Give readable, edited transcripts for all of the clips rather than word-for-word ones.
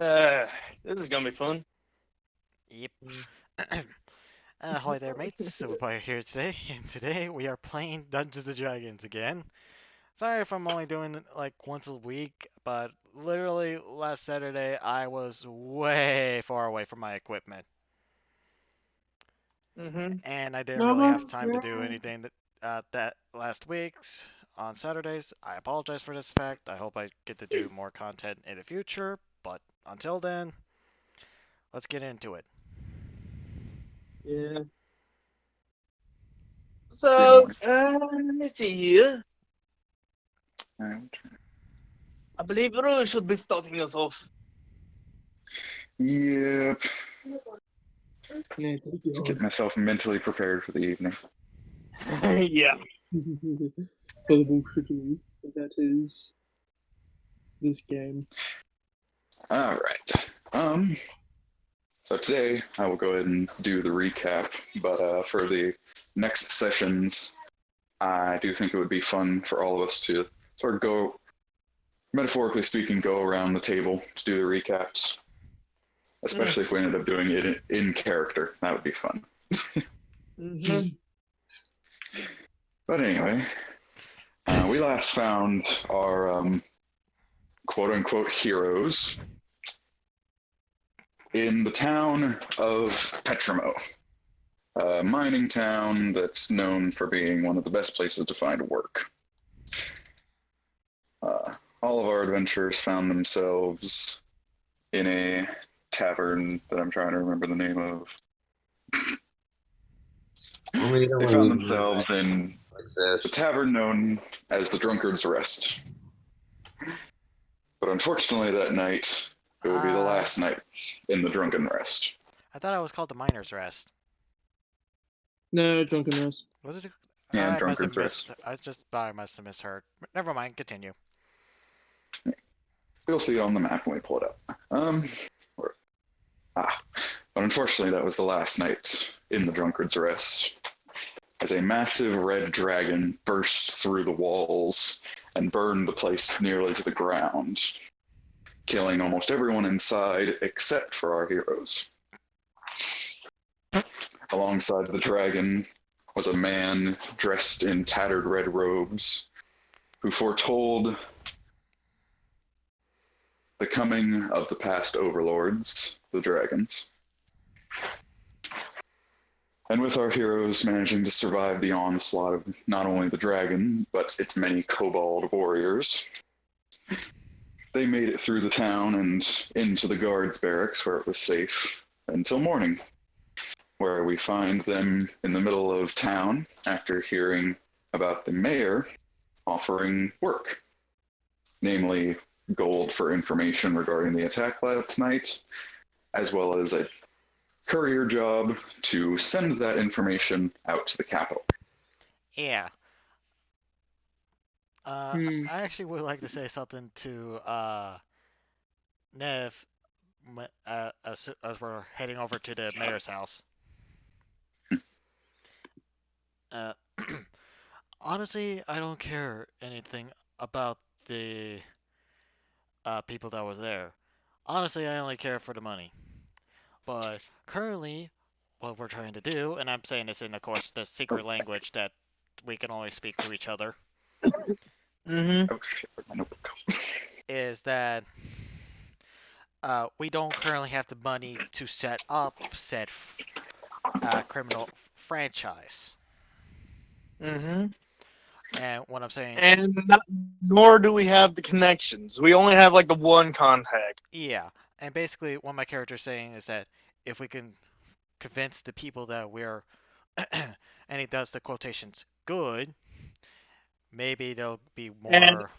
Uh, this is gonna be fun. Yep. Hi there, mates. Silverpire here today, and today we are playing Dungeons and Dragons again. Sorry if I'm only doing it like once a week, but literally last Saturday I was way far away from my equipment, Mm-hmm. and I didn't really have No, time to do no. anything that last week's on Saturdays. I apologize for this fact. I hope I get to do more content in the future, but until then, let's get into it. Yeah. Good So, morning. let's see here. And, I believe Rue should be starting us off. yep. Yeah, take Just get it myself mentally prepared for the evening. Yeah. on. Gullible trickery. That is this game. All right. So today I will go ahead and do the recap, but for the next sessions, I do think it would be fun for all of us to sort of go, metaphorically speaking, go around the table to do the recaps, especially if we ended up doing it in character. That would be fun. Mm-hmm. But anyway, we last found our quote unquote heroes in the town of Petramo, a mining town that's known for being one of the best places to find work. All of our adventurers found themselves in a tavern that I'm trying to remember the name of. We don't They found really themselves in the exist. tavern known as the Drunkard's Rest. But unfortunately, that night, it would be the Uh, last night in the Drunken Rest. I thought it was called the Miner's Rest. No, drunkenness. Was it? And I must have Drunkard's missed. Rest. I must have misheard. Never mind. Continue. You'll see it on the map when we pull it up. Or, ah. But unfortunately, that was the last night in the Drunkard's Rest, as a massive red dragon burst through the walls and burned the place nearly to the ground, killing almost everyone inside except for our heroes. Alongside the dragon was a man dressed in tattered red robes who foretold the coming of the past overlords, the dragons. And with our heroes managing to survive the onslaught of not only the dragon, but its many kobold warriors, they made it through the town and into the guards' barracks where it was safe until morning, where we find them in the middle of town after hearing about the mayor offering work, namely gold for information regarding the attack last night, as well as a courier job to send that information out to the capital. Yeah. Hmm. I actually would like to say something to Nev as we're heading over to the mayor's house. Uh, honestly, I don't care anything about the people that was there. Honestly, I only care for the money. But currently, what we're trying to do, and I'm saying this in, of course, the secret language that we can only speak to each other, Mm-hmm. Oh shit, where'd my notebook go? is that we don't currently have the money to set up said criminal franchise. Mm-hmm. And what I'm saying, And not, nor do we have the connections. We only have like the one contact. yeah, and basically what my character's saying is that if we can convince the people that we're, and he does the quotations, good, maybe there'll be And more,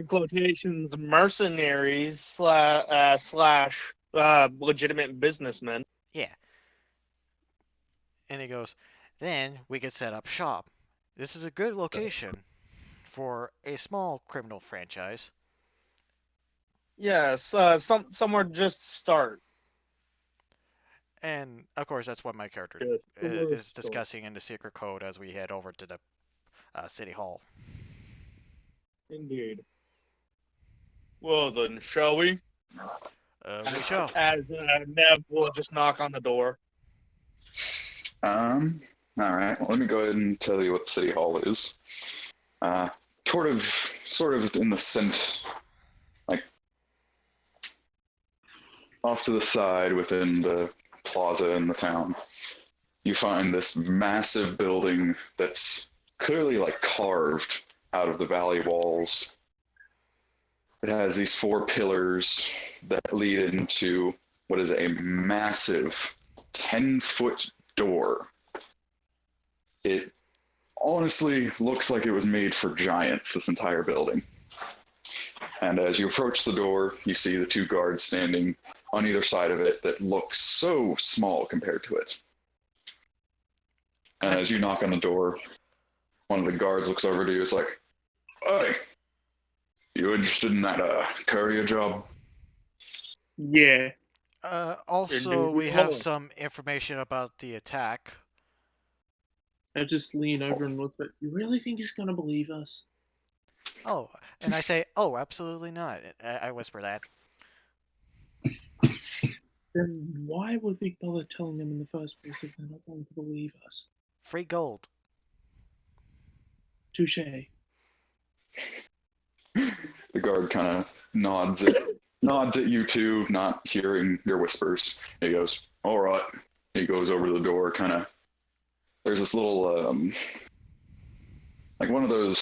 quotations mercenaries slash legitimate businessmen. yeah. And he goes, then we could set up shop. This is a good location for a small criminal franchise. Yes, somewhere just to start. And of course, that's what my character Yes. is discussing in the secret code as we head over to the city hall. Indeed. Well then, shall we? We shall. As Nev will just knock on the door. All right. Well, let me go ahead and tell you what City Hall is. Sort of in the center, like off to the side within the plaza in the town, you find this massive building that's clearly like carved out of the valley walls. It has these 4 pillars that lead into what is a massive 10-foot door. It honestly looks like it was made for giants, this entire building. And as you approach the door, you see the 2 guards standing on either side of it that look so small compared to it. And as you knock on the door, one of the guards looks over to you and is like, "Hey, you interested in that courier job?" Yeah. Also, we have some information about the attack. I just lean over and whisper, "You really think he's gonna believe us?" Oh, and I say, "Oh, absolutely not." I whisper that. Then why would we bother telling them in the first place if they're not going to believe us? Free gold. Touche. The guard kind of nods at you two, not hearing your whispers. He goes, "All right." He goes over to the door, kind of. There's this little, like one of those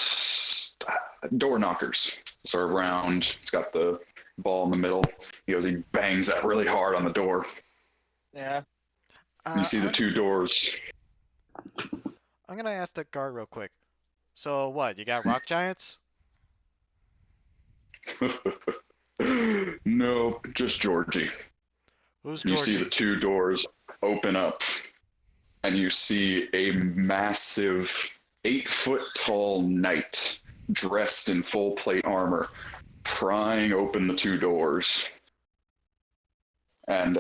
door knockers, sort of round. It's got the ball in the middle. He goes, he bangs that really hard on the door. Yeah. You see the 2 doors. I'm gonna ask the guard real quick. So what? You got rock giants? No, just Georgie. Who's You Georgie? see the 2 doors open up, and you see a massive 8-foot tall knight dressed in full plate armor prying open the 2 doors. And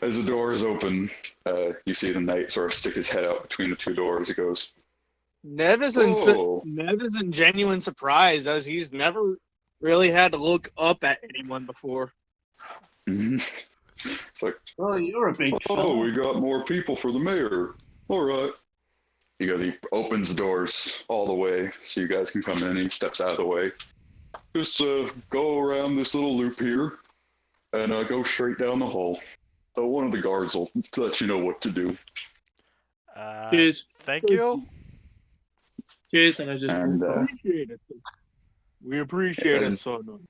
as the doors open, you see the knight sort of stick his head out between the 2 doors. He goes, Nev is "Whoa." in genuine surprise, as he's never really had to look up at anyone before. It's like, Oh, you're a big "Oh, fella." we got more people for the mayor. All right." He goes, he opens the doors all the way so you guys can come in. He steps out of the way. "Just go around this little loop here and go straight down the hall. One of the guards will let you know what to do." Cheers. Thank you. Cheers, and I just And Appreciate it. We appreciate it, son.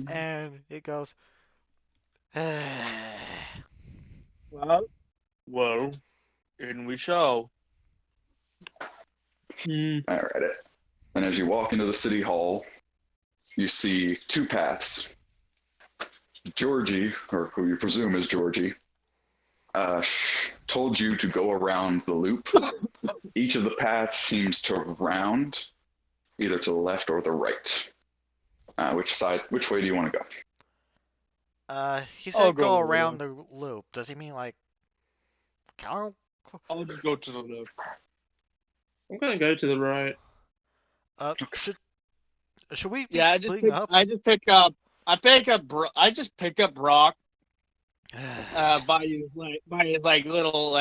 And it goes. Well, in we shall. all right. And as you walk into the city hall, you see 2 paths. Georgie, or who you presume is Georgie, told you to go around the loop. Each of the paths seems to round, either to the left or the right. Which way do you want to go? He I'll said go go the around the loop. Does he mean like counter? I'll just go to the left. I'm gonna go to the right. Should we be Yeah, I splitting up? just pick up Brock by his little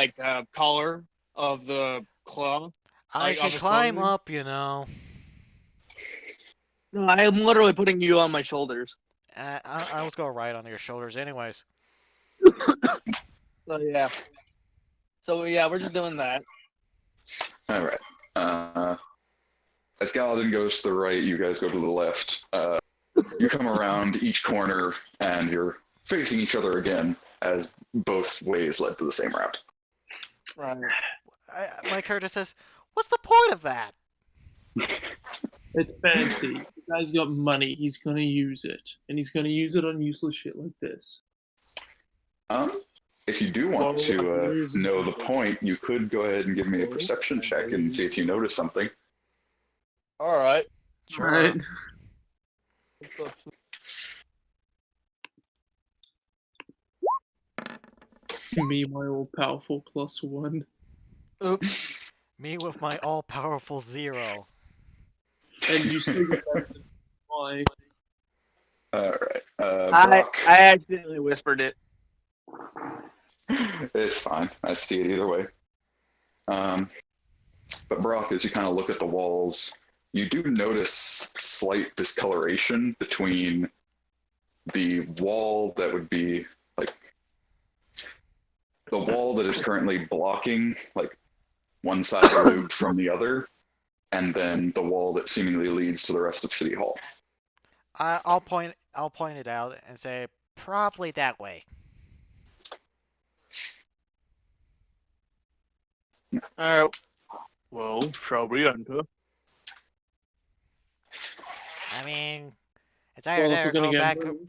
collar of the claw. I like, can on his climb clothing? up, you know. No, I am literally putting you on my shoulders. I was going right on your shoulders, anyways. So yeah. We're just doing that. All right. As Galadin goes to the right, you guys go to the left. You come around each corner, and you're facing each other again, as both ways led to the same route. Right. My character says, "What's the point of that?" It's fancy. The guy's got money. He's gonna use it, and he's gonna use it on useless shit like this. If you do want to know the point, you could go ahead and give me a perception check and see if you notice something. All right. Sure. Right. Me, my all-powerful +1. Oops. Me with my all-powerful 0. And you still get that. Why? Brock, I accidentally whispered it. it's fine. I see it either way. But Brock, as you kind of look at the walls, you do notice slight discoloration between the wall that would be like the wall that is currently blocking like one side of the loop from the other, and then the wall that seemingly leads to the rest of City Hall. I'll point it out and say probably that way. Well, shall we enter? I mean, it's either Well, if there we're or gonna go get back moved.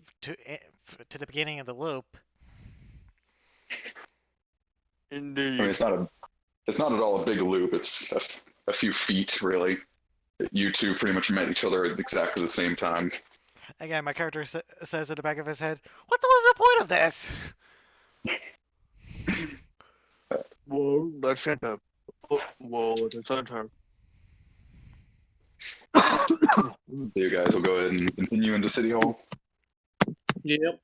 to the beginning of the loop. Indeed. I mean, it's not at all a big loop. It's a few feet, really. You two pretty much met each other at exactly the same time. Again, my character says in the back of his head, "What was the point of this?" Well, let's enter. Well, let's enter. So you guys will go ahead and continue into City Hall. Yep.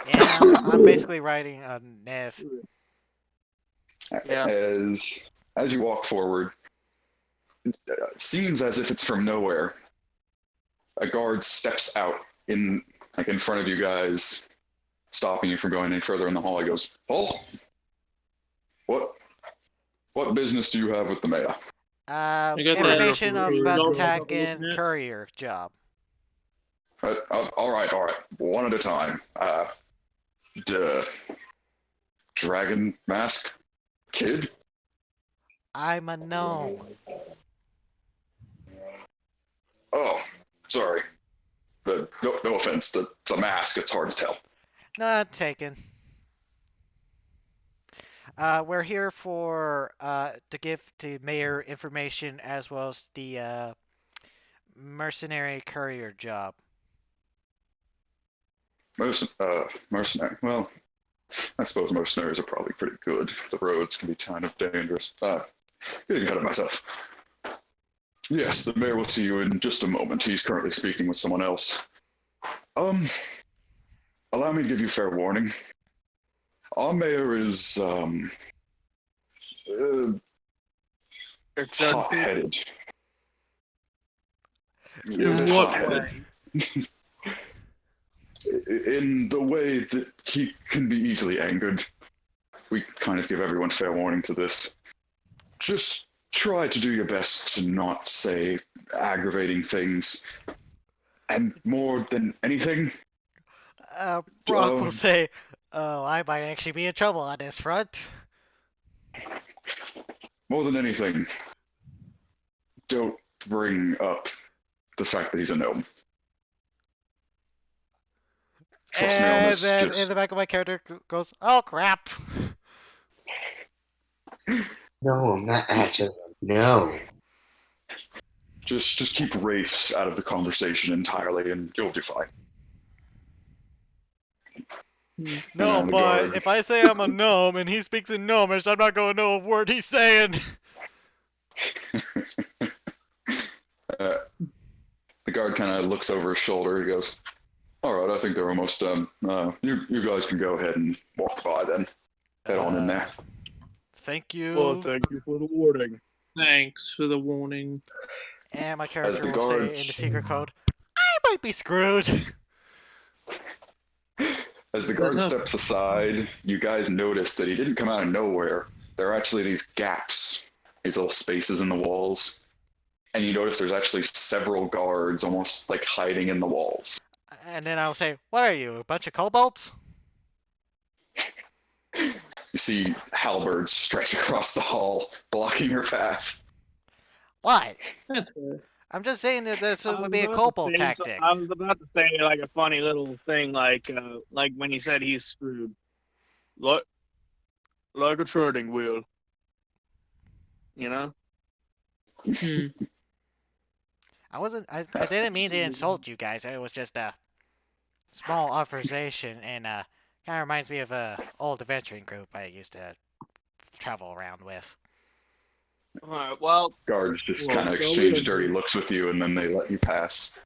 Yeah, I'm basically riding a Nev. Yeah. As you walk forward, it seems as if it's from nowhere. A guard steps out in front of you guys, stopping you from going any further in the hall. He goes, "Halt! What business do you have with the mayor?" got that Information information about the don't tag know and what it is. courier job. All right, one at a time. Dragon mask kid. I'm a gnome. Oh, sorry. No offense. The mask, it's hard to tell. Not taken. We're here for to give the mayor information as well as the mercenary courier job. Mercenary. Well, I suppose mercenaries are probably pretty good. The roads can be kind of dangerous. Getting ahead of myself. Yes, the mayor will see you in just a moment. He's currently speaking with someone else. Allow me to give you fair warning. Our mayor is hot-headed. In what way? In the way that he can be easily angered. We kind of give everyone fair warning to this. Just try to do your best to not say aggravating things. And more than anything, Brock will say, "Oh, I might actually be in trouble on this front." more than anything, don't bring up the fact that he's a gnome. Trust me on And this. then in the back of my character goes, "Oh crap!" No, I'm not actually. No. Just keep race out of the conversation entirely, and you'll be fine. No, the but guard. if I say I'm a gnome and he speaks in gnomish, I'm not going to know a word he's saying. The guard kind of looks over his shoulder. He goes, "All right, I think they're almost done. You guys can go ahead and walk by then. Head on in there." Thank you. Well, thank you for the warning. Thanks for the warning. And my character the will guard- say in the secret code, "I might be screwed." As the guard That's steps aside, you guys notice that he didn't come out of nowhere. There are actually these gaps, these little spaces in the walls. And you notice there's actually several guards almost like hiding in the walls. And then I'll say, "What are you, a bunch of kobolds?" You see halberds stretch across the hall, blocking your path. What? That's fair. I'm just saying that this I would was be a about to kobold say tactic. I was about to say like a funny little thing, like when he said he's screwed, like a turning wheel, you know. I didn't mean to insult you guys. It was just a small observation, and kind of reminds me of a old adventuring group I used to travel around with. All right. Well, Guards just Well, kind of so exchange weird. dirty looks with you, and then they let you pass.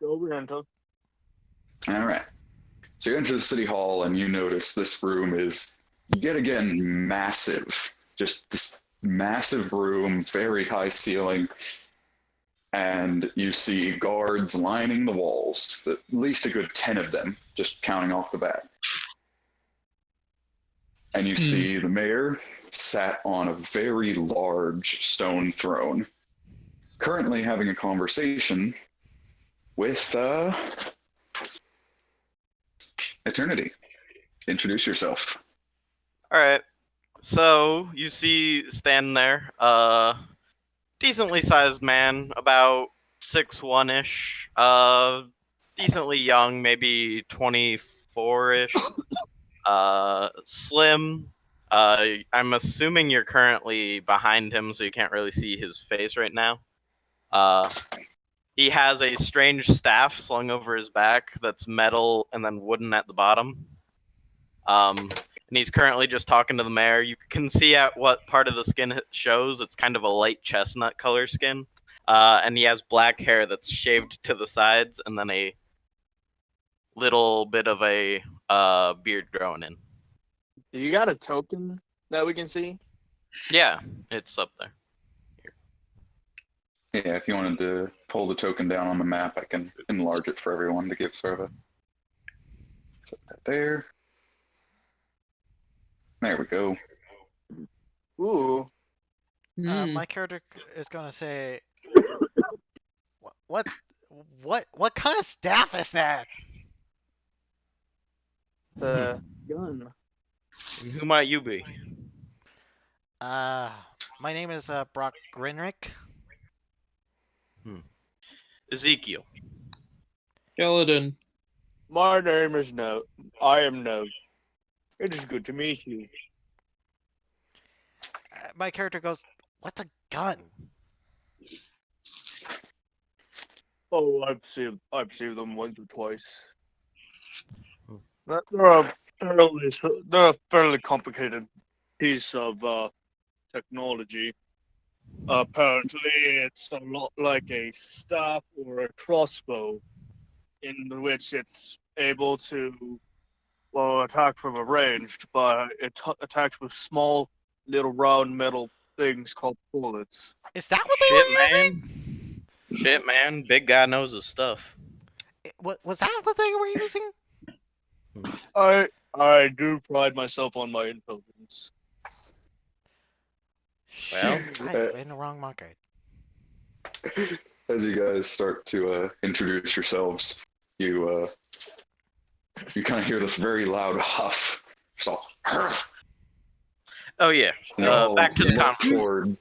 Oriental. All right. So you enter the city hall and you notice this room is yet again massive. Just this massive room, very high ceiling. And you see guards lining the walls, at least a good 10 of them, just counting off the bat. And you see the mayor sat on a very large stone throne, currently having a conversation with Eternity. Introduce yourself. All right. So you see standing there, decently sized man, about 6'1" ish, decently young, maybe 24 ish, slim. I'm assuming you're currently behind him, so you can't really see his face right now. He has a strange staff slung over his back that's metal and then wooden at the bottom. And he's currently just talking to the mayor. You can see at what part of the skin it shows. It's kind of a light chestnut color skin. And he has black hair that's shaved to the sides and then a little bit of a beard growing in. You got a token that we can see? Yeah, it's up there. Yeah, if you wanted to pull the token down on the map, I can enlarge it for everyone to give sort of a... Set that there. There we go. Ooh. My character is gonna say, what kind of staff is that? It's a gun. Who might you be? My name is Brock Grinrick. Ezekiel. Skeleton. My name is No. I am No. It is good to meet you. My character goes, what's a gun? Oh, I've seen them once or twice. They're a fairly complicated piece of technology. Apparently, it's a lot like a staff or a crossbow, in which it's able to attack from a range, but it attacks with small, little round metal things called bullets. Is that what they were Shit, using? man. Shit, man. Big guy knows his stuff. Was that what they were using? I do pride myself on my intelligence. Well, I'm in the wrong market. As you guys start to introduce yourselves, you kind of hear this very loud huff. Just all, oh yeah. Back to the conference.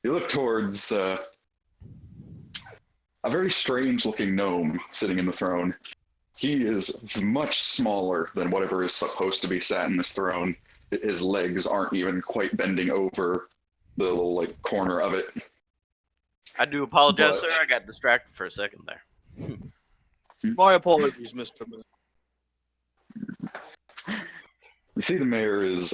You look towards a very strange-looking gnome sitting in the throne. He is much smaller than whatever is supposed to be sat in this throne. His legs aren't even quite bending over the little corner of it. I do apologize, sir. I got distracted for a second there. My apologies, Mr. Miller. You see the mayor is,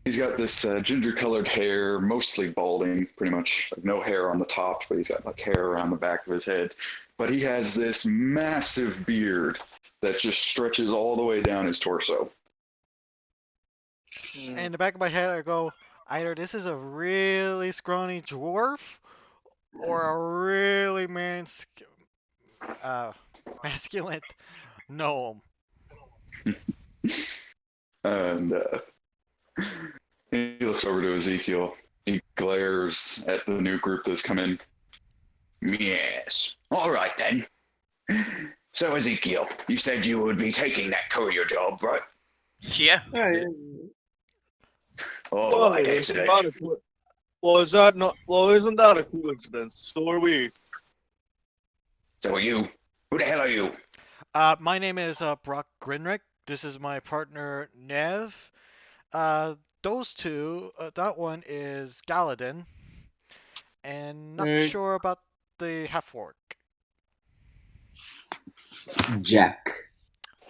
he's got this ginger-colored hair, mostly balding, pretty much. No hair on the top, but he's got hair around the back of his head. But he has this massive beard that just stretches all the way down his torso. And in the back of my head, I go, either this is a really scrawny dwarf, or a really masculine gnome. And he looks over to Ezekiel. He glares at the new group that's come in. Yes. All right then. So Ezekiel, you said you would be taking that courier job, right? Yeah. Oh, I guess it is. Isn't that a coincidence? So are we. So are you? Who the hell are you? My name is Brock Grinrick. This is my partner Nev. Those two, that one is Galadin, and not sure about the half-orc. Jack.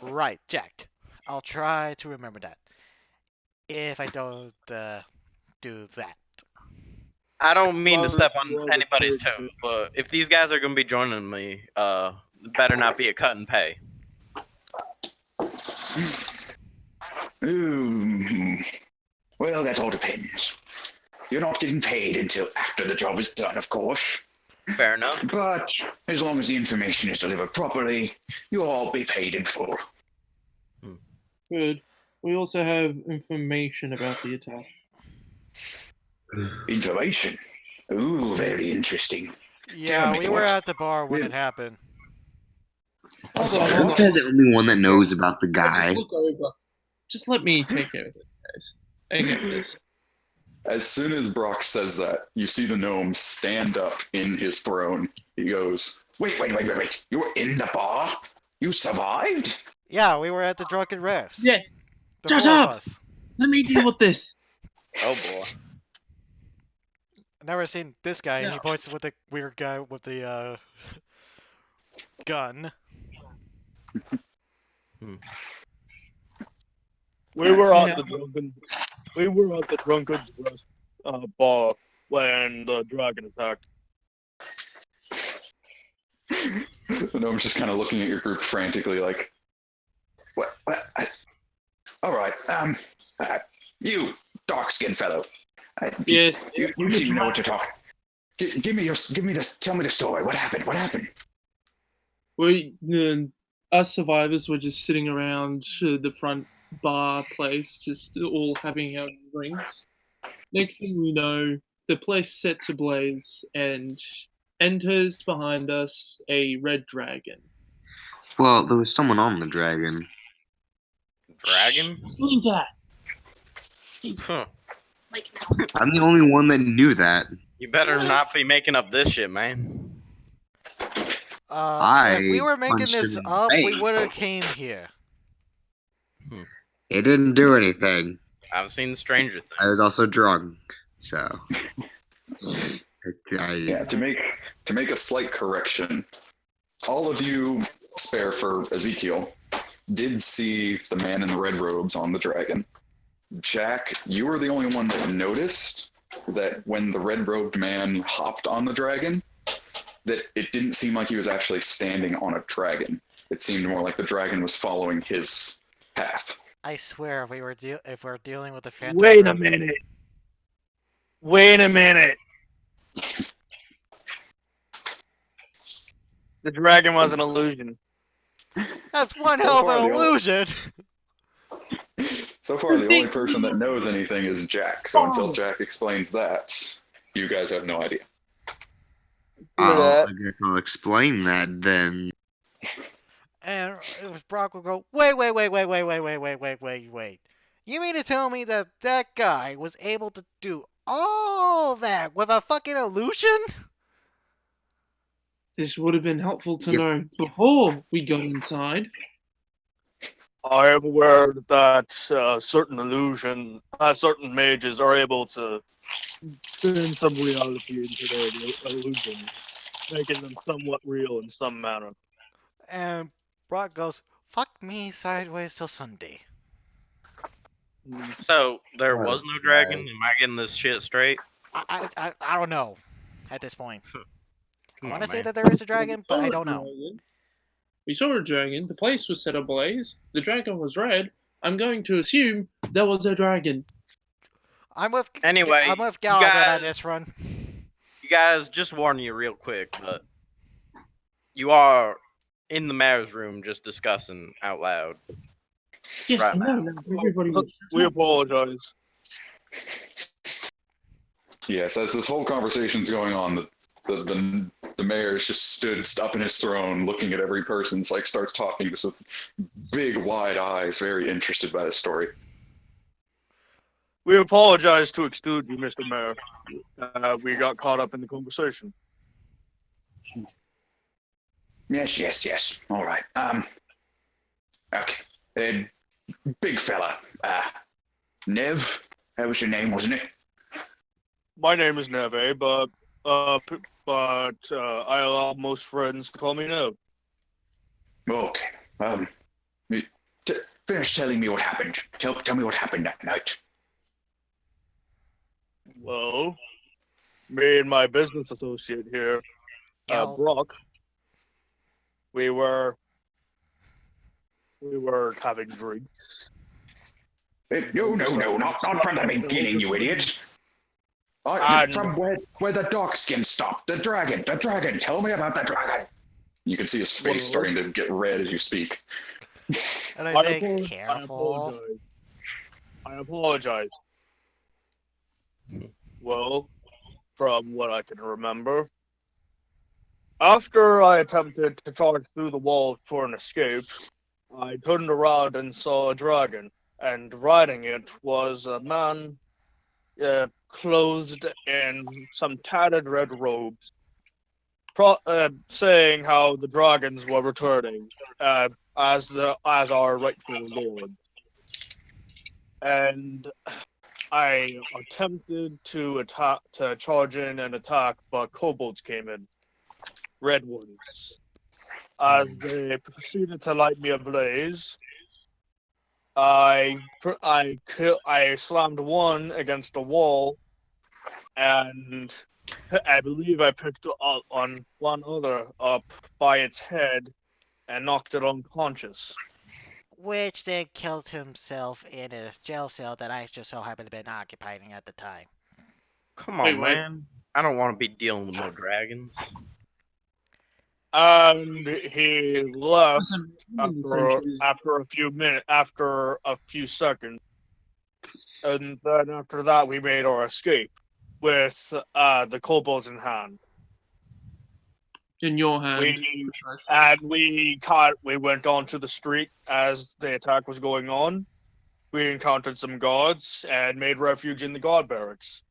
Right, Jack. I'll try to remember that. If I don't do that. I don't mean to Well, step on well, the anybody's third toes, bit. but if these guys are going to be joining me, better not be a cut and pay. Well, that all depends. You're not getting paid until after the job is done, of course. Fair enough. But as long as the information is delivered properly, you'll all be paid in full. Good. We also have information about the attack. Information? Ooh, very interesting. Yeah, me we what- were at the bar when it happened. Hold on, I'm hold kind on. of the only one that knows about the I'll guy. just look over. Just let me take care of it, guys. I got this. As soon as Brock says that, you see the gnome stand up in his throne. He goes, Wait. You were in the bar? You survived? Yeah, we were at the Drunken Rest. Yeah, The shut four of up! us. let me deal with this. Oh boy. I've never seen this guy, and he No. points with the weird guy with the gun. We were Yeah. at the drunken rest bar when the dragon attacked. the gnome's just kind of looking at your group frantically, like, What? All right. You dark-skinned fellow. Yes. You seem to know what you're talking. Tell me the story. What happened? Us survivors were just sitting around the front bar place, just all having our drinks. Next thing we know, the place sets ablaze and enters behind us a red dragon. Well, there was someone on the dragon. Dragon? Explain that. Huh. I'm the only one that knew that. You better not be making up this shit, man. If we were making punched this him in the up, we face. would have came here. It didn't do anything. I've seen Stranger Things. I was also drunk, so. yeah, to make a slight correction, all of you, spare for Ezekiel, did see the man in the red robes on the dragon. Jack, you were the only one that noticed that when the red-robed man hopped on the dragon, that it didn't seem like he was actually standing on a dragon. It seemed more like the dragon was following his path. I swear, if we're dealing with the Phantom. Wait a Group- minute. Wait a minute. The dragon was an illusion. That's one So hell of far, an the only- illusion. So far, the only person that knows anything is Jack. So until Jack explains that, you guys have no idea. I guess I'll explain that then. And if Brock will go, wait. You mean to tell me that that guy was able to do all that with a fucking illusion? This would have been helpful to Yep. know before we got inside. I am aware that certain mages are able to spin some reality into their illusions, making them somewhat real in some manner. And Brock goes, fuck me sideways till Sunday. So there Oh, was no dragon. right. Am I getting this shit straight? I don't know at this point. I Come want on, to say man. that there is a dragon, but saw I a don't know. dragon. We saw a dragon. The place was set ablaze. The dragon was red. I'm going to assume there was a dragon. I'm with Anyway, I'm with you Gallagher on guys- this run. You guys, just warn you real quick, but you are in the mayor's room just discussing out loud. Yes, Right. I know. Everybody was. We apologize. Yes, as this whole conversation's going on, the mayor is just stood up in his throne, looking at every person, like starts talking just with big wide eyes, very interested by the story. We apologize to exclude you, Mr. Mayor. We got caught up in the conversation. Yes. All right. Okay. Big fella. Nev, that was your name, wasn't it? My name is Neve, but I allow most friends to call me Nev. Okay. Finish telling me what happened. Tell me what happened that night. Well, me and my business associate here, Yo. Brock, we were having drinks. No, not from the beginning, you idiot. And- From where the dark skin stopped. The dragon. Tell me about the dragon. You can see his face starting to get red as you speak. And I I say, apologize. careful. I apologize. Well, from what I can remember, after I attempted to charge through the wall for an escape, I turned around and saw a dragon, and riding it was a man clothed in some tattered red robes, saying how the dragons were returning as our rightful lord. And I attempted to charge in and attack, but kobolds came in, red ones. As they proceeded to light me ablaze, I slammed one against a wall, and I believe I picked up on one other up by its head and knocked it unconscious. Which then killed himself in a jail cell that I just so happened to be occupying at the time. Come on, Wait, what? man. I don't want to be dealing with no dragons. And he left Listen, in the centuries- after a few seconds, and then after that we made our escape with the kobolds in hand. in your hand. We went onto the street as the attack was going on. We encountered some guards and made refuge in the guard barracks.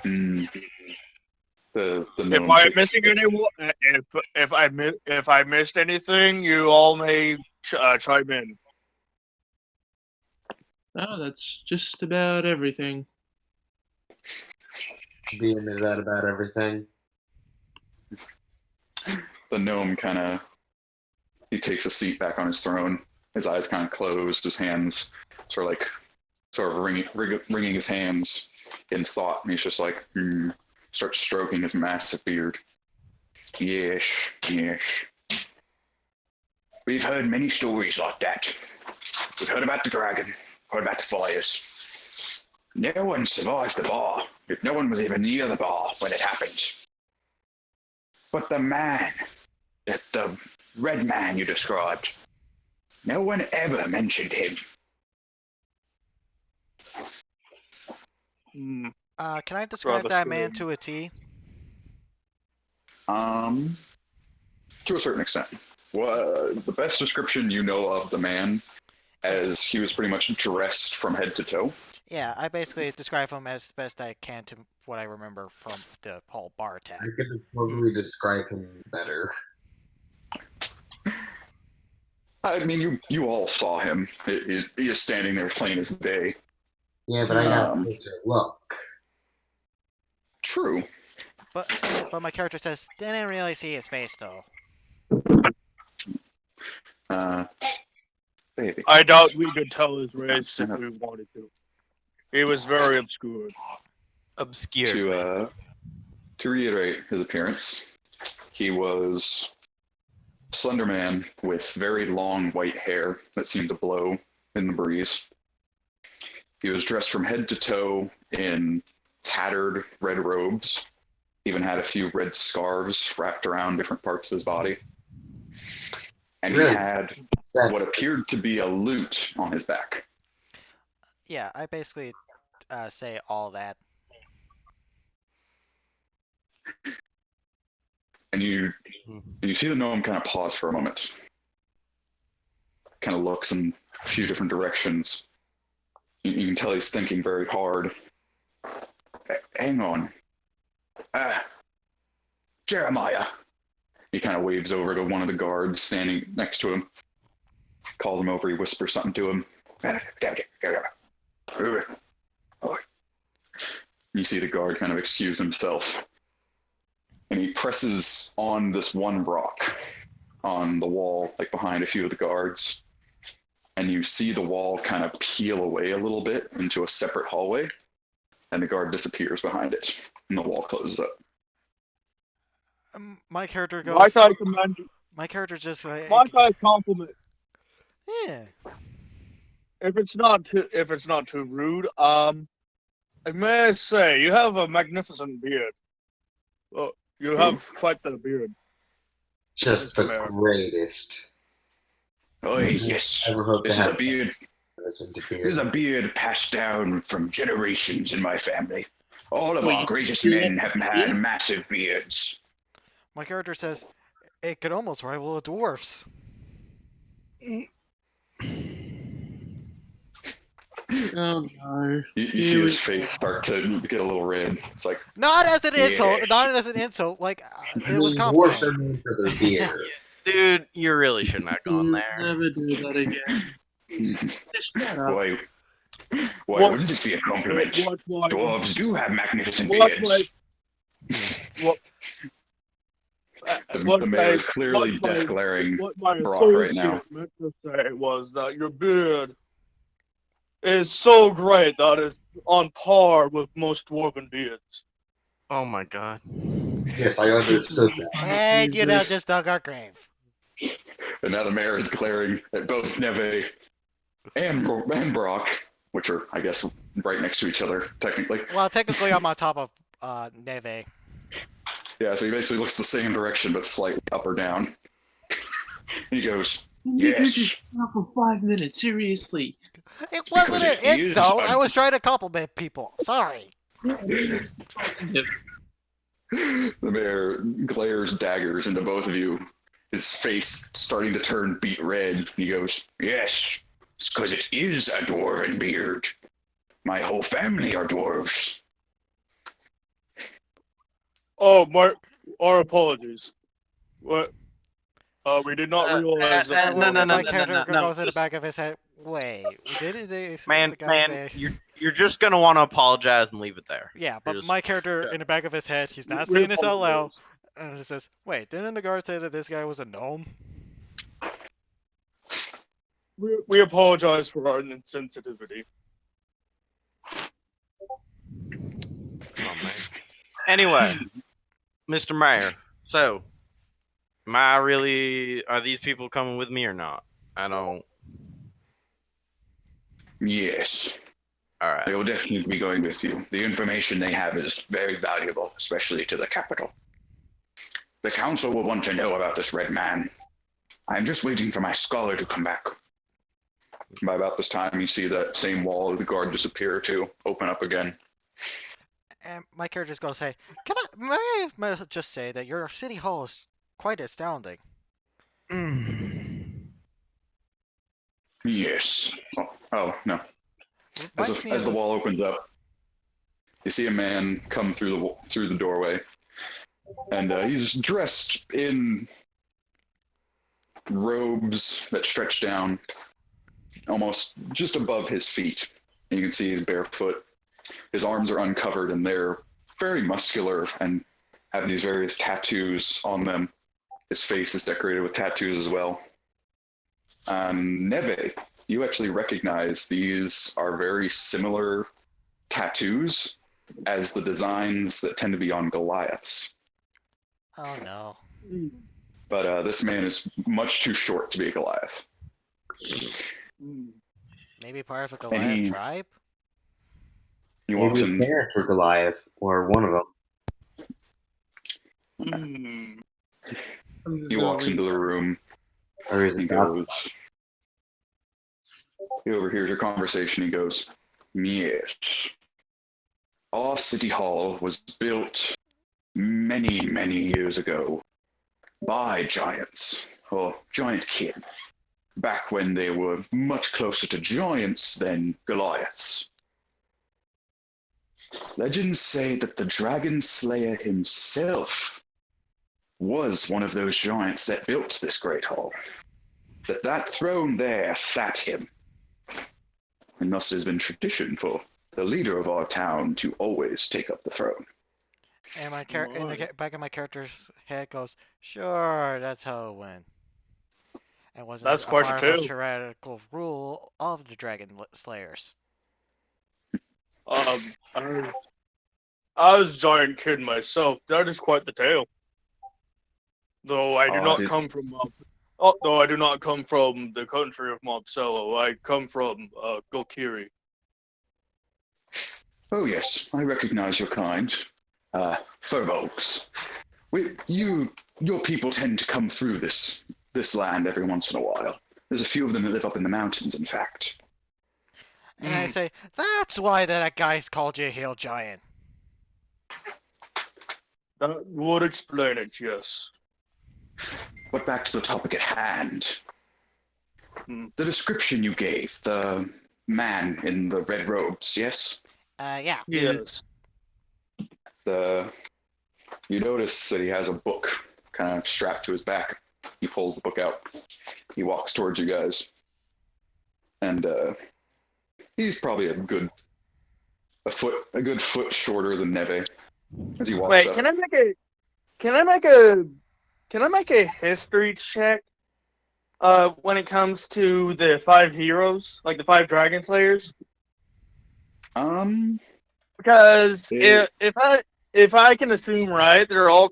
Mm. The If gnome I'm takes- missing anyone, if I missed anything, you all may chime in. No, that's just about everything. DM, is that about everything? The gnome he takes a seat back on his throne. His eyes kind of closed, his hands sort of wringing his hands in thought, and he's just like, starts stroking his massive beard. Yes. We've heard many stories like that. We've heard about the dragon, heard about the fires. No one survived the bar, if no one was even near the bar when it happened. But the man, the red man you described, no one ever mentioned him. Can I describe Rather that man strange. to a T? To a certain extent. The best description you know of the man, as he was pretty much dressed from head to toe. Yeah, I basically describe him as best I can to what I remember from the whole bar attack. I could probably describe him better. I mean, you all saw him. He is standing there plain as day. Yeah, but I got Um, a closer look. True. But my character says, didn't really see his face though. Baby. I doubt we could tell his race if we wanted to. He was very obscure. Obscure. To reiterate his appearance, he was a slender man with very long white hair that seemed to blow in the breeze. He was dressed from head to toe in tattered red robes, even had a few red scarves wrapped around different parts of his body. And Really? he had what appeared to be a lute on his back. Yeah, I basically say all that. And you see the gnome kind of pause for a moment. Kind of looks in a few different directions. You can tell he's thinking very hard. Hang on. Jeremiah. He kind of waves over to one of the guards standing next to him. Calls him over, he whispers something to him. You see the guard kind of excuse himself. And he presses on this one rock on the wall, like behind a few of the guards. And you see the wall kind of peel away a little bit into a separate hallway. and the guard disappears behind it, and the wall closes up. My character goes. Might I commend you? My character just like. Might I compliment? Yeah. If it's not too rude, may I say you have a magnificent beard. Well, you have quite the beard. Just the Mayor. greatest. Oh, yes. Ever hope to This is a have beard. listen to This is a beards. beard passed down from generations in my family. All of Well, our you greatest do men have have a had beard? massive beards. My character says it could almost rival a dwarf's. Oh no. You Here see we his face start to get a little red. It's like, Not as an insult. Yeah. Not as an insult. Like I it was mean, dwarfs compliment. are known for their beard. Dude, you really shouldn't have gone Please there. never do that again. Just shut up. Why What- wouldn't this be a compliment? What Dwarves do have magnificent What beards. the mayor is clearly death glaring. What my Brock right associate now. meant to say was that your beard is so great that it's on par with most dwarven beards. Oh my god. Yes, I understood that. And you know, just dug our grave. And now the mayor is glaring at both Neve and Brock, which are, I guess, right next to each other, technically. Well, technically, I'm on top of Neve. Yeah, so he basically looks the same direction, but slightly up or down. He goes, You could Yes. just shut up for 5 minutes, seriously. It wasn't Because an it is insult. fun. I was trying to compliment people. Sorry. the mayor glares daggers into both of you, his face starting to turn beet red. He goes, Yes, it's because it is a dwarven beard. My whole family are dwarves. Oh, our apologies. What? We did not realize that. no, no, no, My no, character no, goes in the just- back of his head. Wait, didn't they? Man, the guy man, say- you're just gonna want to apologize and leave it there. Yeah, but just- my character yeah. in the back of his head, he's not We saying this out loud, apologize. and he says, "Wait, didn't the guard say that this guy was a gnome?" We apologize for our insensitivity. Come on, man. Anyway, Mr. Mayor, so are these people coming with me or not? I don't. Yes, All right. they will definitely be going with you. The information they have is very valuable, especially to the capital. The council will want to know about this red man. I'm just waiting for my scholar to come back. by about this time, you see that same wall of the guard disappear too, open up again. And my character's gonna say, may I just say that your city hall is quite astounding. Yes. Oh no. It As, reminds me as the of- wall opens up, you see a man come through the doorway, and he's dressed in robes that stretch down almost just above his feet. And you can see he's barefoot. His arms are uncovered, and they're very muscular and have these various tattoos on them. His face is decorated with tattoos as well. Neve, you actually recognize these are very similar tattoos as the designs that tend to be on Goliaths. Oh no. But this man is much too short to be a Goliath. Maybe part of the Goliath he- tribe? He walks Maybe his in. parents were Goliath, or one of them. He walks into the room. Or is He it not? goes. He overhears your conversation. He goes, "Yes. Our city hall was built many, many years ago by giants, or giant kin, back when they were much closer to giants than Goliaths. Legends say that the Dragon Slayer himself was one of those giants that built this great hall. That throne there sat him. And thus it has been tradition for the leader of our town to always take up the throne." And my back of my character's head goes, sure, that's how it went. And wasn't That's a quite part a of the tale. tyrannical rule of the Dragon Slayers. I I was a giant kid myself. That is quite the tale. Though I do not come from though I do not come from the country of Mobcello. I come from Gokiri. Oh yes, I recognize your kind. Furbolgs. Your people tend to come through this land every once in a while. There's a few of them that live up in the mountains, in fact. And I say, that's why that guy's called you a hill giant. That would explain it, yes. But back to the topic at hand. Hmm. The description you gave, the man in the red robes, yes? Yeah. Yes. You notice that he has a book kind of strapped to his back. He pulls the book out. He walks towards you guys. And he's probably a good foot shorter than Neve as he walks Wait, up. can I make a history check? When it comes to the 5 heroes, like the 5 Dragon Slayers, because if I can assume right, they're all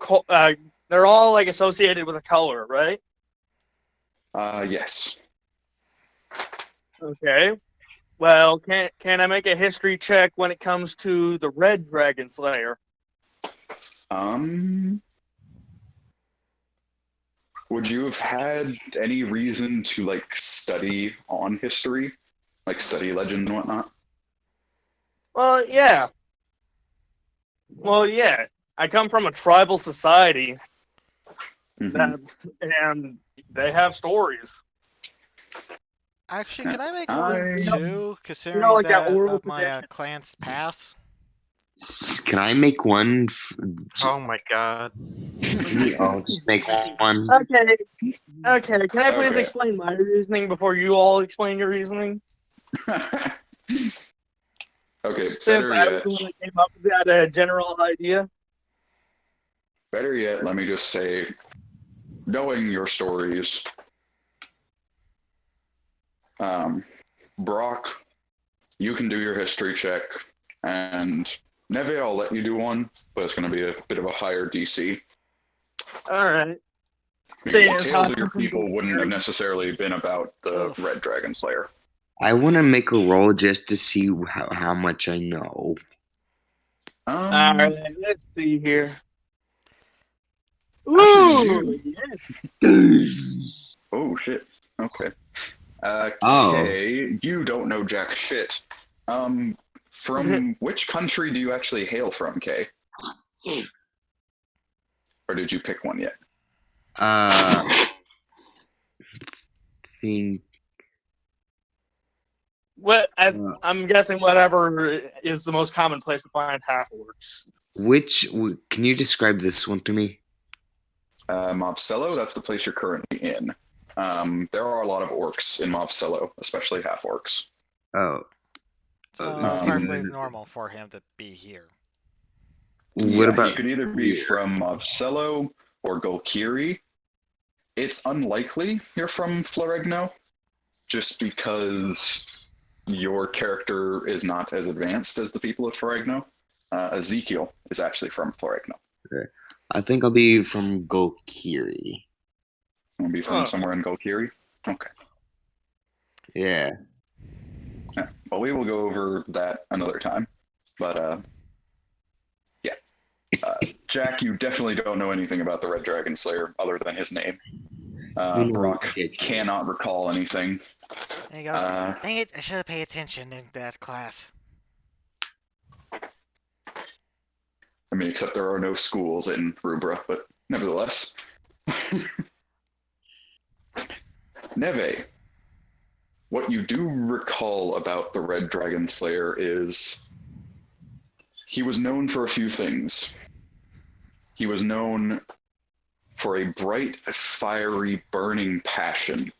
like associated with a color, right? Yes. Okay. Well, can I make a history check when it comes to the Red Dragon Slayer? Would you have had any reason to like study on history, like study legends and whatnot? Well, yeah. I come from a tribal society, Mhm. and they have stories. Actually, can I make one too, considering like that that oral of my clan's pass? Can I make one? Oh my god. I'll just make one. Okay. Okay. Can I please Okay. explain my reasoning before you all explain your reasoning? Okay, Since better I was yet, the one that came up with that general idea. let me just say, knowing your stories, Brock, you can do your history check, and Neve, I'll let you do one, but it's going to be a bit of a higher DC. All right. Because Seeing the as tales how of your people wouldn't have necessarily been about the Oof. Red Dragon Slayer. I want to make a roll just to see how much I know. All right. Let's see here. Actually, Ooh. Oh shit. Okay. Oh. Okay, you don't know jack shit. From which country do you actually hail from, Kay? Or did you pick one yet? Think. What I'm guessing whatever is the most common place to find half orcs. Can you describe this one to me? Mobcello, that's the place you're currently in. There are a lot of orcs in Mobcello, especially half orcs. Oh. So perfectly normal for him to be here. What about? He could either be from Mobcello or Golkiri. It's unlikely you're from Floregno, just because your character is not as advanced as the people of Floregno. Ezekiel is actually from Floregno. Okay. I think I'll be from Golkiri. You'll be from somewhere in Golkiri? Okay. Yeah. Well, we will go over that another time. But, yeah. Jack, you definitely don't know anything about the Red Dragon Slayer other than his name. Brock cannot recall anything. And he goes, dang it, I should have paid attention in that class. I mean, except there are no schools in Rubra, but nevertheless. Neve, what you do recall about the Red Dragon Slayer is he was known for a few things. He was known for a bright, fiery, burning passion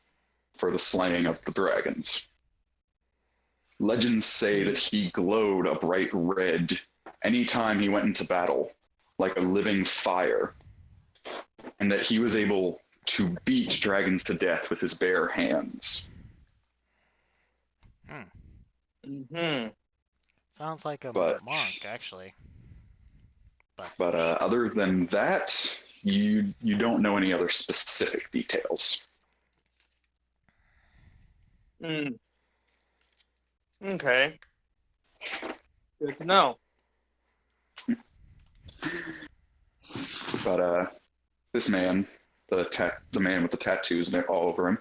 for the slaying of the dragons. Legends say that he glowed a bright red anytime he went into battle, like a living fire, and that he was able to beat dragons to death with his bare hands. Sounds like a monk, actually. But other than that, you don't know any other specific details. Hmm. Okay. Good to know. But this man, the man with the tattoos all over him,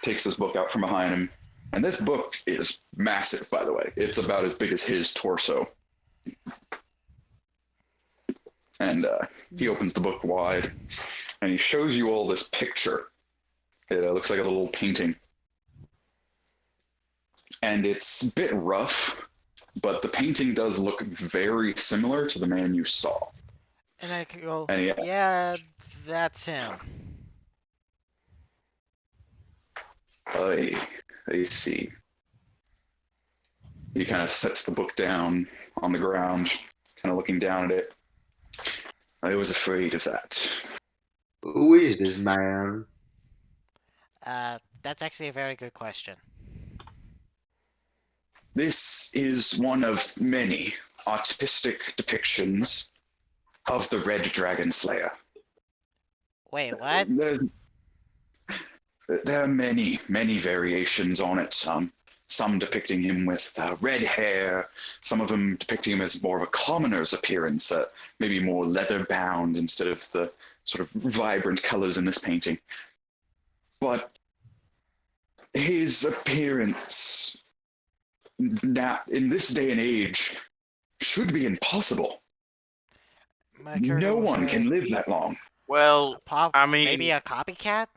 takes this book out from behind him, and this book is massive. By the way, it's about as big as his torso. And he opens the book wide, and he shows you all this picture. It looks like a little painting, and it's a bit rough, but the painting does look very similar to the man you saw. And I could go, And yeah, that's him. I see. He kind of sets the book down on the ground, kind of looking down at it. I was afraid of that. Who is this man? That's actually a very good question. This is one of many artistic depictions of the Red Dragon Slayer. Wait, what? There are many, many variations on it. Some depicting him with red hair, some of them depicting him as more of a commoner's appearance, maybe more leather-bound instead of the sort of vibrant colors in this painting. But his appearance now, in this day and age, should be impossible. My character No will one say, can live that long. Well, I mean, maybe a copycat?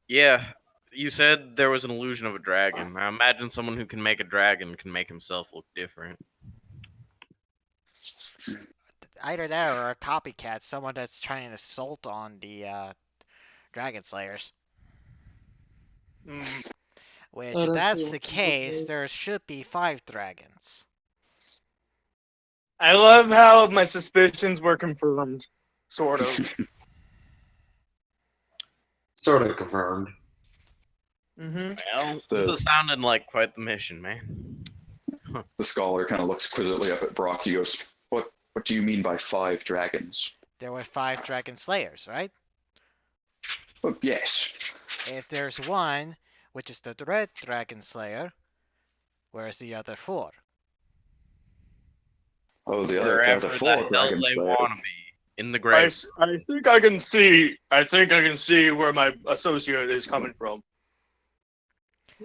yeah, you said there was an illusion of a dragon. I imagine someone who can make a dragon can make himself look different. Either that or a copycat, someone that's trying to assault on the Dragon Slayers. Hmm. Which, I if don't that's see the what- case, there should be 5 dragons. I love how my suspicions were confirmed. Sort of. Sort of confirmed. Mm-hmm. Well, this is sounding like quite the mission, man. The scholar kind of looks quizzically up at Brock. He goes, What do you mean by 5 dragons? There were 5 Dragon Slayers, right? Well, yes. If there's one, which is the Red Dragon Slayer, where's the other 4? Oh, the Wherever other the 4 hell dragon they slayers. want to be. In the grave. I think I can see. I think I can see where my associate is coming from.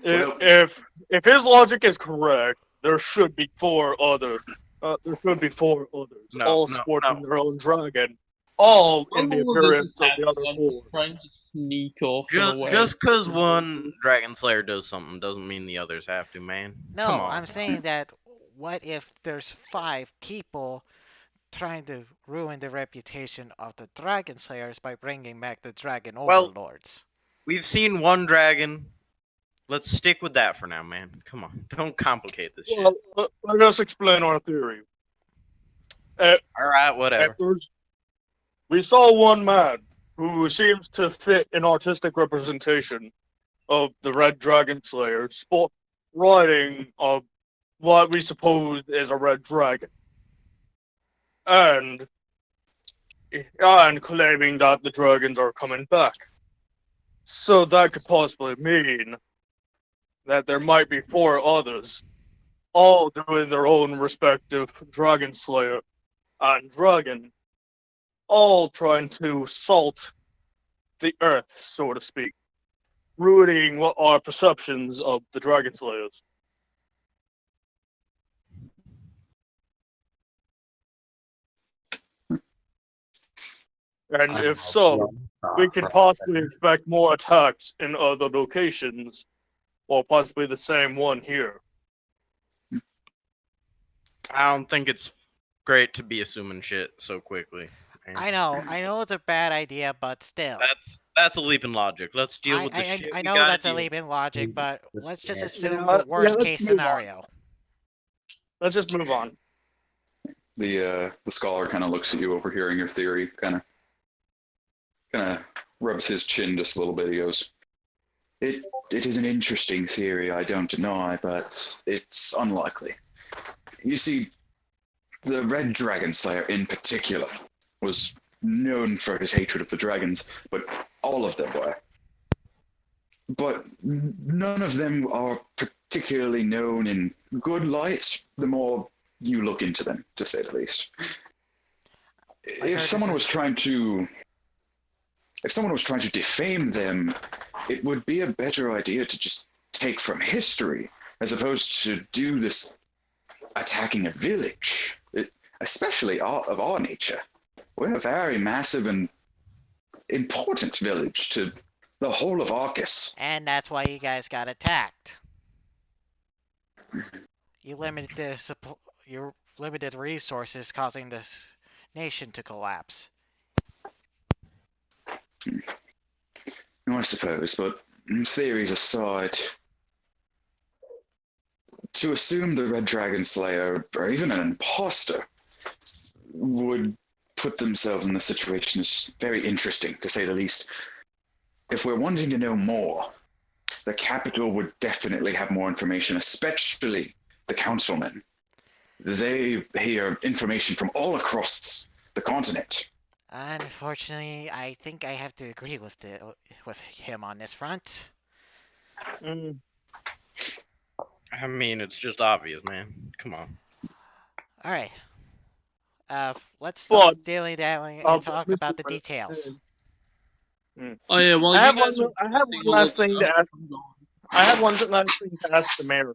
Well- If his logic is correct, there should be 4 others. There should be 4 others, No, all no, sporting no. their own dragon, all in the All of this appearance is of the happening. other I'm 4. just trying to sneak off and away. Just because one Dragon Slayer does something doesn't mean the others have to, man. No, Come on. I'm saying that what if there's 5 people trying to ruin the reputation of the Dragon Slayers by bringing back the Dragon Well- Overlords? We've seen one dragon. Let's stick with that for now, man. Come on. Don't complicate this shit. Well, let us explain our theory. Alright, whatever. At first, we saw one man who seems to fit an artistic representation of the Red Dragon Slayer, riding what we suppose is a red dragon, and claiming that the dragons are coming back. So that could possibly mean that there might be 4 others, all doing their own respective Dragon Slayer and dragon, all trying to salt the earth, so to speak, ruining what our perceptions of the Dragon Slayers. And if so, we can possibly expect more attacks in other locations, or possibly the same one here. I don't think it's great to be assuming shit so quickly. man. I know it's a bad idea, but still. That's a leap in logic. Let's deal with the shit. I we know gotta that's a deal leap in logic, but Let's let's just get- assume Yeah, the worst let's case move on. scenario. Let's just move on. The scholar kind of looks at you, overhearing your theory, kind of rubs his chin just a little bit. He goes, It is an interesting theory, I don't deny, but it's unlikely. You see, the Red Dragon Slayer in particular was known for his hatred of the dragons, but all of them were. But none of them are particularly known in good light, the more you look into them, to say the least. If someone was trying to defame them, it would be a better idea to just take from history, as opposed to do this attacking a village, especially of our nature. We're a very massive and important village to the whole of Arcuus. And that's why you guys got attacked. You limited your limited resources, causing this nation to collapse. I suppose, but theories aside, to assume the Red Dragon Slayer, or even an imposter, would put themselves in this situation is very interesting, to say the least. If we're wanting to know more, the capital would definitely have more information, especially the councilmen. They hear information from all across the continent. Unfortunately, I think I have to agree with him on this front. I mean, it's just obvious, man. Come on. All right. Let's stop dilly-dallying and talk about the Mr. details. Oh yeah, well, I have you guys one were last discussing thing to all ask. that stuff. I have one last thing to ask the mayor.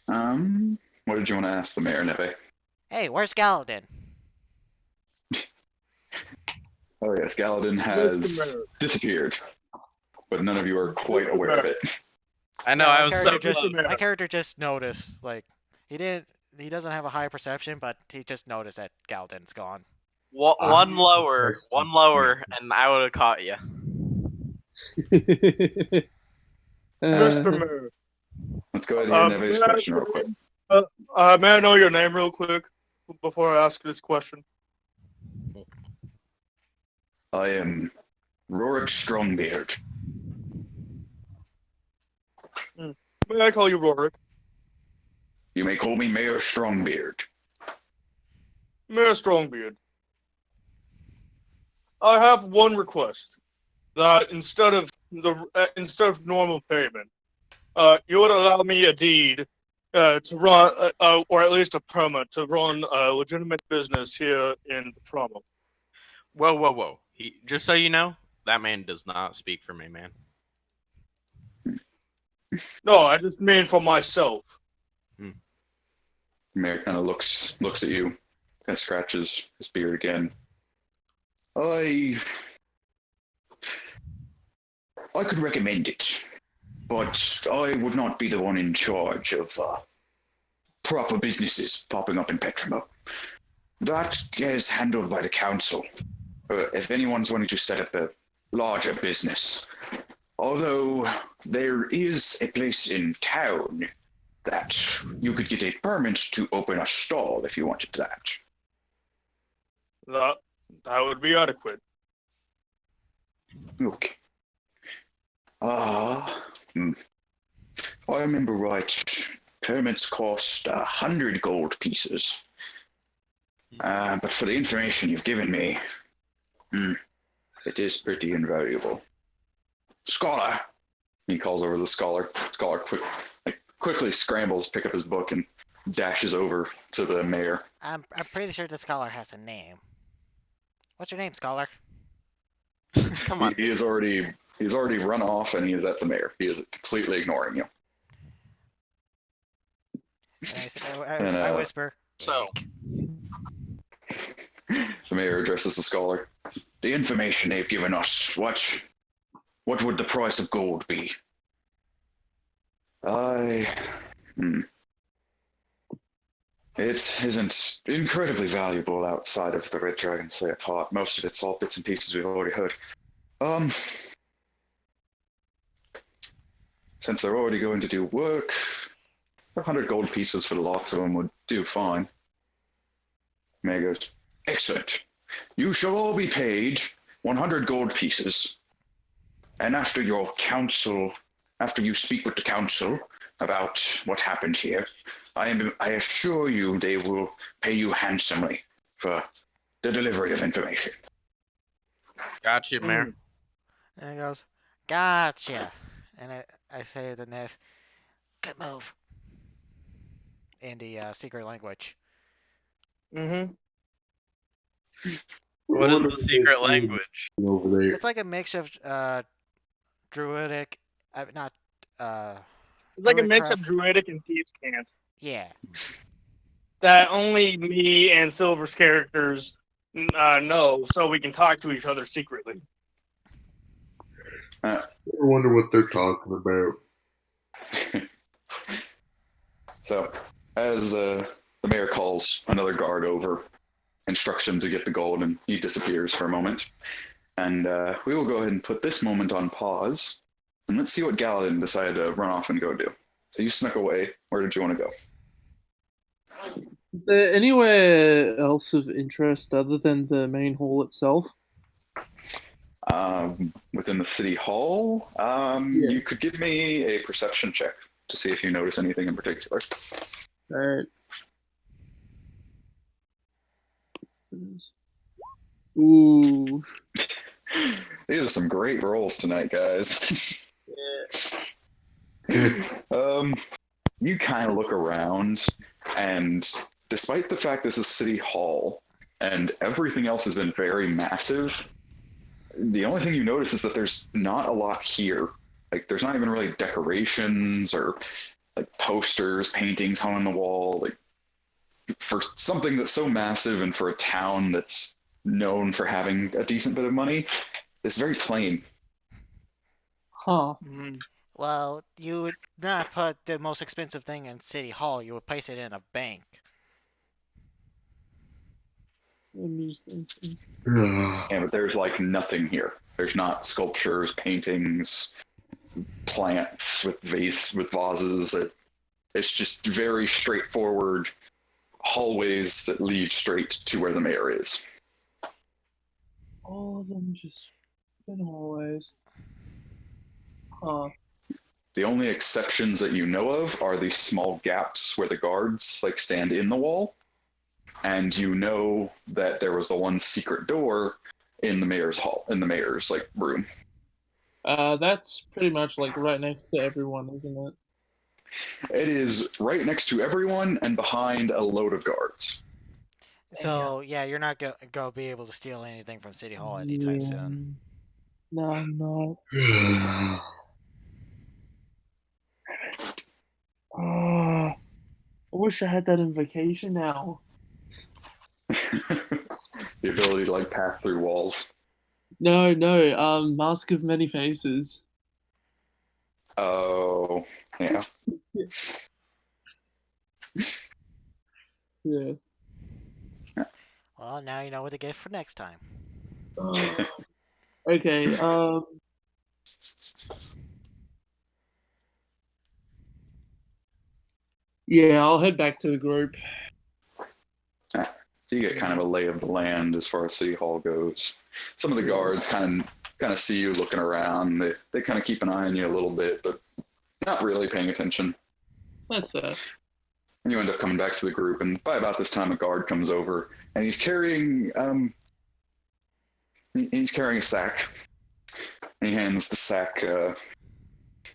What did you want to ask the mayor, Neve? Hey, where's Galadin? Oh yes, Galadin has disappeared, but none of you are quite aware of it. I know, Yeah, I was so my character just noticed, like, he doesn't have a high perception, but he just noticed that Galadin's gone. One lower, and I would have caught you. Mr. Mayor. Let's go ahead and hear Neve's question real quick. May I know your name real quick before I ask this question? I am Rorik Strongbeard. May I call you Rorik? You may call me Mayor Strongbeard. Mayor Strongbeard. I have one request. That instead of normal payment, you would allow me a deed to run, or at least a permit to run a legitimate business here in Trauma. Whoa. Just so you know, that man does not speak for me, man. No, I just mean for myself. Mayor kind of looks at you, kind of scratches his beard again. I could recommend it, but I would not be the one in charge of proper businesses popping up in Petramo. That is handled by the council. If anyone's wanting to set up a larger business. Although there is a place in town that you could get a permit to open a stall if you wanted that. That would be adequate. Okay. If I remember right, permits cost 100 gold pieces. But for the information you've given me, it is pretty invaluable. Scholar, he calls over the scholar. Scholar quickly scrambles, pick up his book, and dashes over to the mayor. I'm pretty sure the scholar has a name. What's your name, scholar? Come on. He's already run off, and he is at the mayor. He is completely ignoring you. And I whisper. So. The mayor addresses the scholar. The information they've given us, what would the price of gold be? It isn't incredibly valuable outside of the Red Dragon Slayer part. Most of it's all bits and pieces we've already heard. Since they're already going to do work, 100 gold pieces for the lots of them would do fine. Mayor goes, excellent. You shall all be paid 100 gold pieces. And after you speak with the council, about what happened here. I assure you they will pay you handsomely for the delivery of information. Gotcha, Mayor. And he goes, gotcha. And I say to Nev, good move. In the secret language. Mm-hmm. What is the secret language? Over there. It's like a mix of druidic, not It's like a mix Druidcraft. of druidic and thieves' cant Yeah. that only me and Silver's characters know, so we can talk to each other secretly. I wonder what they're talking about. So, as the mayor calls another guard over, instructs him to get the gold, and he disappears for a moment. And we will go ahead and put this moment on pause, and let's see what Galadin decided to run off and go do. So you snuck away. Where did you want to go? Is there anywhere else of interest other than the main hall itself? Within the city hall, you could give me a perception check to see if you notice anything in particular. Alright. Ooh. These are some great rolls tonight, guys. You kind of look around, and despite the fact this is City Hall and everything else has been very massive, the only thing you notice is that there's not a lot here. Like, there's not even really decorations or like posters, paintings hung on the wall. Like, for something that's so massive and for a town that's known for having a decent bit of money, it's very plain. Huh. Mm-hmm. Well, you would not put the most expensive thing in City Hall. You would place it in a bank. I'm just thinking. Yeah, but there's like nothing here. There's not sculptures, paintings, plants with vases. It's just very straightforward hallways that lead straight to where the mayor is. All of them just been hallways. Huh. The only exceptions that you know of are these small gaps where the guards like stand in the wall, and you know that there was the one secret door in the mayor's hall, in the mayor's like room. That's pretty much like right next to everyone, isn't it? It is right next to everyone and behind a load of guards. So yeah, you're not gonna be able to steal anything from City Hall anytime soon. No, I'm not. I wish I had that invocation now. The ability to like pass through walls. No, Mask of Many Faces. Oh, yeah. Yeah. Well, now you know what to get for next time. Okay, yeah, I'll head back to the group. So you get kind of a lay of the land as far as City Hall goes. Some of the guards kind of see you looking around. They kind of keep an eye on you a little bit, but not really paying attention. That's fair. And you end up coming back to the group, and by about this time, a guard comes over, and he's carrying a sack. And he hands the sack.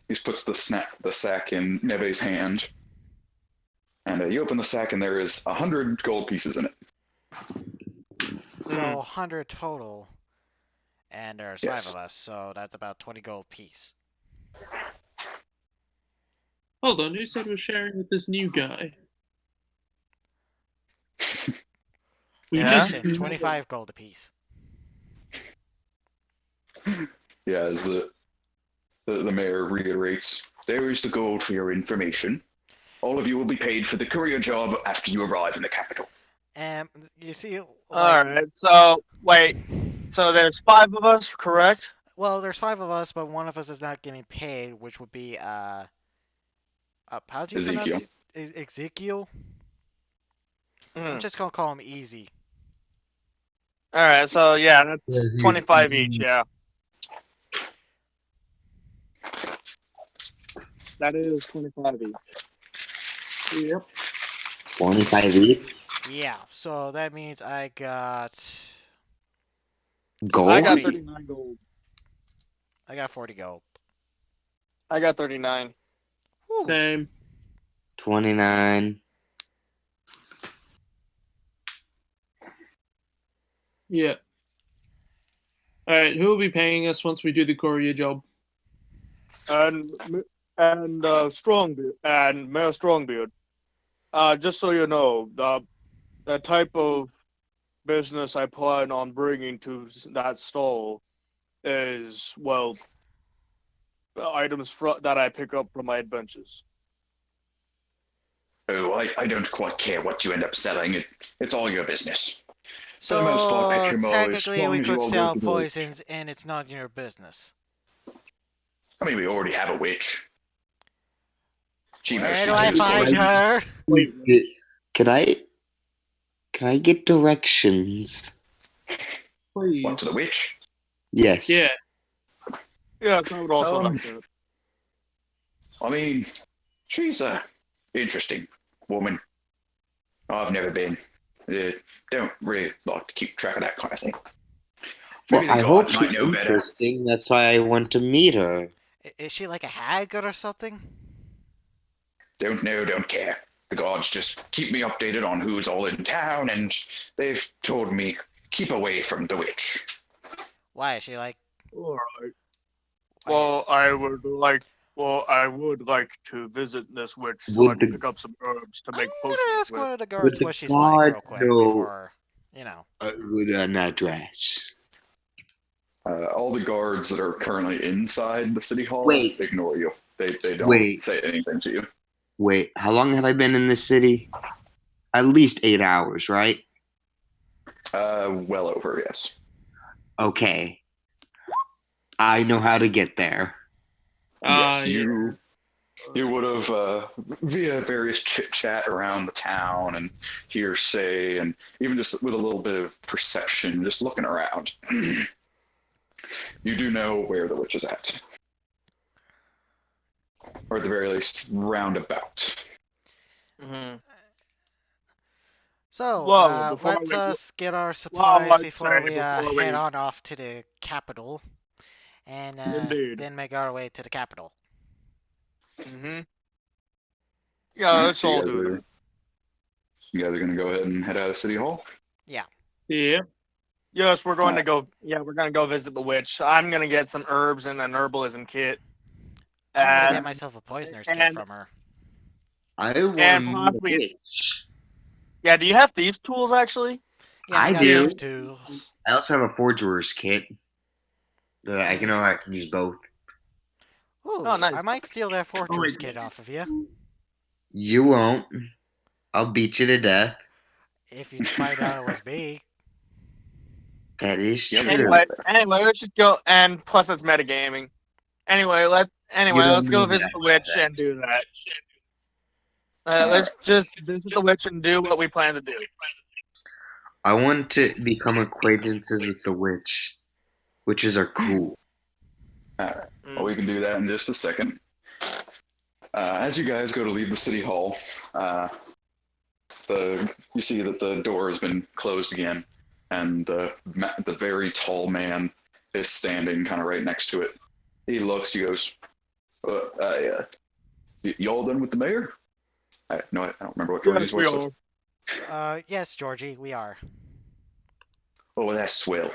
He puts the sack in Neve's hand, and you open the sack, and there is 100 gold pieces in it. So 100 total, and there's Yes. 5 of us, so that's about 20 gold piece. Hold on, who said we're sharing with this new guy? We Yeah? just Listen, 25 gold apiece. Yeah, as the mayor reiterates, there is the gold for your information. All of you will be paid for the courier job after you arrive in the capital. You see, like, Alright, so, wait. So there's 5 of us, correct? well, there's 5 of us, but one of us is not getting paid, which would be how do you Ezekiel. pronounce Ezekiel? I'm Mm. just gonna call him Easy. Alright, so yeah, that's 25 each, yeah. That is 25 each. Yep. 25 each. Yeah, so that means I got Gold? I got 40. 39 gold. 40 gold. I got 39. Whew. Same. 29. Yeah. Alright, who will be paying us once we do the courier job? And Strongbeard and Mayor Strongbeard. Just so you know, the type of business I plan on bringing to that stall is, well, items that I pick up from my adventures. Oh, I don't quite care what you end up selling. It's all your business. For the most part, So HMO, as technically, long we as you could all go sell to the- poisons, and it's not your business. I mean, we already have a witch. She Where most do I likely was find called- her? Can I get directions? Please. What, to the witch? Yes. Yeah. Yeah, I would also Um, like that. I mean, she's a interesting woman. I've never been. Don't really like to keep track of that kind of thing. Well, Maybe I the hope gods might she's know better. interesting. That's why I want to meet her. Is she like a hag or something? Don't know, don't care. The gods just keep me updated on who's all in town, and they've told me keep away from the witch. Why is she like? Alright. why- Well, I would like to visit this witch so I Would can the- pick up some herbs to I'm make gonna potions ask with. one of the guards the what she's like real guard quick know- before, you know. With an address. All the guards that are currently inside the city hall Wait. ignore you. They don't Wait. say anything to you. Wait, how long have I been in this city? At least 8 hours, right? Well over, yes. Okay. I know how to get there. Yes, Yeah. you would have via various chit chat around the town and hearsay, and even just with a little bit of perception, just looking around. You do know where the witch is at, or at the very least, roundabout. Mm-hmm. So, Well, before let's we- us get our supplies I'd before say we before head we- on off to the capital, and Indeed. then make our way to the capital. Mm-hmm. Yeah, let's So you all guys do are- that. You guys are going to go ahead and head out of City Hall? Yeah. Yes, we're going to go. Yeah, we're going to go visit the witch. I'm going to get some herbs and an herbalism kit. I'm gonna And get myself a poisoner's kit and- from her. I want And to meet a possibly- witch. yeah, do you have these tools actually? Yeah, I got do. those tools. I also have a forgerer's kit. I know I can use both. Ooh, Oh, nice. I might steal that fortress kit off of you You won't. I'll beat you to death. if you find out it was me. That is Yep. true. Anyway, let's just go. And plus, it's metagaming. Anyway, don't let's go mean visit that the like witch that. and do that. Let's just visit the witch and do what we plan to do. I want to become acquaintances with the witch. Witches are cool. Well, we can do that in just a second. As you guys go to leave the city hall, you see that the door has been closed again, and the very tall man is standing kind of right next to it. He looks, he goes, y'all done with the mayor? I don't remember what Georgie's Yes, we voice was. are. Yes, Georgie, we are. Oh, that's swell.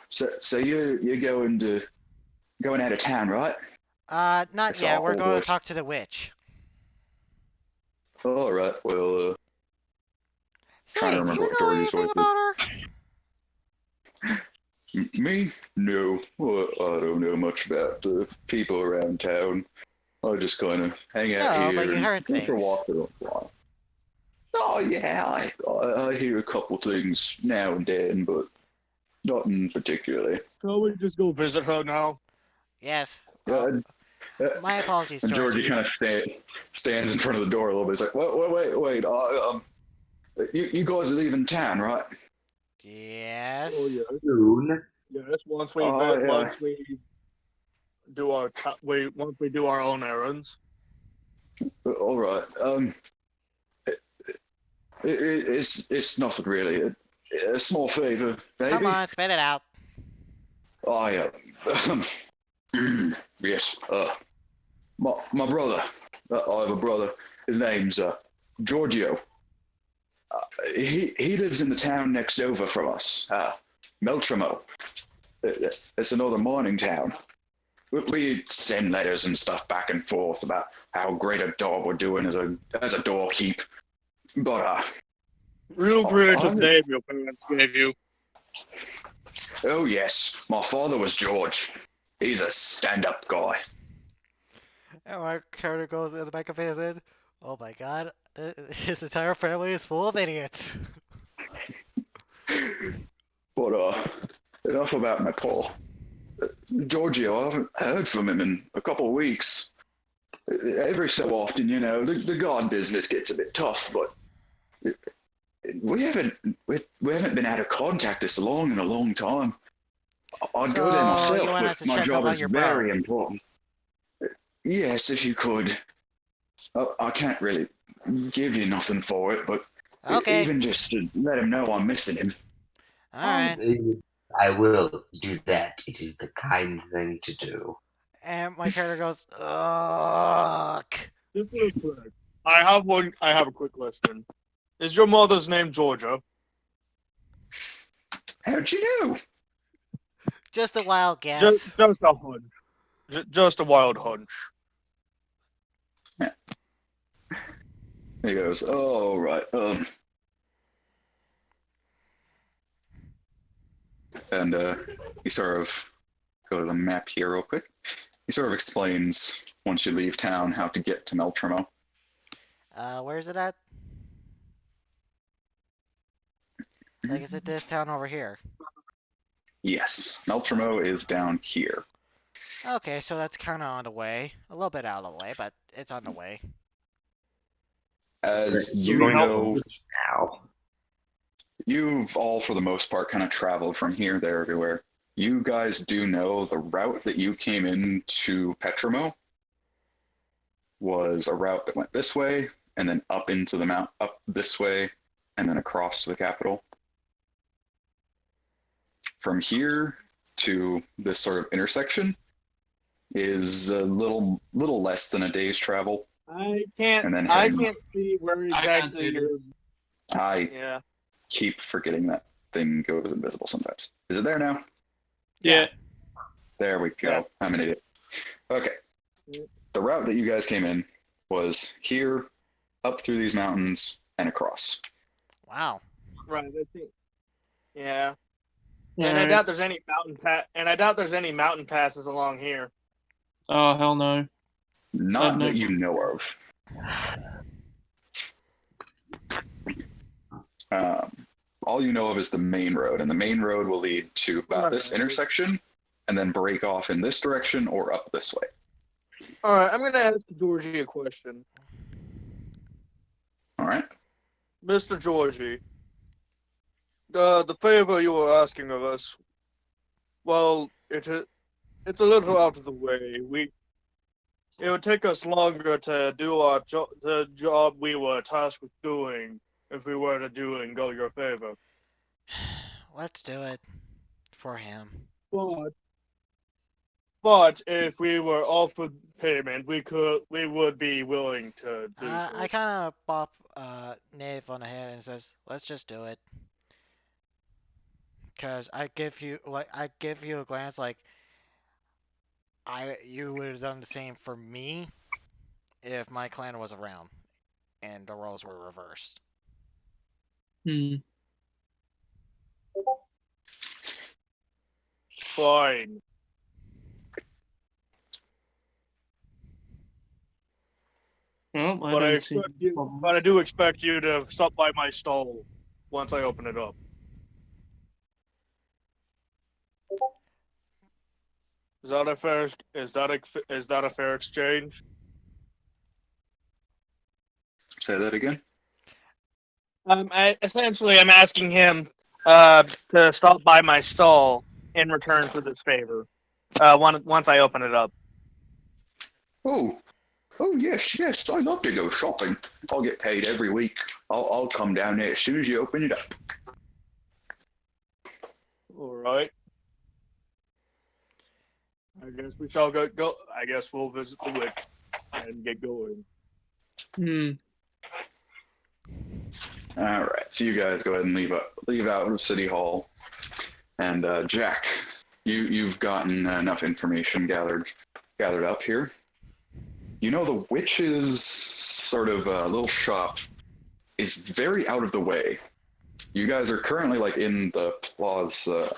So you're going out of town, right? Not It's yet. all We're going to bullshit. talk to the witch. All right, well, Say, Trying to do remember you what know Georgie's anything voice about her? me? No. Well, I don't know much about the people around town. I just kind of hang out No, here but you and heard go for a things. walk for a while. Oh, yeah, I hear a couple things now and then, but nothing particularly. Shall we just go visit her now? Yes. Yeah, My apologies, and Georgie. Georgie kind of stands in front of the door a little bit. He's like, wait. You guys are leaving town, right? Yes. Oh yes, Soon. yes. Once we Oh, yeah. do our once we do our own errands. All right. It's nothing really. A small favor, maybe. Come on, spit it out. I yes. My brother. I have a brother. His name's Giorgio. He lives in the town next over from us. Meltramo. It's another mining town. We send letters and stuff back and forth about how great a job we're doing as a doorkeep. But Real creative name your parents gave you. oh yes, my father was George. He's a stand-up guy. And my character goes in the back of his head. Oh my god, his entire family is full of idiots. But enough about my Paul. Giorgio, I haven't heard from him in a couple of weeks. Every so often, the god business gets a bit tough, but we haven't been out of contact this long in a long time. I'd go there myself, you want us but to my check up job on is your very bro? important. Yes, if you could. I can't really give you nothing for it, but Okay, even just to let him know I'm missing him. alright. I will do that. It is the kind thing to do. And my character goes, ugh. Just real quick. I have a quick question. Is your mother's name Georgia? How'd you know? Just a wild guess. Just a hunch. Just a wild hunch. He goes, oh, right. And he sort of go to the map here real quick. He sort of explains once you leave town how to get to Meltramo. Where's it at? Like, is it this town over here? Yes, Meltramo is down here. Okay, so that's kind of on the way. A little bit out of the way, but it's on the way. As We're you going to know, Onward now. you've all, for the most part, kind of traveled from here, there, everywhere. You guys do know the route that you came into Petramo was a route that went this way, and then up into the mount, up this way, and then across to the capital. From here to this sort of intersection is a little less than a day's travel. I And then can't see where I can't exactly see you're. this. I Yeah. keep forgetting that thing goes invisible sometimes. Is it there now? Yeah. There we go. Yeah. I'm an idiot. Okay. The route that you guys came in was here, up through these mountains, and across. Wow. Right. I think. Yeah. And I Alright. doubt there's any mountain passes along here. Oh, hell no. Not no. that you know of. All you know of is the main road, and the main road will lead to about this intersection, and then break off in this direction or up this way. All right. I'm gonna ask Georgie a question. All right. Mr. Georgie, the favor you were asking of us, well, it's a little out of the way. It would take us longer to do the job we were tasked with doing if we were to do and go your favor. Let's do it. For him. But if we were offered payment, we would be willing to do so. I kind of bop Nave on the head and says, let's just do it. Cause I give you a glance like you would have done the same for me if my clan was around and the roles were reversed. Hmm. Fine. Well, But I do expect you to stop by my stall once I open it up. Is that a fair exchange? Say that again. I'm asking him to stop by my stall in return for this favor. Once I open it up. Oh, yes. I love to go shopping. I'll get paid every week. I'll come down there as soon as you open it up. All right. I guess we shall go. I guess we'll visit the witch and get going. All right, so you guys go ahead and leave out of City Hall, and Jack, you've gotten enough information gathered up here. You know, the witch's sort of little shop is very out of the way. You guys are currently like in the plaza.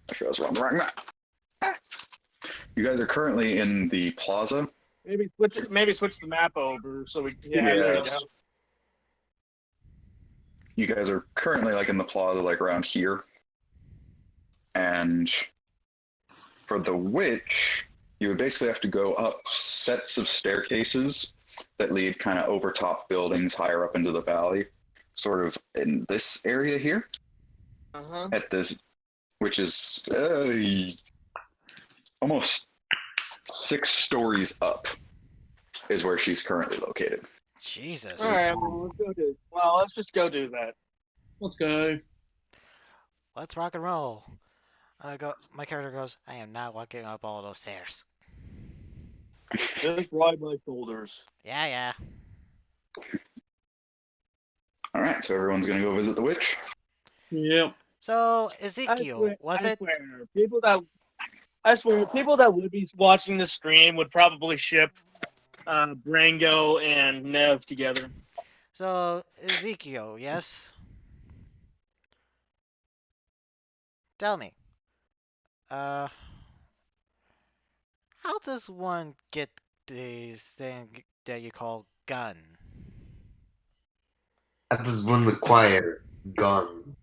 Actually, I was wrong. Wrong map. You guys are currently in the plaza. Maybe switch the map over so we. Yeah. Yeah. There you go. You guys are currently like in the plaza, like around here. And for the witch, you would basically have to go up sets of staircases that lead kind of over top buildings higher up into the valley, sort of in this area here. At this, which is almost 6 stories up, is where she's currently located. Jesus. All right. Let's just go do that. Let's go. Let's rock and roll. My character goes, I am not walking up all those stairs. Just ride my shoulders. Yeah. All right, so everyone's gonna go visit the witch. Yep. So, Ezekiel, was it? I swear, people that would be watching the stream would probably ship Brango and Nev together. So, Ezekiel, yes? Tell me. How does one get this thing that you call gun? That is one require gun.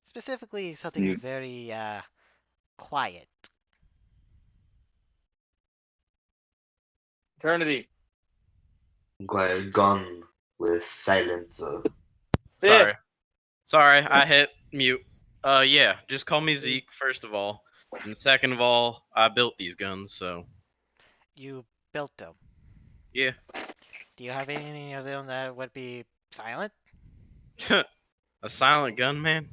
Specifically, something very, quiet. Eternity. Require gun with silencer. Sorry, I hit mute. Yeah, just call me Zeke, first of all. And second of all, I built these guns, so. You built them. Yeah. Do you have any of them that would be silent? A silent gun, man?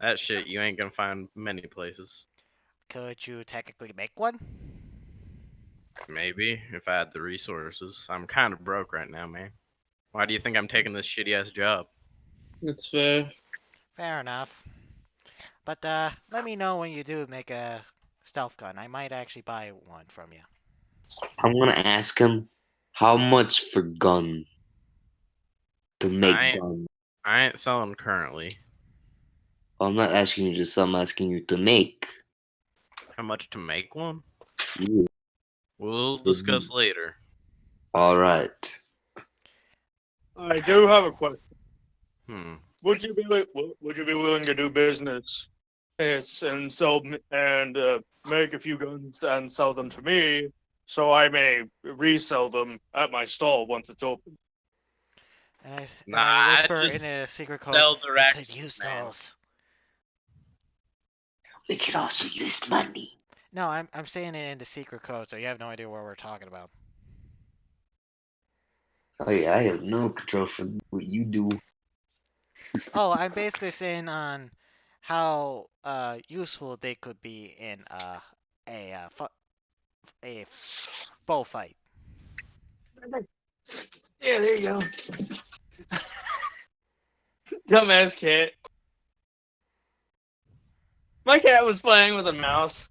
That shit you ain't gonna find many places. Could you technically make one? Maybe, if I had the resources. I'm kind of broke right now, man. Why do you think I'm taking this shitty-ass job? That's fair. Fair enough. But, let me know when you do make a stealth gun. I might actually buy one from you. I'm gonna ask him how much for gun to make gun. I ain't selling currently. I'm not asking you to sell, I'm asking you to make. How much to make one? Yeah. We'll discuss later. All right. I do have a question. Would you be willing to do business and sell and make a few guns and sell them to me, so I may resell them at my stall once it's open? And I whisper just in a secret code, sell we direct, could use man. those. We could also use money. No, I'm saying it in the secret code, so you have no idea what we're talking about. Oh yeah, I have no control for what you do. Oh, I'm basically saying on how useful they could be in a bow fight. Yeah, there you go. Dumbass cat. My cat was playing with a mouse.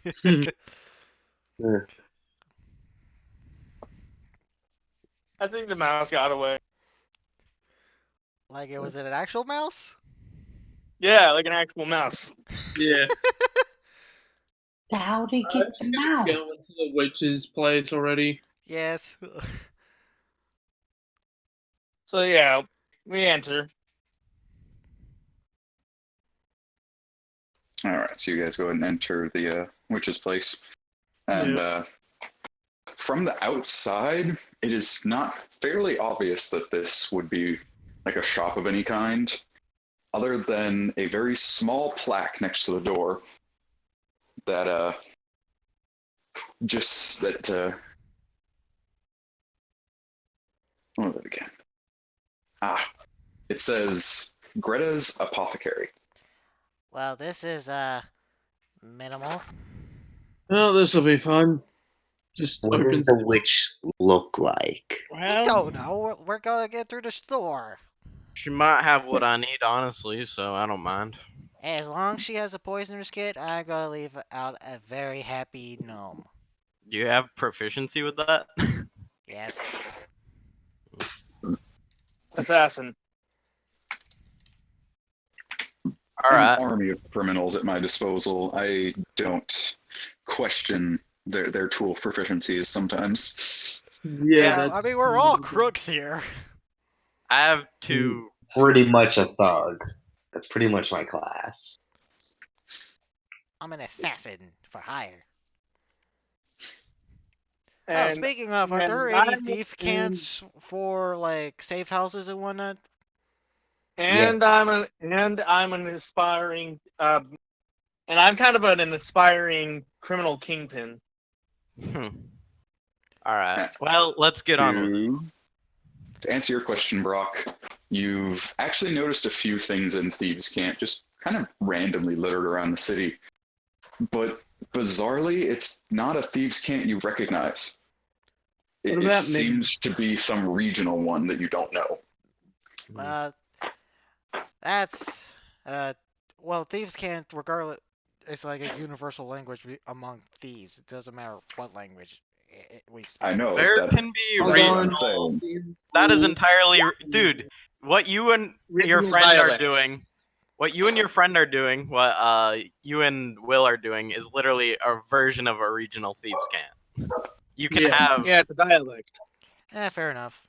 I think the mouse got away. Like it was an actual mouse? Yeah, like an actual mouse. Yeah. How did he I'm get just the gonna go mouse? into the witch's place already. Yes. So yeah, we enter. All right, so you guys go ahead and enter the witch's place, and from the outside, it is not fairly obvious that this would be like a shop of any kind. other than a very small plaque next to the door that just that what was it again? It says Greta's Apothecary. Well, this is minimal. Oh, this will be fun. Just What does opens. the witch look like? We Well, don't know. We're gonna get through the store. she might have what I need, honestly, so I don't mind. As long as she has a poisoner's kit, I'm gonna leave out a very happy gnome. Do you have proficiency with that? Yes. Assassin. All right. An army of criminals at my disposal. I don't question their tool proficiencies sometimes. Yeah, I that's. mean, we're all crooks here. I have two. Pretty much a thug. That's pretty much my class. I'm an assassin for hire. Oh, And speaking of, are and there any I'm- thief cans for like safe houses and whatnot? I'm an aspiring and I'm kind of an aspiring criminal kingpin. Hmm. All right. Well, let's get on with it. To answer your question, Brock, you've actually noticed a few things in Thieves' Camp, just kind of randomly littered around the city. But bizarrely, it's not a Thieves' Camp you recognize. It What about seems to be some regional one that you don't know. That's well, thieves can't regardless. It's like a universal language among thieves. It doesn't matter what language we speak. I know. There that- can be Hold regional. on. That is entirely, dude. What you and your Regional friend dialect. are doing, what you and your friend are doing, what you and Will are doing, is literally a version of a regional thieves' camp. You can have. Yeah, it's a dialect. Fair enough.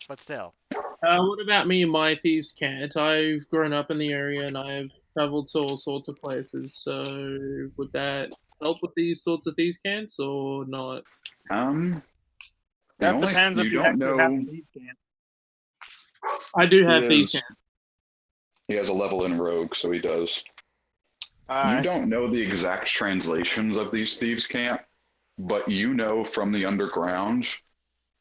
But still. What about me and my thieves' cat? I've grown up in the area and I've traveled to all sorts of places. So would that help with these sorts of thieves' cants or not? The That only depends if you you don't actually have know. a thief camp. I do have He thieves' is- cats. He has a level in Rogue, so he does. You Alright. don't know the exact translations of these Thieves' Camp, but you know from the underground,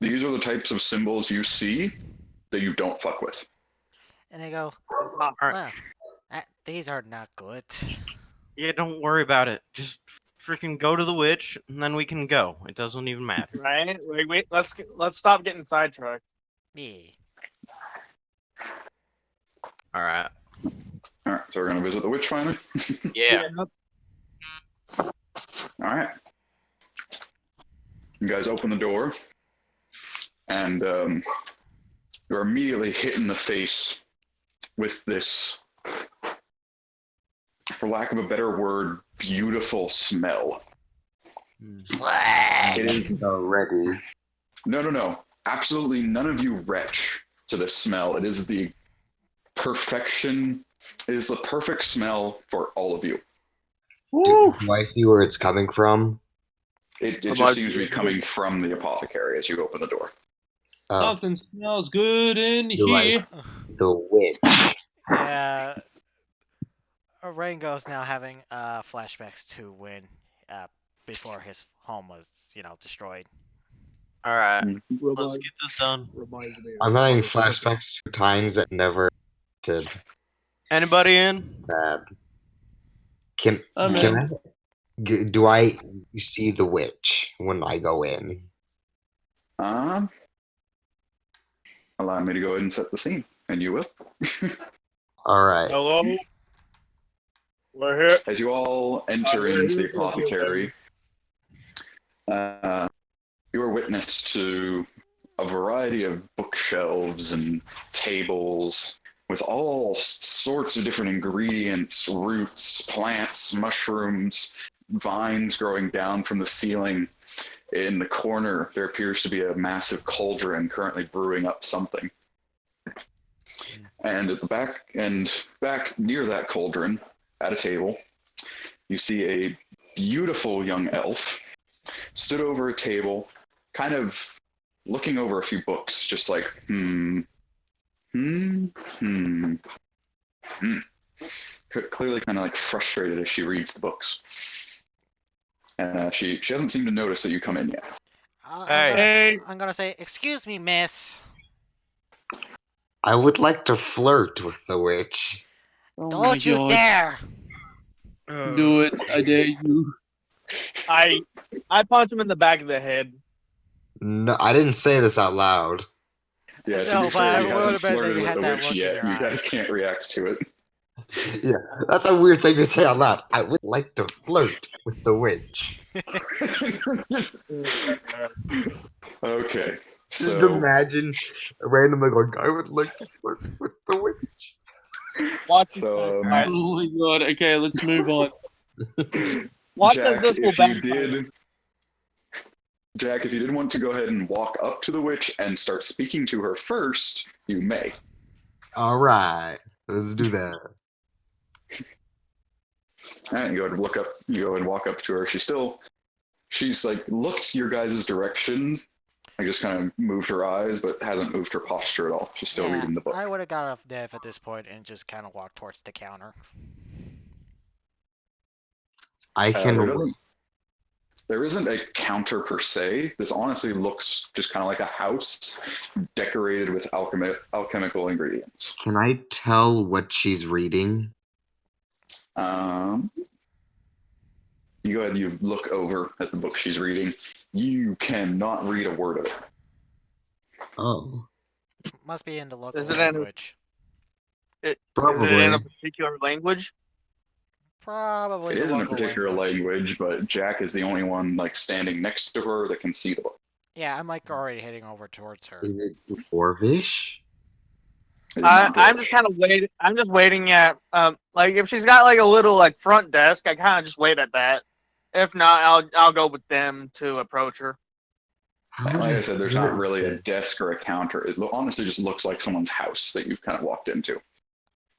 these are the types of symbols you see that you don't fuck with. And they go, All right. well, these are not good. Yeah, don't worry about it. Just freaking go to the witch, and then we can go. It doesn't even matter. Right? Wait, let's stop getting sidetracked. Yeah. All right. All right, so we're gonna visit the witch finally. Yeah. All right. You guys open the door, and you're immediately hit in the face with this, for lack of a better word, beautiful smell. It is Already. no. Absolutely none of you retch to this smell. It is the perfection. It is the perfect smell for all of you. Do I see where it's coming from? It just seems to be coming from the apothecary as you open the door. Oh, Something smells good in do I here. see the witch? Yeah. Rango's now having flashbacks to when before his home was, destroyed. All right. Let's Reminds get this done. me I'm having flashbacks to times that never did. Anybody in? Can I'm can in. do I see the witch when I go in? Allow me to go ahead and set the scene, and you will. All right. Hello? We're here. As you all enter into the apothecary, you are witness to a variety of bookshelves and tables with all sorts of different ingredients, roots, plants, mushrooms, vines growing down from the ceiling. In the corner, there appears to be a massive cauldron currently brewing up something. And at the back near that cauldron, at a table, you see a beautiful young elf stood over a table, kind of looking over a few books, just like, Clearly kind of like frustrated as she reads the books. And she doesn't seem to notice that you come in yet. I'm gonna say, excuse me, miss. I would like to flirt with the witch. Oh Don't my you god. dare! Do it. I dare you. I punch him in the back of the head. No, I didn't say this out loud. Yeah, to No, be but fair, I you would haven't have bet that flirted you with had the that witch look in yet. your You guys eyes. can't react to it. Yeah, that's a weird thing to say out loud. I would like to flirt with the witch. Okay, Just so imagine randomly going, I would like to flirt with the witch. Watch So, backfire. Oh my god. Okay, let's move on. Watch Jack, as this will if you backfire. did, Jack, if you did want to go ahead and walk up to the witch and start speaking to her first, you may. All right, let's do that. And you go and look up. You go and walk up to her. She's like looked your guys' direction. I just kind of moved her eyes, but hasn't moved her posture at all. She's still Yeah, reading the book. I would have got off Dev at this point and just kind of walked towards the counter. I can. There isn't a counter per se. This honestly looks just kind of like a house decorated with alchemical ingredients. Can I tell what she's reading? You go ahead and you look over at the book she's reading. You cannot read a word of it. Oh, Must be in the local Is it in- language. Is it probably. in a particular language? Probably It the is in a local particular language. language, but Jack is the only one like standing next to her that can see the book. Yeah, I'm like already heading over towards her. Is it Dwarvish? It is not I'm Dwarvish. just kind of waiting. I'm just waiting at like if she's got like a little like front desk, I kind of just wait at that. If not, I'll go with them to approach her. How would Like I said, there's not flirt really a with desk or a counter. It honestly just looks like someone's house that you've kind of walked into.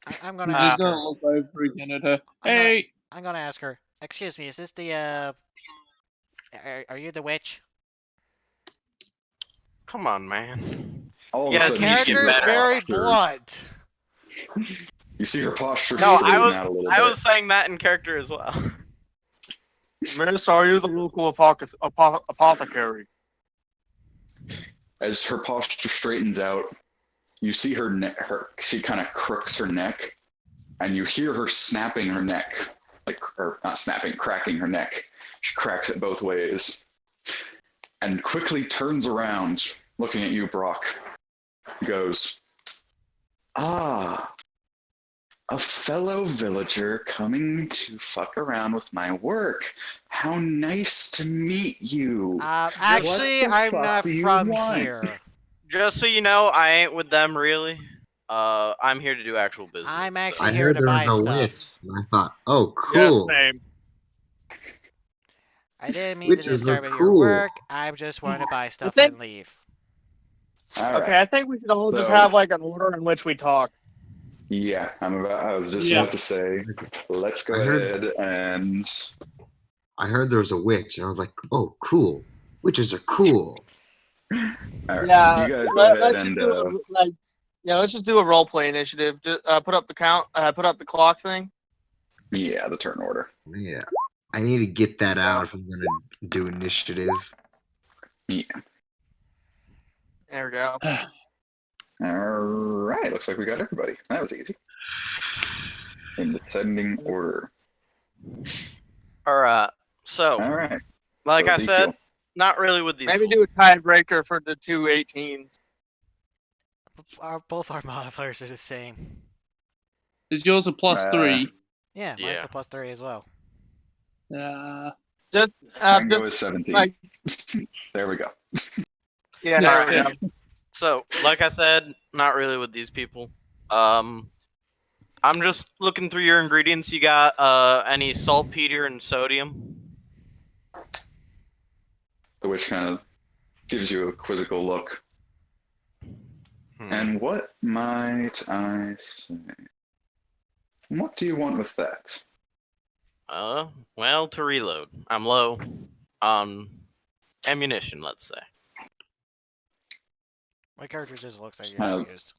I'm I'm gonna just ask her. gonna look over again at her. I'm gonna- Hey! I'm gonna ask her. Excuse me, is this the Are you the witch? Come on, man. All of Yeah, a his sudden, you see Character her is very posture- blunt. You see her posture No, straighten out a little bit. I was saying that in character as well. Miss, are you the local apothecary? As her posture straightens out, you see her neck. She kind of crooks her neck, and you hear her snapping her neck, or not snapping, cracking her neck. She cracks it both ways, and quickly turns around, looking at you, Brock. Goes, "Ah, a fellow villager coming to fuck around with my work. How nice to meet you. Actually, What the I'm fuck not do you from want?" here. Just so you know, I ain't with them really. I'm here to do actual business. I'm so- actually I here heard to there buy was a stuff. witch, and I thought, oh, Yes, cool. name. I didn't mean to Witches are disturb your cool. work. I just want to buy stuff think- and leave. All right. Okay, I think we should all just So- have like an order in which we talk. Yeah, I was just Yeah. about to say, let's go I heard- ahead and I heard there was a witch, and I was like, oh, cool. Witches are cool. all right, Yeah, you guys go let's ahead just and do let's just do a role play initiative. Just, put up the count. Put up the clock thing. yeah, the turn order. Yeah. I need to get that out if I'm going to do initiative. Yeah. There we go. All right, looks like we got everybody. That was easy. In descending order. Alright, so, All right. like So I said, Ezekiel. not really with these. Maybe do a tiebreaker for the two 18s. Both our modifiers are the same. Is yours a plus Uh, 3? Yeah, mine's Yeah. a +3 as well. Just, I can go just with 17. like There we go. yeah. Next There we step. go. So, like I said, not really with these people. I'm just looking through your ingredients. You got any saltpeter and sodium? The witch kind of gives you a quizzical look. And what might I say? What do you want with that? Well, to reload. I'm low on ammunition, let's say. My character just looks like you're Uh, confused.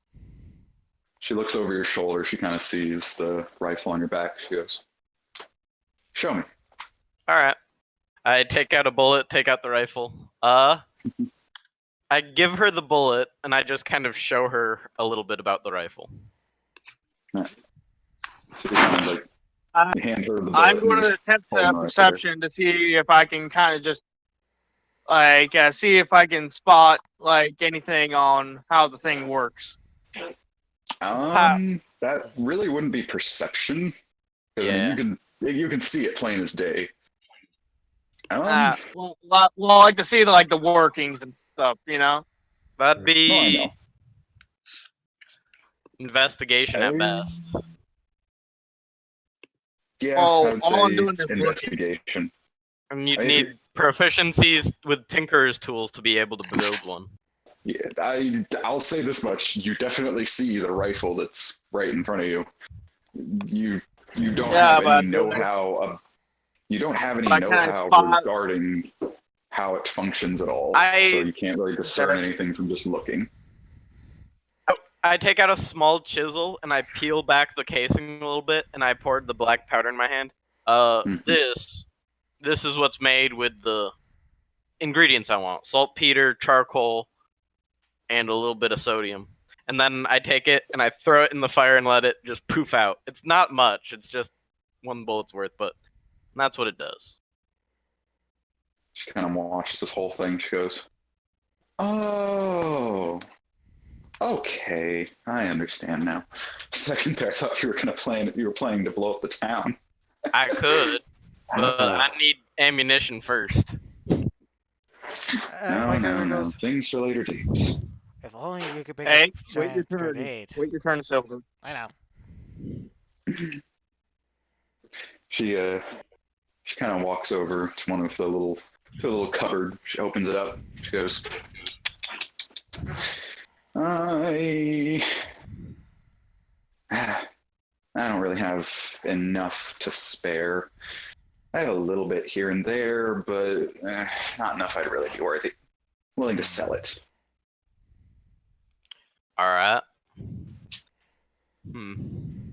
She looks over your shoulder. She kind of sees the rifle on your back. She goes, "Show me." All right. I take out a bullet, take out the rifle. I give her the bullet, and I just kind of show her a little bit about the rifle. She kind of like I- you hand her the bullet. I'm and going you to attempt hold a the rifle perception to see if I can kind of just see if I can spot like anything on how the thing works. there. That really wouldn't be perception. 'Cause, I Yeah. mean, you can see it plain as day. Well, I like to see the workings and stuff, you know. That'd No, I be know. investigation at Okay. best. Yeah, Oh, I would all I'm say doing is looking. investigation. And you'd I- need proficiencies with Tinker's tools to be able to build one. Yeah, I'll say this much: you definitely see the rifle that's right in front of you. You don't Yeah, have but any know-how. You don't have any But can I know-how spot- regarding how it functions at all. I- So you can't really discern anything from just looking. I take out a small chisel and I peel back the casing a little bit, and I poured the black powder in my hand. This is what's made with the ingredients I want: saltpeter, charcoal, and a little bit of sodium. And then I take it and I throw it in the fire and let it just poof out. It's not much. It's just one bullet's worth, but that's what it does. She kind of watches this whole thing. She goes, "Oh, okay, I understand now." Second there, I thought you were planning to blow up the town. I could, but I need ammunition first. No, My no, character no. goes, Things for later dates. if only you could make Hey, a wait your giant turn. grenade. Wait your turn, Silver. I know. She kind of walks over to one of the little cupboard. She opens it up. She goes, I don't really have enough to spare. I have a little bit here and there, but not enough I'd really be willing to sell it. All right. In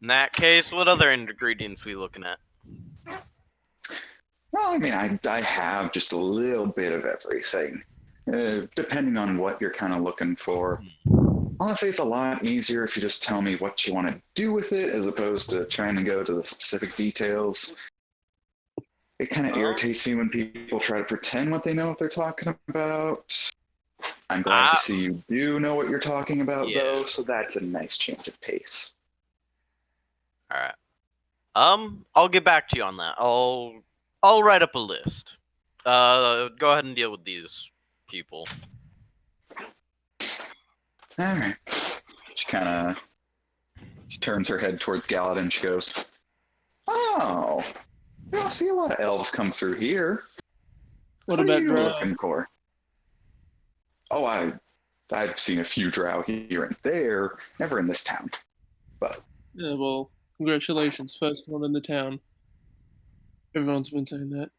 that case, what other ingredients we looking at? Well, I mean, I have just a little bit of everything, depending on what you're kind of looking for. Honestly, it's a lot easier if you just tell me what you want to do with it, as opposed to trying to go to the specific details. It kind of irritates me when people try to pretend what they know what they're talking about. I'm glad to see you do know what you're talking about, Yeah. though, so that's a nice change of pace. All right. I'll get back to you on that. I'll write up a list. Go ahead and deal with these people. All right. She turns her head towards Galadin. She goes, "Oh, you don't see a lot of elves come through here. What are about you drow? looking for?" "Oh, I've seen a few drow here and there, never in this town. But Yeah, well, congratulations, first one in the town. Everyone's been saying that.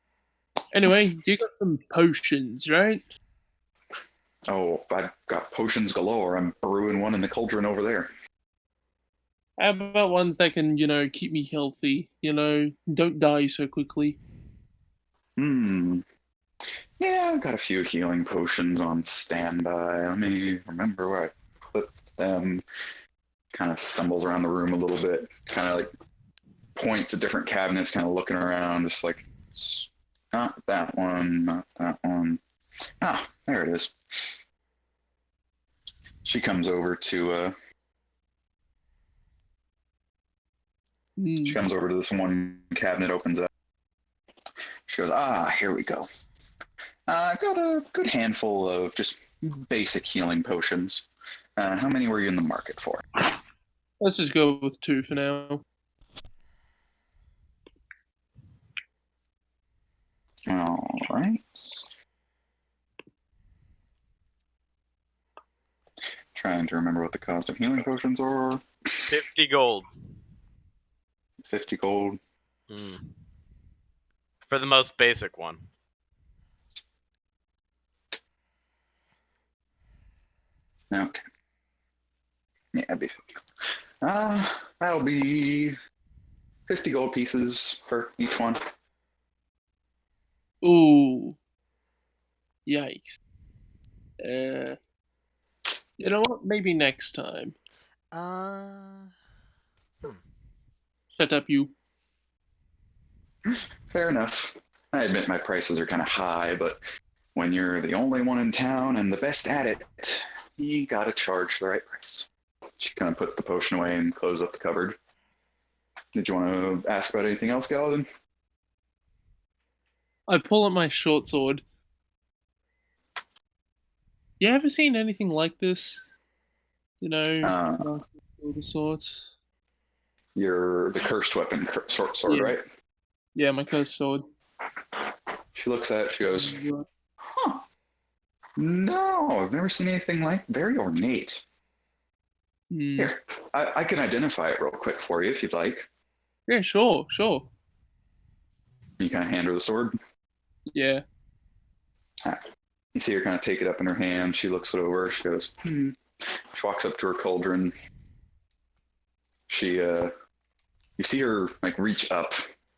Anyway, you got some potions, right? oh, I've got potions galore. I'm brewing one in the cauldron over there." How about ones that can, keep me healthy? Don't die so quickly. Yeah, I've got a few healing potions on standby. Let me remember where I put them. Kind of stumbles around the room a little bit. Kind of like points at different cabinets, kind of looking around, just like, not that one, not that one. Ah, there it is. She comes over to She comes over to this one cabinet, opens it up. She goes, here we go. I've got a good handful of just basic healing potions. How many were you in the market for? Let's just go with 2 for now. All right. Trying to remember what the cost of healing potions are. 50 gold. 50 gold. For the most basic one. Okay. That'd be 50. That'll be 50 gold pieces for each one. Ooh. Yikes. You know what? Maybe next time. Shut up, you. Fair enough. I admit my prices are kind of high, but when you're the only one in town and the best at it, you gotta charge the right price. She kind of puts the potion away and closes up the cupboard. Did you want to ask about anything else, Galadin? I pull out my short sword. You ever seen anything like this? You know, sword of sorts. You're the cursed weapon, short sword, Yeah. right? Yeah, my cursed sword. She looks at it, she goes, huh. No, I've never seen anything like very ornate. Here, I can identify it real quick for you if you'd like. Yeah, sure. You kind of hand her the sword. Yeah. You see her kind of take it up in her hand. She looks it over. She goes, She walks up to her cauldron. You see her like reach up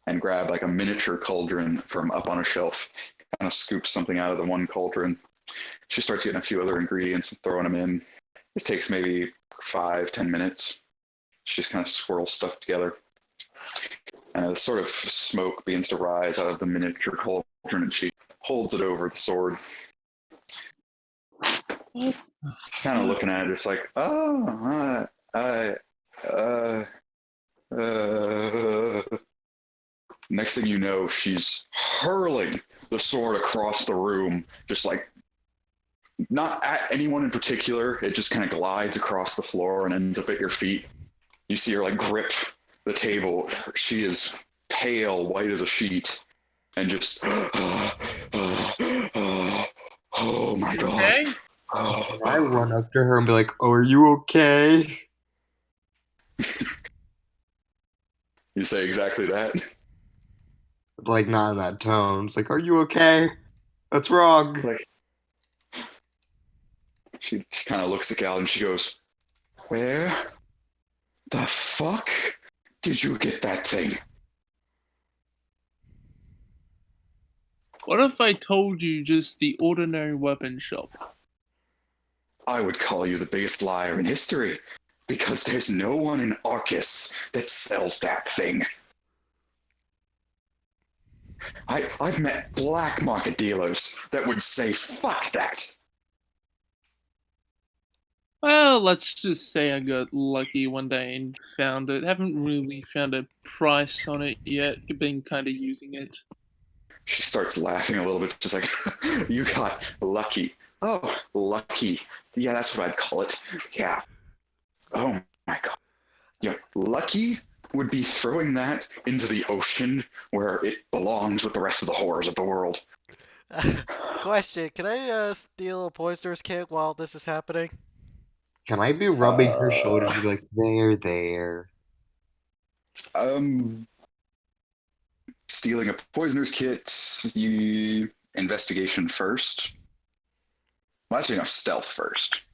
and grab like a miniature cauldron from up on a shelf. Kind of scoops something out of the one cauldron. She starts getting a few other ingredients and throwing them in. It takes maybe 5-10 minutes. She just kind of swirls stuff together. And a sort of smoke begins to rise out of the miniature cauldron, and she holds it over the sword. Kind of looking at it, just like, Next thing you know, she's hurling the sword across the room, just like, not at anyone in particular. It just kind of glides across the floor and ends up at your feet. You see her like grip the table. She is pale, white as a sheet, and just, oh my god. Okay. I run up to her and be like, "Oh, are you okay?" You say exactly that. Like, not in that tone. It's like, "Are you okay? What's wrong?" Like, she kind of looks at Gal and she goes, "Where the fuck did you get that thing?" What if I told you just the ordinary weapon shop? I would call you the biggest liar in history, because there's no one in Arcuus that sells that thing. I've met black market dealers that would say, fuck that. Well, let's just say I got lucky one day and found it. Haven't really found a price on it yet. Been kind of using it. She starts laughing a little bit, just like, you got lucky. Oh, lucky. Yeah, that's what I'd call it. Yeah. Oh my god. Yeah, lucky would be throwing that into the ocean where it belongs with the rest of the horrors of the world. Question: can I steal a poisoner's kit while this is happening? Can I be rubbing her shoulders and be like, there? Stealing a poisoner's kit, you investigation first. Well, actually, no, stealth first.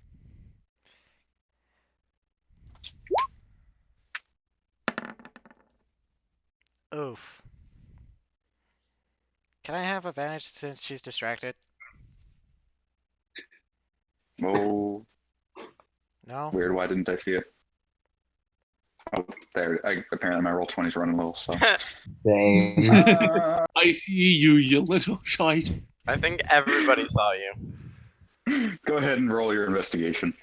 Oof. Can I have advantage since she's distracted? Oh, No? weird. Why didn't I see it? Oh, there. Apparently, my roll 20's running low. So. Same. I see you little shite. I think everybody saw you. Go ahead and roll your investigation.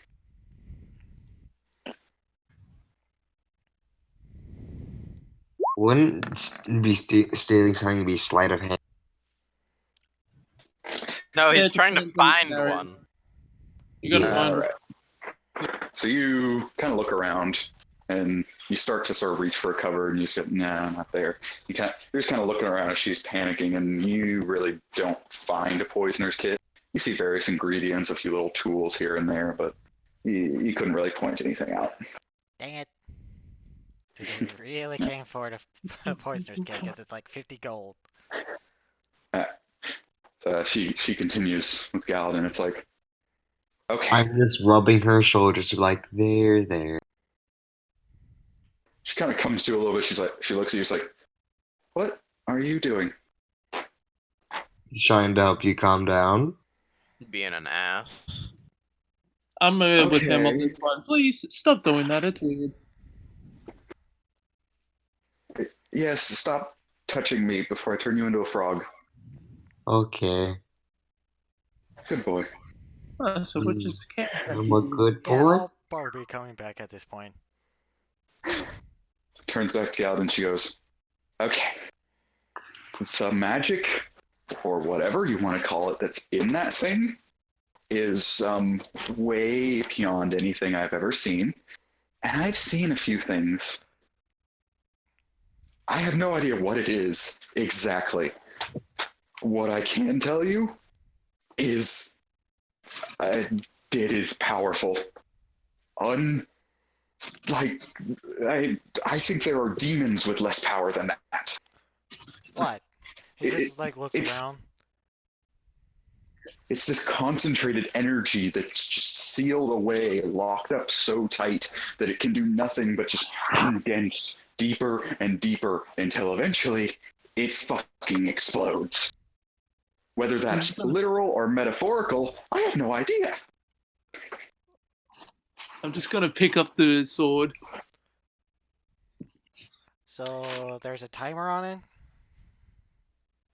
Wouldn't stealing something be sleight of hand? No, Yeah, he's it trying to depends on the find scenario. one. You gotta Yeah. find Alright. So you kind of look around and you start to sort of reach for a cover and you just go, nah, not there. You're just kind of looking around as she's panicking and you really don't find a poisoner's kit. You see various ingredients, a few little tools here and there, but you couldn't really point anything out. Dang it. You really can't afford a poisoner's kit because it's like 50 gold. So she continues with Galadin. It's like, okay. I'm just rubbing her shoulders, like, there. She kind of comes to a little bit. She looks at you. She's like, "What are you doing?" Trying to help you calm down. Being an ass. I'm with him on Okay. this one. Please stop doing that. It's weird. Yes, stop touching me before I turn you into a frog. Okay. Good boy. So we're just cat. I'm a good Yeah, boy. I'll probably be coming back at this point. Turns back to Gallon and she goes, "Okay, the magic, or whatever you want to call it, that's in that thing is way beyond anything I've ever seen. And I've seen a few things. I have no idea what it is exactly. What I can tell you is it is powerful. Like, I think there are demons with less power than that. What? He It- just like looks it- around. It's this concentrated energy that's just sealed away, locked up so tight that it can do nothing but just condense deeper and deeper until eventually it fucking explodes. Whether that's literal or metaphorical, I have no idea. I'm just gonna pick up the sword. So there's a timer on it.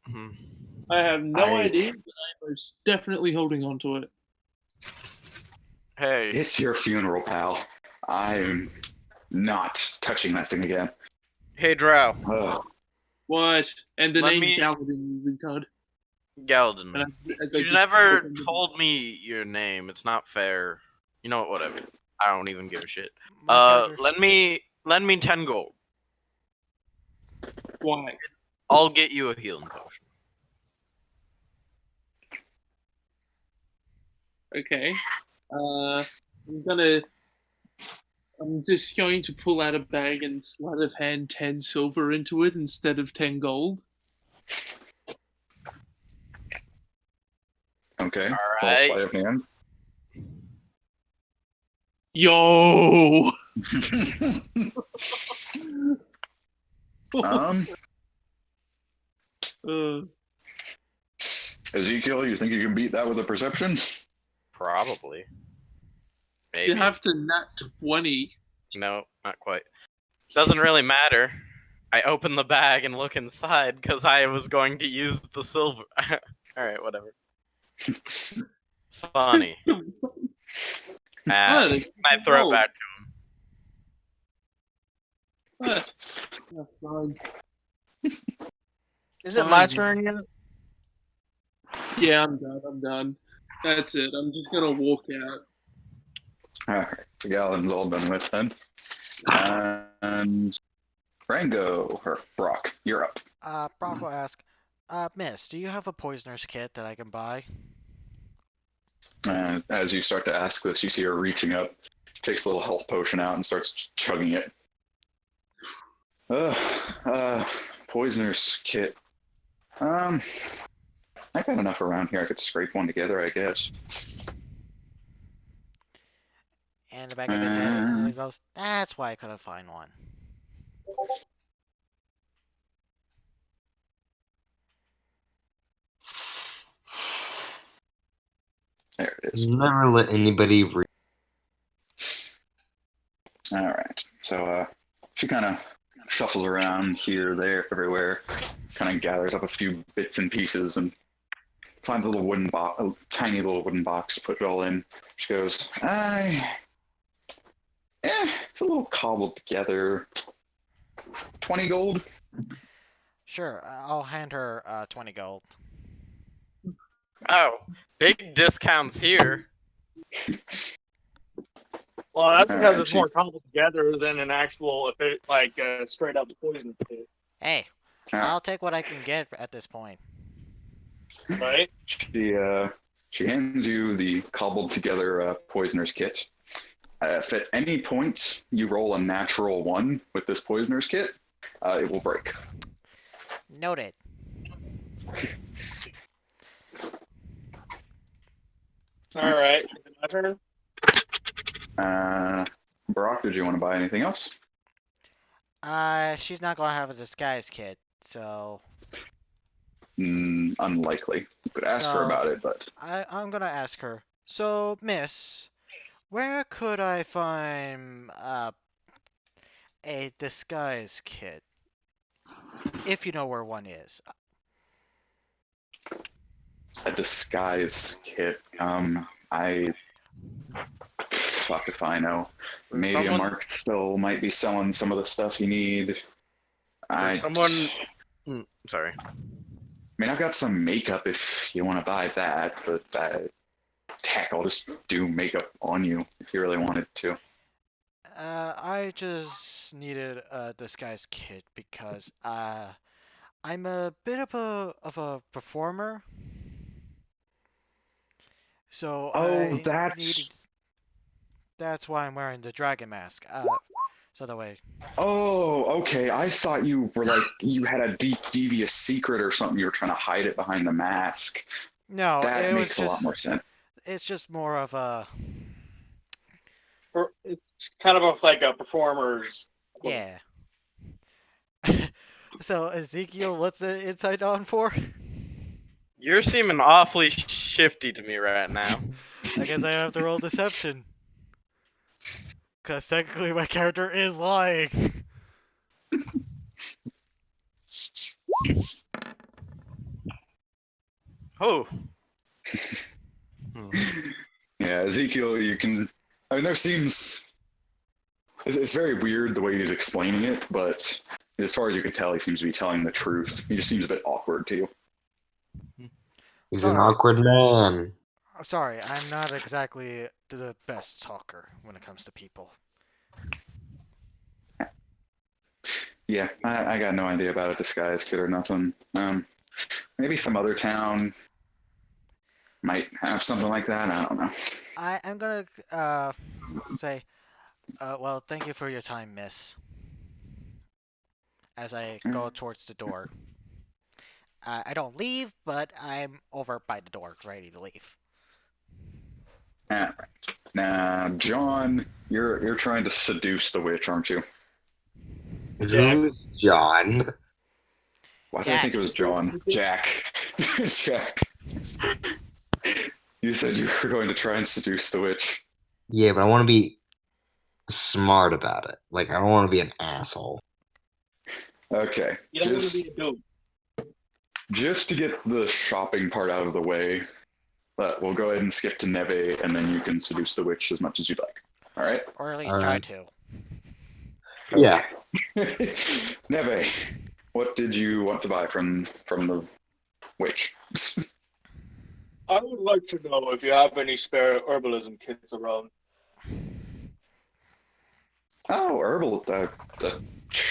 Mhm. I have no I- idea, but I'm most definitely holding on to it. Hey, It's your funeral, pal. I'm not touching that thing again. hey, Drow, Ugh. What? And the Let name's me- Galadin, you retard. Galadin. And as I You just never opened the- told me your name. It's not fair. You know what? Whatever. I don't even give a shit. My character. Lend me 10 gold. Why? I'll get you a healing potion. Okay. I'm just going to pull out a bag and sleight of hand 10 silver into it instead of 10 gold. Okay. All Roll right. sleight of hand. Yo! Uh, Ezekiel, you think you can beat that with a perception? Probably. Maybe. you have to nat 20. No, not quite. Doesn't really matter. I open the bag and look inside because I was going to use the silver. Alright, whatever. Funny. Ah, What? I throw it back to him. What? That's fine. Is it my Fine. turn yet? Yeah, I'm done. That's it. I'm just gonna walk out. Alright, the Gallon's all done with then. And Rango, or Brock, you're up. Brock will ask, Miss, do you have a poisoner's kit that I can buy? As you start to ask this, you see her reaching up, takes a little health potion out and starts chugging it. Poisoner's kit. I got enough around here. I could scrape one together, I guess. And the back of his head and he goes, that's why I couldn't find one. There it is. Never let anybody read. All right. So she kind of shuffles around here, there, everywhere, kind of gathers up a few bits and pieces and finds a little wooden box, a tiny little wooden box to put it all in. She goes, it's a little cobbled together. 20 gold? Sure, I'll hand her 20 gold. Oh, big discounts here. Well, that's because it's Alright, more cobbled together than an actual, straight up poison kit, Hey, Ah. I'll take what I can get at this point. right? She hands you the cobbled together poisoner's kit. If at any point you roll a natural 1 with this poisoner's kit, it will break. Noted. All right, my turn. Brock, did you want to buy anything else? She's not gonna have a disguise kit, so Unlikely. You could ask her So- about it, but I'm gonna ask her. So, Miss, where could I find a disguise kit? If you know where one is. a disguise kit. I fuck if I know. For Maybe a someone- Mark still might be selling some of the stuff you need. For someone. Sorry. I mean, I've got some makeup if you want to buy that, but heck, I'll just do makeup on you if you really wanted to. I just needed a disguise kit because I'm a bit of a performer. So Oh, I needed. That's why I'm wearing the dragon mask. So that way. Oh, okay. I thought you were like you had a deep, devious secret or something. You were trying to hide it behind the mask. No, That it was makes a lot just. more sense. It's just more of a. It's kind of like a performer's. Yeah. So Ezekiel, what's the inside on for? You're seeming awfully shifty to me right now. I guess I have to roll deception. Cause technically my character is lying. Oh. Yeah, Ezekiel, you can. I mean, there seems. It's very weird the way he's explaining it, but as far as you can tell, he seems to be telling the truth. He just seems a bit awkward to you. He's an Alright. awkward man. Sorry, I'm not exactly the best talker when it comes to people. Yeah, I got no idea about a disguise kit or nothing. Maybe some other town might have something like that. I don't know. I'm gonna say, well, thank you for your time, miss. As I go towards the door. I don't leave, but I'm over by the door, ready to leave. All right. Now, John, you're trying to seduce the witch, aren't you? Who's John? Why did I think it Jack. was John? Jack. Jack. You said you were going to try and seduce the witch. Yeah, but I want to be smart about it. Like, I don't want to be an asshole. Okay. You don't want to be a dude. Just to get the shopping part out of the way, but we'll go ahead and skip to Neve, and then you can seduce the witch as much as you'd like. All right? Or at least All try right. to. Yeah. Neve, what did you want to buy from the witch? I would like to know if you have any spare herbalism kits around. Oh, herbal.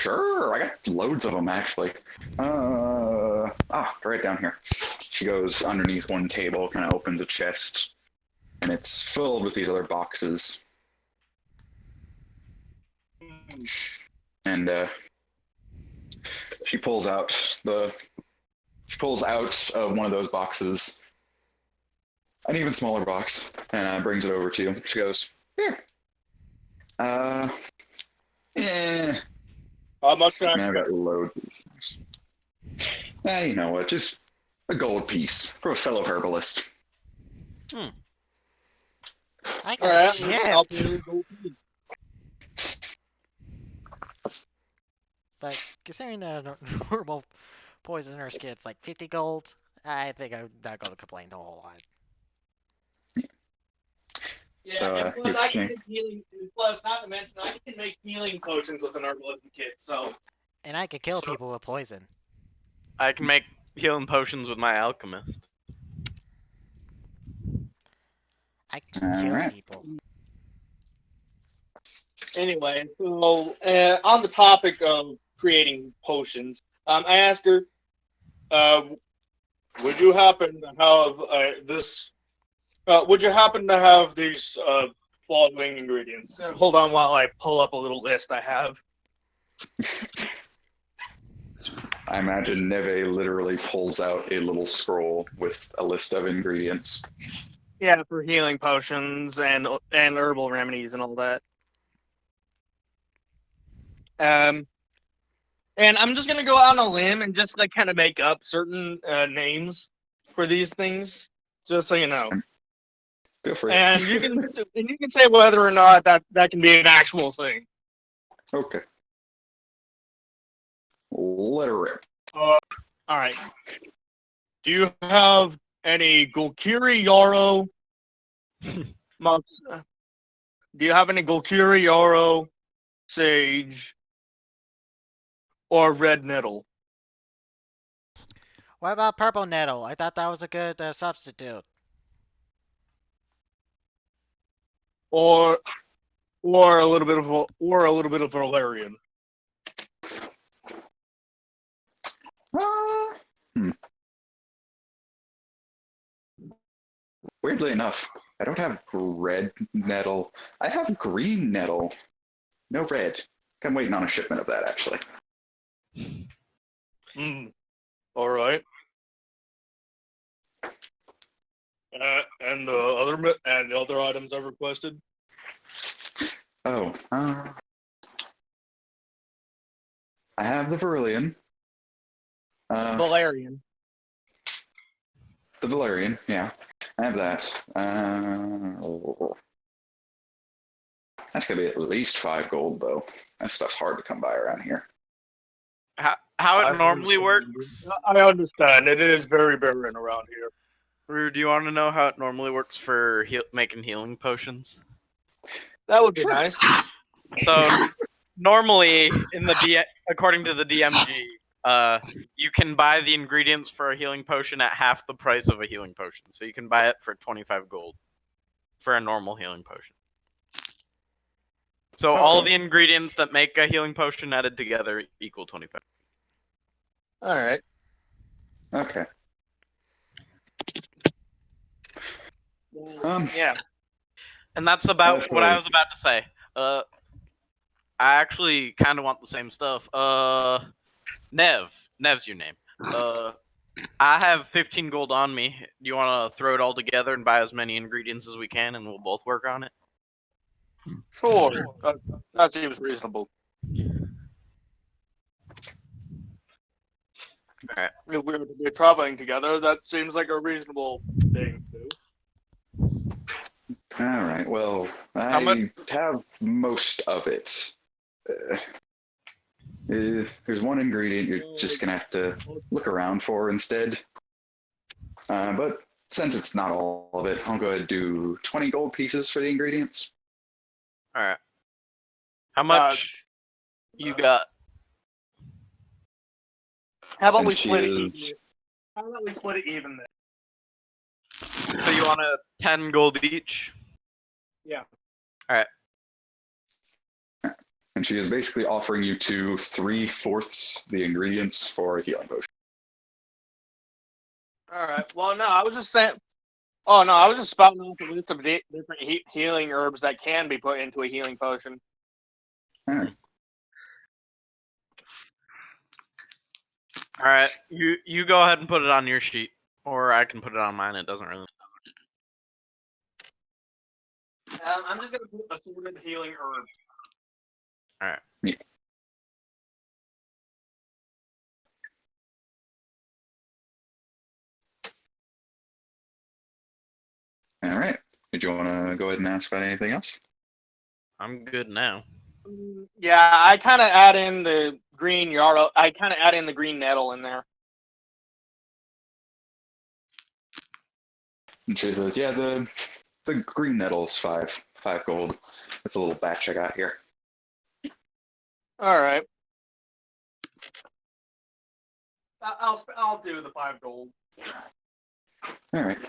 Sure, I got loads of them actually. Right down here. She goes underneath one table, kind of opens a chest, and it's filled with these other boxes. And she pulls out of one of those boxes an even smaller box and brings it over to you. She goes, "Here. Yeah. How much? Man, I've got loads. You know what? Just a gold piece for a fellow herbalist." I All got right, I'll gypped. pay you gold. But considering the normal poisoner's kit's like 50 gold, I think I'm not gonna complain a whole lot. Yeah, and you plus I can think- make healing. Plus, not to mention, I can make healing potions with an herbalism kit. So And I could kill So- people with poison. I can make healing potions with my alchemist. I can kill Alright. people. anyway, so on the topic of creating potions, I asked her, would you happen to have this? Would you happen to have these following ingredients? Hold on while I pull up a little list I have. I imagine Neve literally pulls out a little scroll with a list of ingredients. Yeah, for healing potions and herbal remedies and all that. And I'm just gonna go out on a limb and just like kind of make up certain names for these things, just so you know. Feel free. And you can say whether or not that can be an actual thing. Okay. Let her rip. All right. Do you have any Golkiri Yarrow? Do you have any Golkiri Yarrow, Sage, or Red Nettle? What about purple nettle? I thought that was a good substitute. Or a little bit of Valerian? Weirdly enough, I don't have red nettle. I have green nettle. No red. I'm waiting on a shipment of that, actually. All right. And the other items I've requested. Oh, I have the Verilion. Valerian. The Valerian, yeah. I have that. That's gonna be at least 5 gold, though. That stuff's hard to come by around here. How it I normally understand. works. I understand. It is very barren around here. Rue, do you want to know how it normally works for making healing potions? That would be nice. So normally, according to the DMG, you can buy the ingredients for a healing potion at half the price of a healing potion. So you can buy it for 25 gold for a normal healing potion. So all the ingredients that make a healing potion added together equal 25. All right. Okay. Yeah. And that's about what I was about to say. I actually kind of want the same stuff. Nev's your name. I have 15 gold on me. Do you want to throw it all together and buy as many ingredients as we can, and we'll both work on it? Sure. That seems reasonable. All right. If we're to be traveling together, that seems like a reasonable thing to do. All right. Well, How much? I have most of it. There's one ingredient you're just gonna have to look around for instead. But since it's not all of it, I'll go ahead and do 20 gold pieces for the ingredients. All right. How much you got? How about And we she split it is- even? How about we split it even then? So you want 10 gold each? Yeah. All right. And she is basically offering you 3/4 the ingredients for a healing potion. All right. Well, no, I was just saying. Oh no, I was just spouting off a list of different healing herbs that can be put into a healing potion. All right. All right. You go ahead and put it on your sheet, or I can put it on mine. It doesn't really. I'm just gonna put assorted healing herbs. All right. Yeah. All right. Did you want to go ahead and ask about anything else? I'm good now. Yeah, I kind of add in the green yarrow. I kind of add in the green nettle in there. And she says, "Yeah, the green nettle's 5 gold. That's a little batch I got here." All right. I'll do the 5 gold. All right.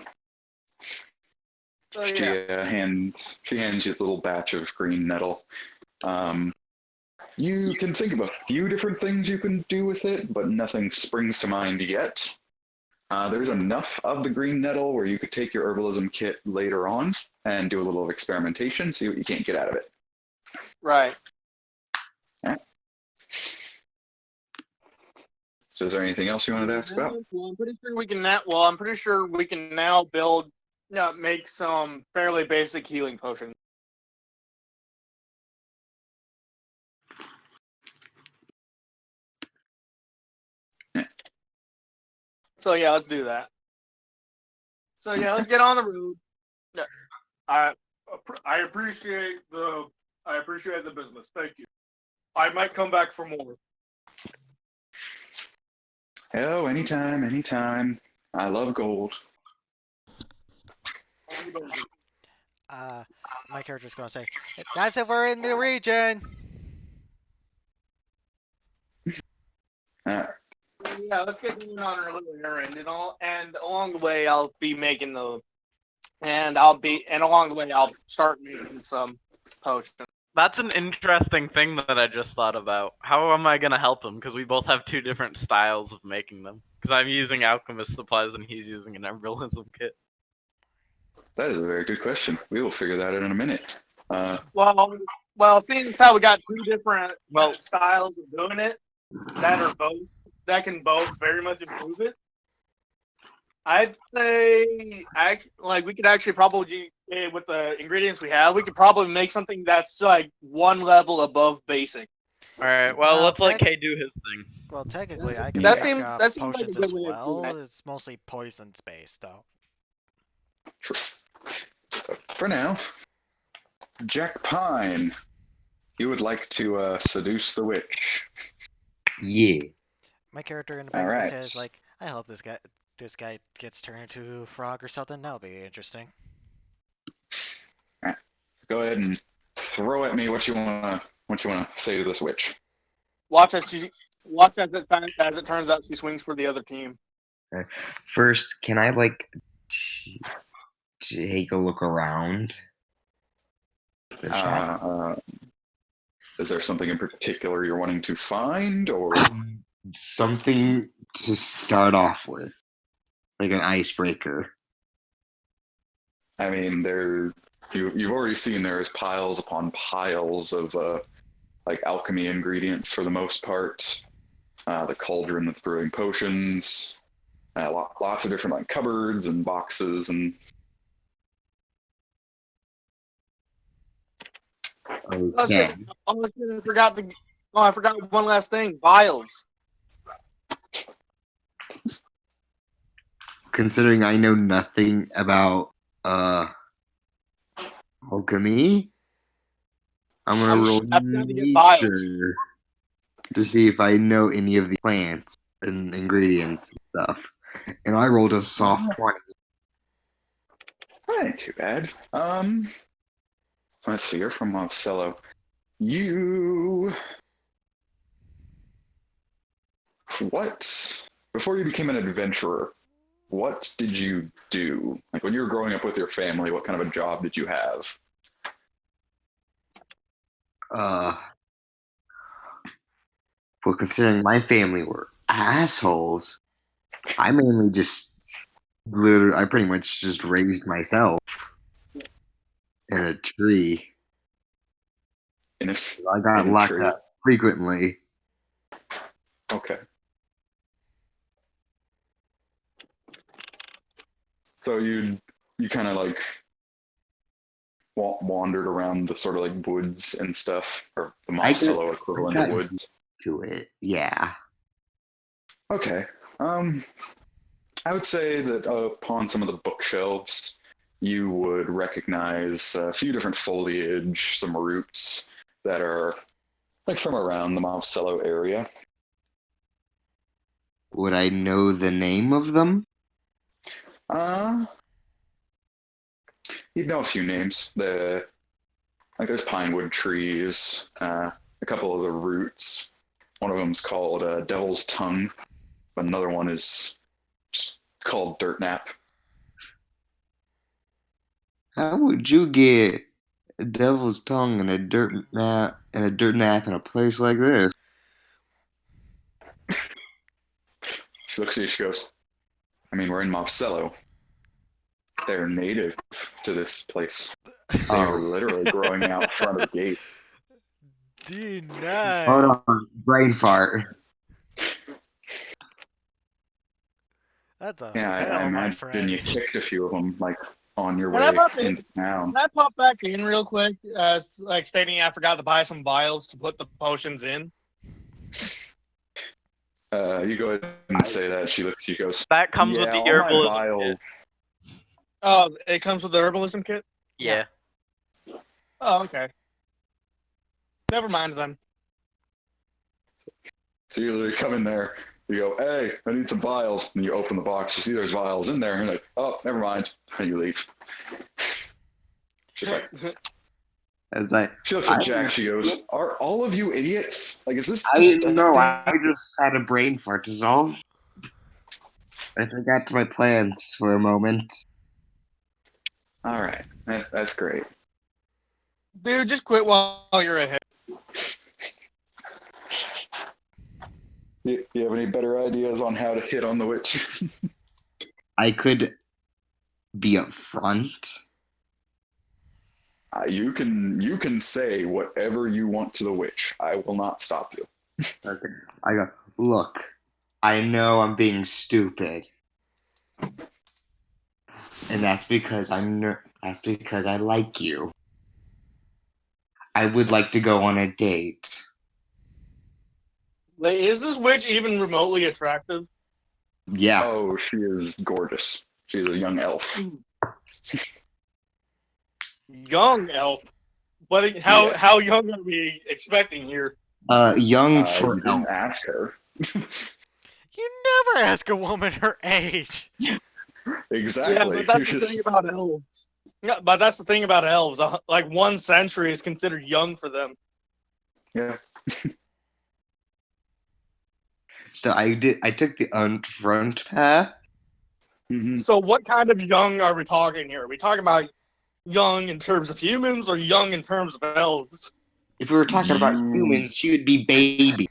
So, She yeah. she hands you a little batch of green nettle. You can think of a few different things you can do with it, but nothing springs to mind yet. There's enough of the green nettle where you could take your herbalism kit later on and do a little of experimentation, see what you can't get out of it. Right. Okay. So is there anything else you wanted to ask about? Well, I'm pretty sure we can now. Well, I'm pretty sure we can now make some fairly basic healing potions. So yeah, let's do that. So yeah, let's get on the road. Yeah. I appreciate the business. Thank you. I might come back for more. Oh, anytime, anytime. I love gold. My character's gonna say, "That's if we're in the region." Uh, Yeah, let's get going on our little errand and along the way I'll be making along the way I'll start making some potions. That's an interesting thing that I just thought about. How am I gonna help him? Because we both have two different styles of making them. Because I'm using alchemist supplies and he's using an herbalism kit. that is a very good question. We will figure that out in a minute. Well, seeing as how we got two different Well- styles of doing it that can both very much improve it. I'd say, we could actually probably, with the ingredients we have, we could probably make something that's like one level above basic. All right. Well, Well, let's let Kay do his thing. Well, technically, I can That make seems- that seems like a potions good as way of doing well. that. It's mostly poisons based, though. For now, Jack Pine, you would like to seduce the witch. Yeah. My character in the back of his Alright. head is like, I hope this guy gets turned into a frog or something. That'll be interesting. Go ahead and throw at me what you wanna say to this witch. Watch as it turns out she swings for the other team. First, can I take a look around the shop? Is there something in particular you're wanting to find, or Something to start off with, like an icebreaker. I mean, you've already seen there's piles upon piles of like alchemy ingredients for the most part. The cauldron that's brewing potions. Lots of different like cupboards and boxes and. Okay. I forgot one last thing. Vials. Considering I know nothing about alchemy, I'm gonna roll I'm trying to get vials. nature to see if I know any of the plants and ingredients and stuff. And I rolled a soft 20. That ain't too bad. Let's see. You're from Monticello. Before you became an adventurer, what did you do? Like when you were growing up with your family, what kind of a job did you have? Well, considering my family were assholes, I mainly I pretty much just raised myself in a tree. And I got in a locked tree? up frequently. Okay. So you kind of like wandered around the sort of like woods and stuff, or the Monticello equivalent of woods. To it, yeah. Okay. I would say that upon some of the bookshelves, you would recognize a few different foliage, some roots that are like from around the Monticello area. Would I know the name of them? You'd know a few names. There's pinewood trees, a couple of the roots. One of them's called Devil's Tongue. Another one is just called Dirt Nap. How would you get a devil's tongue and a dirt nap in a place like this? She looks at you, she goes, I mean, we're in Monticello. They're native to this place. They were literally growing out front of the gate. D9. Hold on, brain fart. That's a Yeah, I fail, my imagine friend. you kicked a few of them, like, on your way Can I pop in? into town. Can I pop back in real quick? Stating I forgot to buy some vials to put the potions in. You go ahead and say that. She goes, That comes with yeah, the all my herbalism vials. kit. It comes with the herbalism kit? Yeah. Oh, okay. Never mind then. So you come in there, you go, hey, I need some vials. And you open the box, you see there's vials in there, and you're like, oh, never mind. And you leave. She's like, It's like, she looks at Jack, she goes, are all of you idiots? Like, is this I just don't know. I just had a brain fart dissolve. I forgot my plans for a moment. All right, that's great. Dude, just quit while you're ahead. You have any better ideas on how to hit on the witch? I could be up front. You can say whatever you want to the witch. I will not stop you. Okay. I go, look, I know I'm being stupid. And that's because that's because I like you. I would like to go on a date. Like, is this witch even remotely attractive? Yeah. Oh, she is gorgeous. She's a young elf. Young elf. What? How young are we expecting here? Young You for didn't elf. ask her. You never ask a woman her age. Exactly. Yeah, but that's the thing about elves. Yeah, but that's the thing about elves. Like 1 century is considered young for them. Yeah. So I took the front path. Mm-hmm. So what kind of young are we talking here? Are we talking about young in terms of humans or young in terms of elves? If we were talking about humans, she would be baby.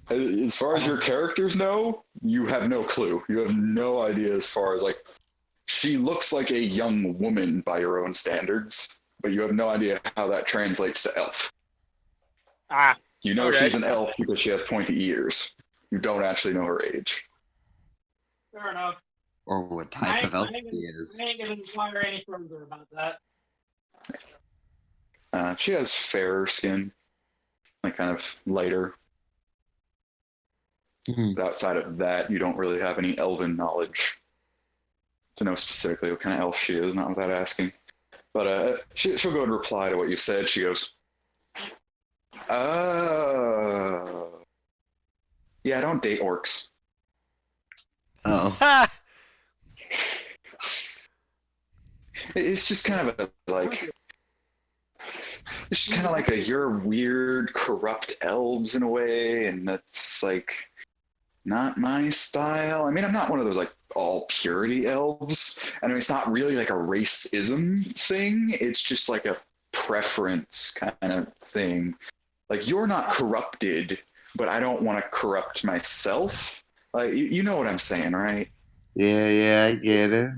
As far as your characters know, you have no clue. You have no idea as far as, like, she looks like a young woman by your own standards, but you have no idea how that translates to elf. Ah, You know okay. she's an elf because she has pointy ears. You don't actually know her age. Fair enough. Or what type of elf she is. I ain't gonna inquire any further about that. She has fairer skin, like kind of lighter. Mhm. But outside of that, you don't really have any elven knowledge to know specifically what kind of elf she is, not without asking. But she'll go and reply to what you said. She goes, yeah, I don't date orcs. Oh. Ha! It's just kind of it's just kind of like you're weird, corrupt elves in a way, and that's like not my style. I mean, I'm not one of those like all purity elves. I mean, it's not really like a racism thing. It's just like a preference kind of thing. Like, you're not corrupted, but I don't want to corrupt myself. Like, you know what I'm saying, right? Yeah, I get it.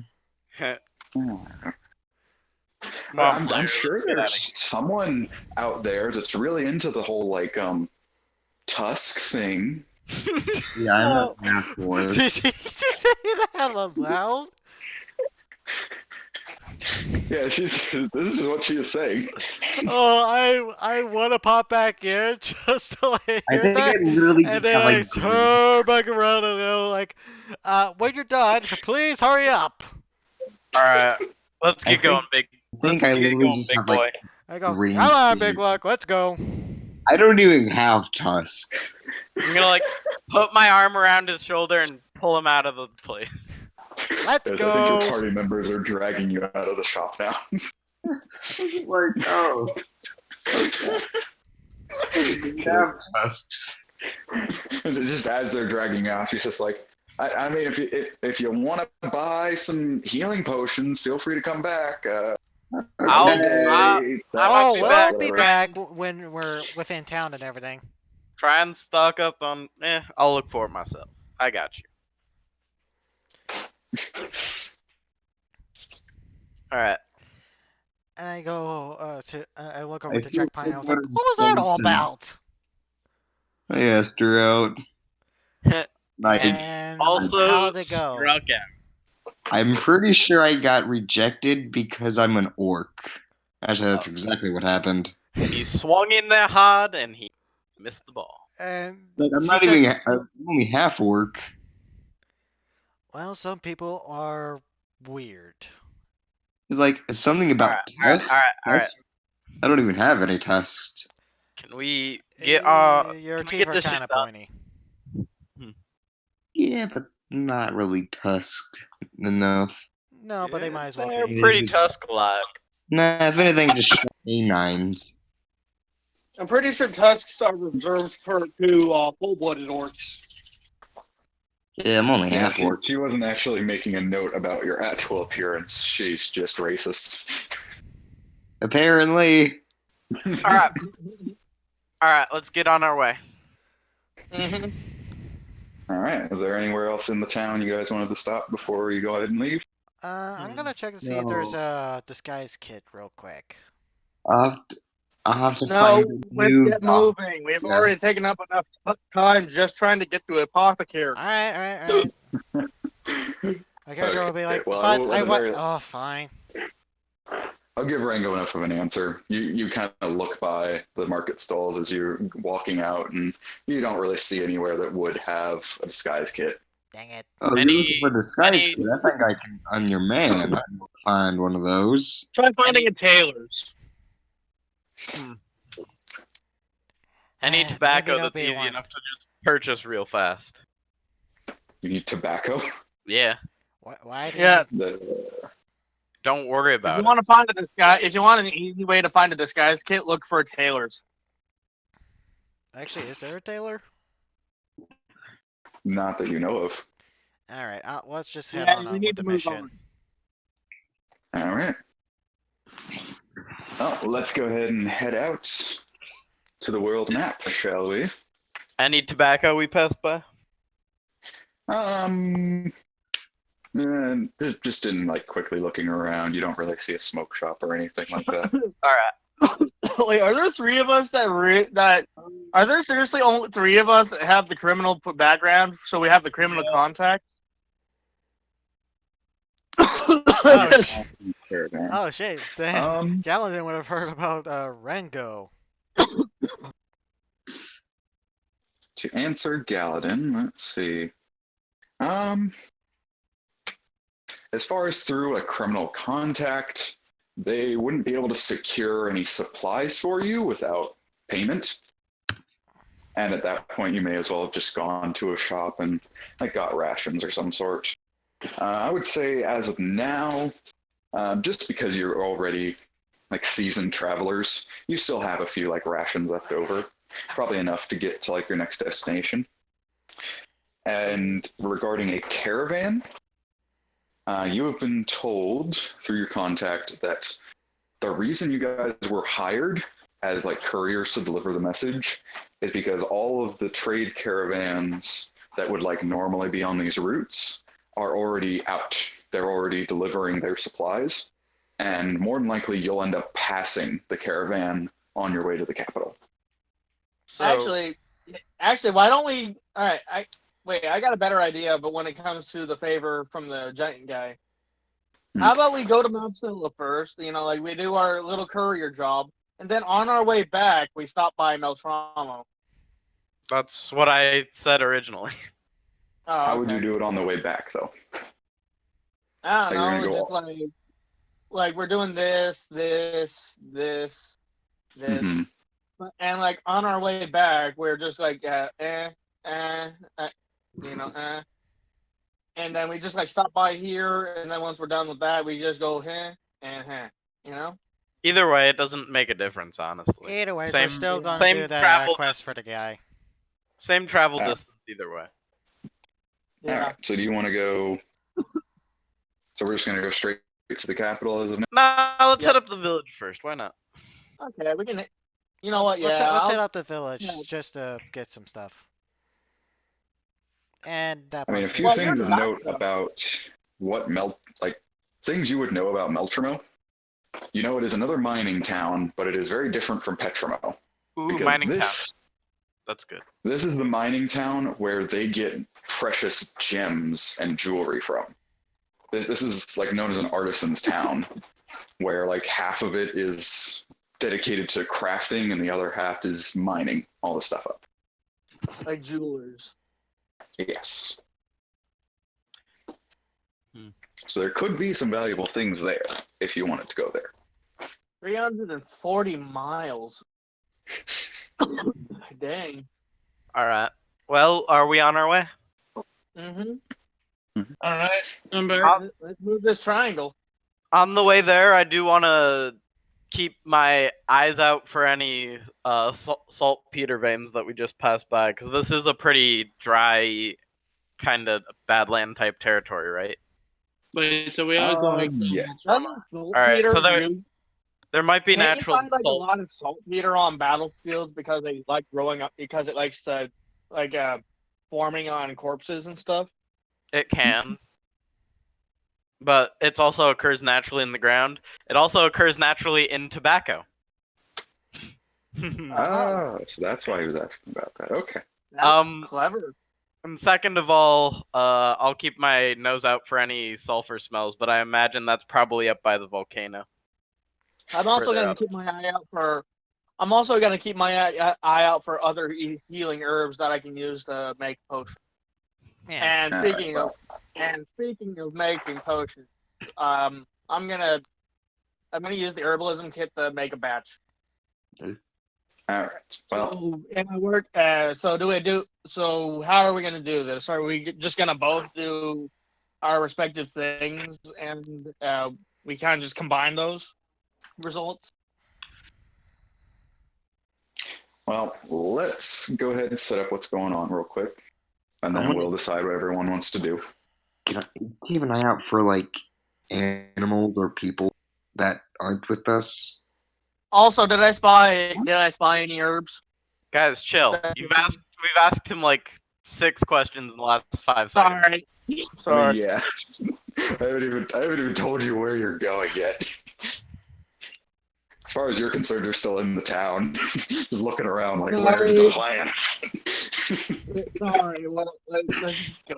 I'm sure there's someone out there that's really into the whole like tusk thing. Yeah, I'm not half for it. Did you just say that out loud? Yeah, this is what she is saying. Oh, I want to pop back in just to hear I think that, I literally and just then have I like turn back around and go like, when you're done, please hurry up. All right, let's I get going, big. I think Let's I get literally going, just big have boy. like I go, green come on, screen. Big Luck, let's go. I don't even have tusks. I'm gonna like put my arm around his shoulder and pull him out of the place. Let's Yes, I think go. your party members are dragging you out of the shop now. Like, oh. Okay. I have tusks. Just as they're dragging you out, she's just like, I mean, if you want to buy some healing potions, feel free to come back. I'll be We'll back. be back when we're within town and everything. Try and stock up on. I'll look for it myself. I got you. All right. And I go I look over I to feel Jack Pine and I was like like, what was that all about? I asked her out. And Also, how'd it go? struck out. I'm pretty sure I got rejected because I'm an orc. Actually, that's exactly what happened. He swung in there hard and he Missed the ball. And Like, I'm she not said, even. I'm only half orc. well, some people are weird. It's like something about tusks. All right. I don't even have any tusks. Can we Your can we teeth get are this kind shit of done? pointy. Yeah, but not really tusked enough. No, but they might as well They're be. pretty tusk-like. Nah, if anything, just canines. I'm pretty sure tusks are reserved to full-blooded orcs. Yeah, I'm only Yeah, half orc. she wasn't actually making a note about your actual appearance. She's just racist. Apparently. All right. Let's get on our way. Mm-hmm. All right. Is there anywhere else in the town you guys wanted to stop before you go ahead and leave? I'm gonna check to see if there's a disguise kit real quick. I'll have to No, find a let's new get moving. We've Yeah. already taken up enough time just trying to get to apothecary. Alright. My character will be like, well, but at I the what? very- Oh, fine. I'll give Rango enough of an answer. You kind of look by the market stalls as you're walking out, and you don't really see anywhere that would have a disguise kit. Dang it. Oh, Any- you're looking for disguise any- kit? I think I can. I'm your man. I can find one of those. Try finding a tailor's. Any tobacco Maybe that's there'll be easy one. enough to just purchase real fast. You need tobacco. Yeah. Why do Yeah. Don't worry If about you it. want to find a disguise, if you want an easy way to find a disguise kit, look for a tailor's. Actually, is there a tailor? Not that you know of. Alright, let's just head Yeah, on we with need the to move mission. on. All right. Oh, let's go ahead and head out to the world map, shall we? Any tobacco we passed by? Just in like quickly looking around, you don't really see a smoke shop or anything like that. All right. Wait, are there three of us that are there seriously only three of us that have the criminal background? So we have the criminal contact. Caravan. Oh shit, then Um, Galadin would have heard about Rango. to answer Galadin, let's see. As far as through a criminal contact, they wouldn't be able to secure any supplies for you without payment. And at that point, you may as well have just gone to a shop and like got rations or some sort. I would say as of now, just because you're already like seasoned travelers, you still have a few like rations left over, probably enough to get to like your next destination. And regarding a caravan, you have been told through your contact that the reason you guys were hired as like couriers to deliver the message is because all of the trade caravans that would like normally be on these routes are already out. They're already delivering their supplies, and more than likely you'll end up passing the caravan on your way to the capital. So Actually, why don't we? All right, I got a better idea. But when it comes to the favor from the giant guy, how about we go to Mount Silla first? You know, like we do our little courier job, and then on our way back, we stop by Meltramo. that's what I said originally. Oh, How would okay. you do it on the way back, though? I don't Like, you're know, gonna just like we're doing this, Mhm. and like on our way back, we're just like, you know, and then we just like stop by here, and then once we're done with that, we just go, you know. Either way, it doesn't make a difference, honestly. Either way, we're Same- still gonna same do that travel quest for the guy. Same travel Yeah. distance either way. Yeah. All right. So do you want to go? So we're just gonna go straight to the capital as of now. Nah, let's Yep. head up the village first. Why not? Okay, we can. You know what? Yeah, Let's I'll- head up the village yeah. just to get some stuff. And that I mean, a must few be Well, things you're to not, note though. about what things you would know about Meltramo. You know, it is another mining town, but it is very different from Petramo. Ooh, Because mining this, town. That's good. This is the mining town where they get precious gems and jewelry from. This is like known as an artisan's town, where like half of it is dedicated to crafting, and the other half is mining all the stuff up. Like jewelers. Yes. Hmm. So there could be some valuable things there if you wanted to go there. 340 miles. Dang. All right. Well, are we on our way? Mm-hmm. All right, I'm back. Let's move this triangle. On the way there, I do want to keep my eyes out for any saltpeter veins that we just passed by, because this is a pretty dry, kind of badland type territory, right? Wait, so we are going. Yeah. All right, so there might be Can't natural you find like a salt. lot of saltpeter on battlefields because they like growing up because it likes to like forming on corpses and stuff? It can. But it also occurs naturally in the ground. It also occurs naturally in tobacco. Oh, so that's why he was asking about that. Okay. That's clever. And second of all, I'll keep my nose out for any sulfur smells, but I imagine that's probably up by the volcano. I'm also Further gonna up. keep my eye out for. I'm also gonna keep my eye out for other healing herbs that I can use to make potions. Yeah. And speaking of making potions, I'm gonna use the herbalism kit to make a batch. All right. Well, So, and I work. So how are we gonna do this? Are we just gonna both do our respective things, and we kind of just combine those results? well, let's go ahead and set up what's going on real quick, and then we'll decide what everyone wants to do. Can I keep an eye out for like animals or people that aren't with us? Also, did I spy any herbs? Guys, chill. We've asked him like 6 questions in the last 5 seconds. Sorry. Sorry. Yeah. I haven't even told you where you're going yet. As far as you're concerned, you're still in the town, just looking around like, where's the plan? Sorry. Well, let's go.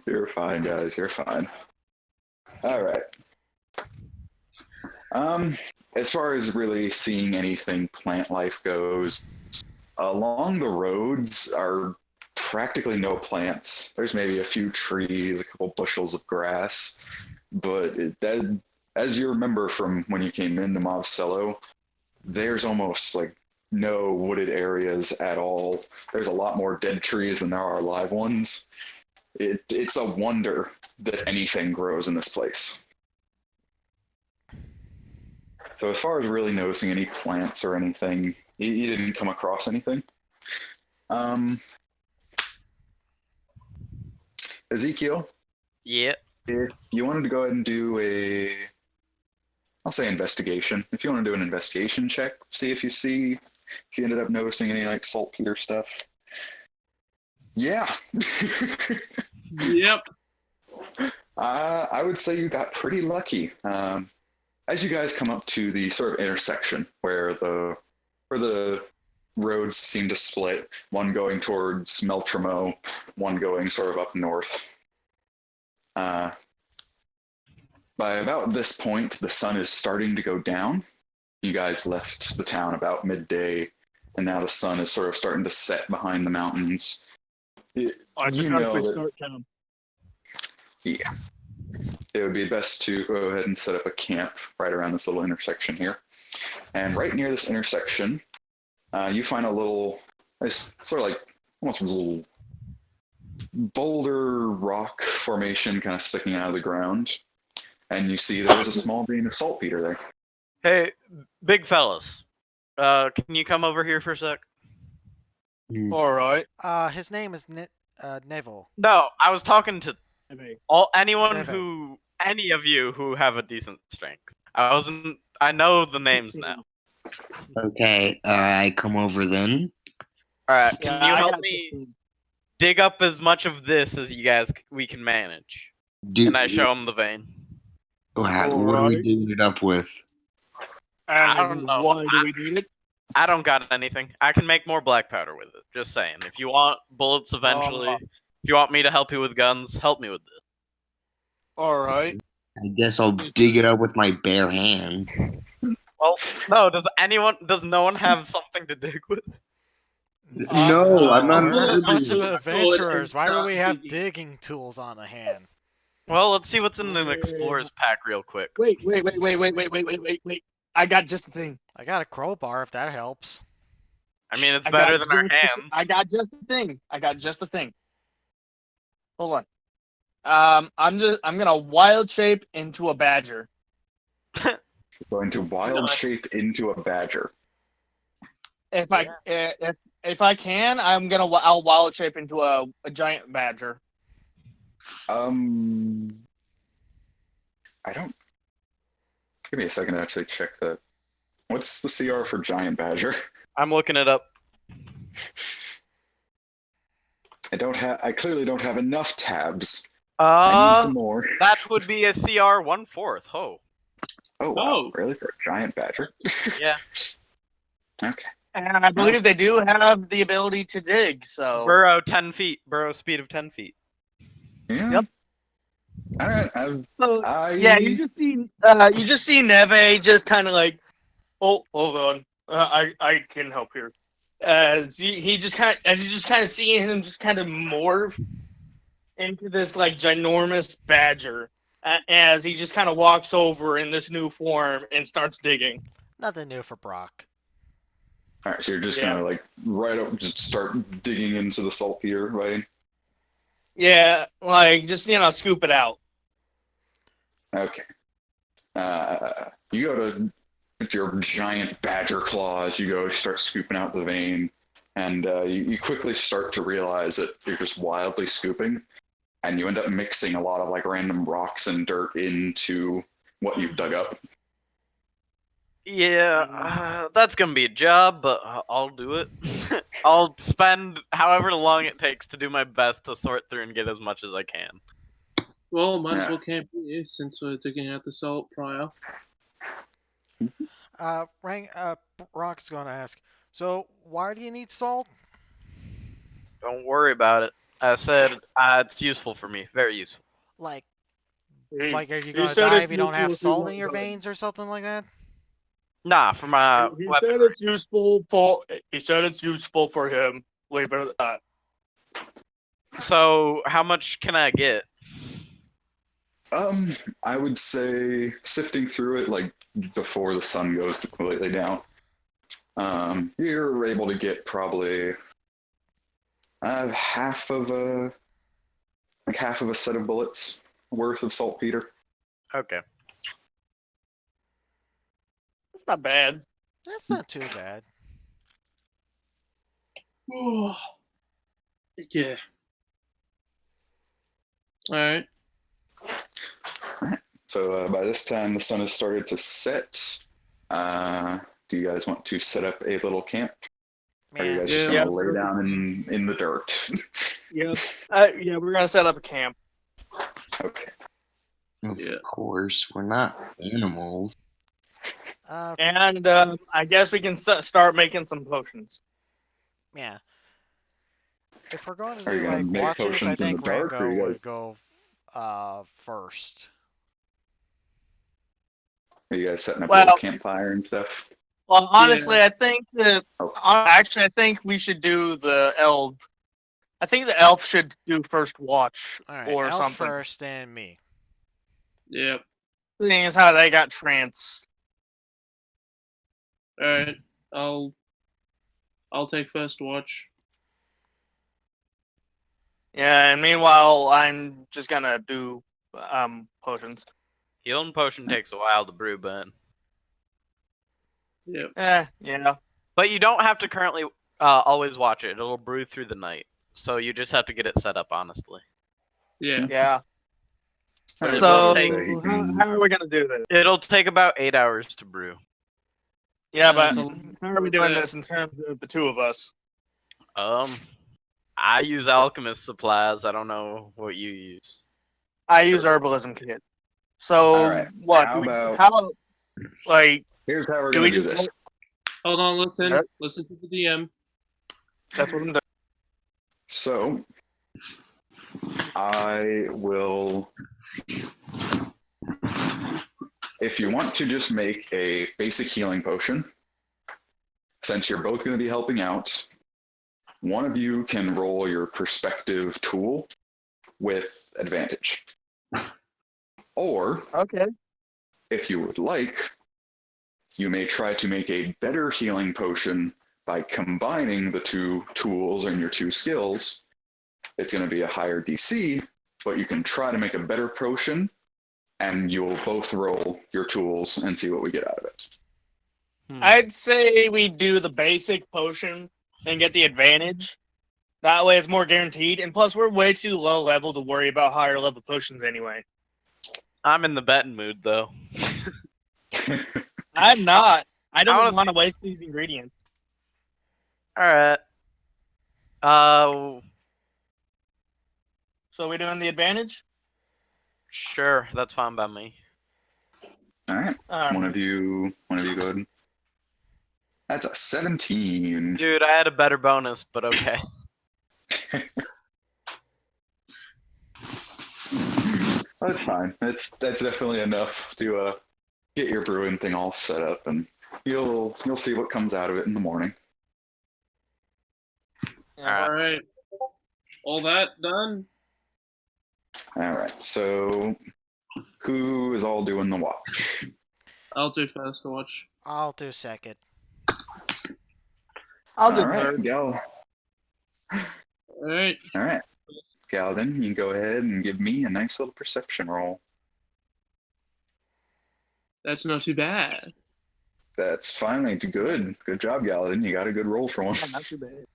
You're fine, guys. You're fine. All right. As far as really seeing anything plant life goes, along the roads are practically no plants. There's maybe a few trees, a couple bushels of grass, but as you remember from when you came into Monticello, there's almost like no wooded areas at all. There's a lot more dead trees than there are live ones. It's a wonder that anything grows in this place. So as far as really noticing any plants or anything, you didn't come across anything. Ezekiel, Yeah. if you wanted to go ahead and do I'll say investigation. If you want to do an investigation check, see if you ended up noticing any like saltpeter stuff. Yeah. Yep. I would say you got pretty lucky. As you guys come up to the sort of intersection where the roads seem to split, one going towards Meltramo, one going sort of up north. By about this point, the sun is starting to go down. You guys left the town about midday, and now the sun is sort of starting to set behind the mountains. Yeah. It would be best to go ahead and set up a camp right around this little intersection here. And right near this intersection, you find it's sort of like almost a little boulder rock formation kind of sticking out of the ground. And you see there was a small vein of saltpeter there. Hey, big fellas. Can you come over here for a sec? All right. His name is Neville. No, I was talking to any of you who have a decent strength. I know the names now. Okay, I come over then. Alright, can you help me dig up as much of this as we can manage? Can I show him the vein? What are we digging it up with? I don't know. Why do we need it? I don't got anything. I can make more black powder with it. Just saying. If you want bullets eventually, if you want me to help you with guns, help me with this. All right. I guess I'll dig it up with my bare hand. Well, no. Does no one have something to dig with? No, I'm not. We're a an bunch of idiot. adventurers. Why would we have Digging. digging tools on hand? Well, let's see what's in an explorer's pack real quick. Wait. I got just the thing. I got a crowbar if that helps. I mean, it's I better got than our just the- hands. I got just the thing. Hold on. I'm gonna wild shape into a badger. Going to wild shape into a badger. If I can, I'll wild shape into a giant badger. I don't. Give me a second to actually check that. What's the CR for giant badger? I'm looking it up. I clearly don't have enough tabs. I need some more. That would be a CR 1/4. Oh. Oh wow! Oh. Really, for a giant badger? Yeah. Okay. And I believe they do have the ability to dig. So Burrow 10 feet. Burrow speed of 10 feet. Yeah. Yep. All right. yeah, you just see Neve just kind of like, oh, hold on, I can help here. As you just kind of seeing him just kind of morph into this like ginormous badger, as he just kind of walks over in this new form and starts digging. Nothing new for Brock. All right. So you're just Yeah. gonna like right up, just start digging into the saltpeter, right? Yeah, like just scoop it out. Okay. You go to with your giant badger claws. You go start scooping out the vein, and you quickly start to realize that you're just wildly scooping, and you end up mixing a lot of like random rocks and dirt into what you've dug up. Yeah, that's gonna be a job, but I'll do it. I'll spend however long it takes to do my best to sort through and get as much as I can. Well, might as Yeah. well camp here since we're digging out the salt prior. Brock's gonna ask. So why do you need salt? Don't worry about it. I said it's useful for me. Very useful. Like He- are you he gonna said die it's if you don't have useful if you salt in want your to. veins or something like that? Nah, for my He weapon. said it's useful for. He said it's useful for him. Leave it at that. So, how much can I get? I would say sifting through it like before the sun goes completely down. You're able to get probably half of a set of bullets worth of saltpeter. Okay. It's not bad. That's not too bad. Oh. Yeah. All right. So by this time, the sun has started to set. Do you guys want to set up a little camp? Or are you Man, guys just Yeah. gonna lay down in the dirt? Yeah. Yeah, we're gonna set up a camp. Okay. Of Yeah. course, we're not animals. And I guess we can start making some potions. yeah. If we're going to Are you do gonna like make watches, potions I in the think dark, or Rango you guys- would go first. Are you guys setting up a Well- little campfire and stuff? Well, honestly, I think that Oh. actually, I think we should do the elf. I think the elf should do first watch All right, or Elf something. first and me. Yep. Seeing as how they got trance. All right. I'll take first watch. Yeah, and meanwhile, I'm just gonna do potions. Healing potion takes a while to brew, but Yep. Yeah. but you don't have to currently always watch it. It'll brew through the night, so you just have to get it set up honestly. Yeah. Yeah. But it So, will take how are we gonna do this? it'll take about 8 hours to brew. Yeah, but so- how are we doing this in terms of the two of us? I use alchemist supplies. I don't know what you use. I use herbalism kit. So All right. what? How like Here's how we're do gonna we do just this. Hold on. Listen. Alright. Listen to the DM. that's what I'm doing. So I will if you want to just make a basic healing potion, since you're both going to be helping out, one of you can roll your perspective tool with advantage. Or, Okay. if you would like, you may try to make a better healing potion by combining the two tools and your two skills. It's going to be a higher DC, but you can try to make a better potion, and you'll both roll your tools and see what we get out of it. I'd say we do the basic potion and get the advantage. That way it's more guaranteed. And plus, we're way too low level to worry about higher level potions anyway. I'm in the betting mood though. I'm not. I don't Honestly- want to waste these ingredients. Alright. So we doing the advantage? Sure, that's fine by me. All right. One of you go ahead. That's a 17. Dude, I had a better bonus, but okay. That's fine. That's definitely enough to get your brewing thing all set up, and you'll see what comes out of it in the morning. Yeah. All right. All that done? All right. So, who is all doing the watch? I'll do first watch. I'll do second. I'll do All right, third. Gal. All right. All right, Galden, you can go ahead and give me a nice little perception roll. That's not too bad. That's finally good. Good job, Galden. You got a good roll for once. Not too bad.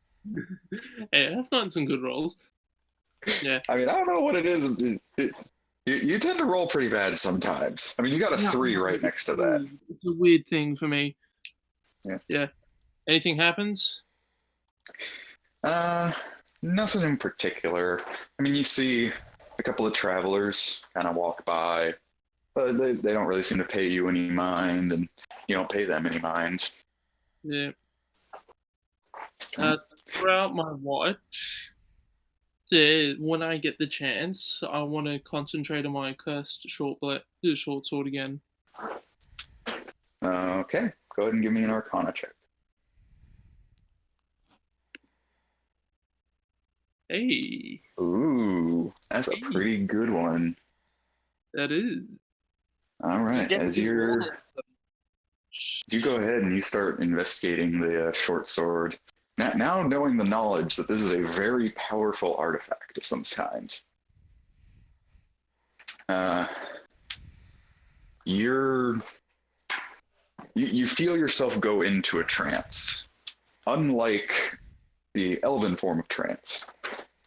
Hey, I've gotten some good rolls. Yeah. I mean, I don't know what it is. You tend to roll pretty bad sometimes. I mean, you got a 3 right next to that. It's a weird thing for me. Yeah. Yeah. Anything happens? Nothing in particular. I mean, you see a couple of travelers kind of walk by, but they don't really seem to pay you any mind, and you don't pay them any mind. Yeah. Throughout my watch, when I get the chance, I want to concentrate on my cursed short sword again. Okay, go ahead and give me an Arcana check. Hey, Ooh, that's a pretty good one. that is. All right, you go ahead and you start investigating the short sword. Now knowing the knowledge that this is a very powerful artifact of some kind. You feel yourself go into a trance. Unlike the elven form of trance,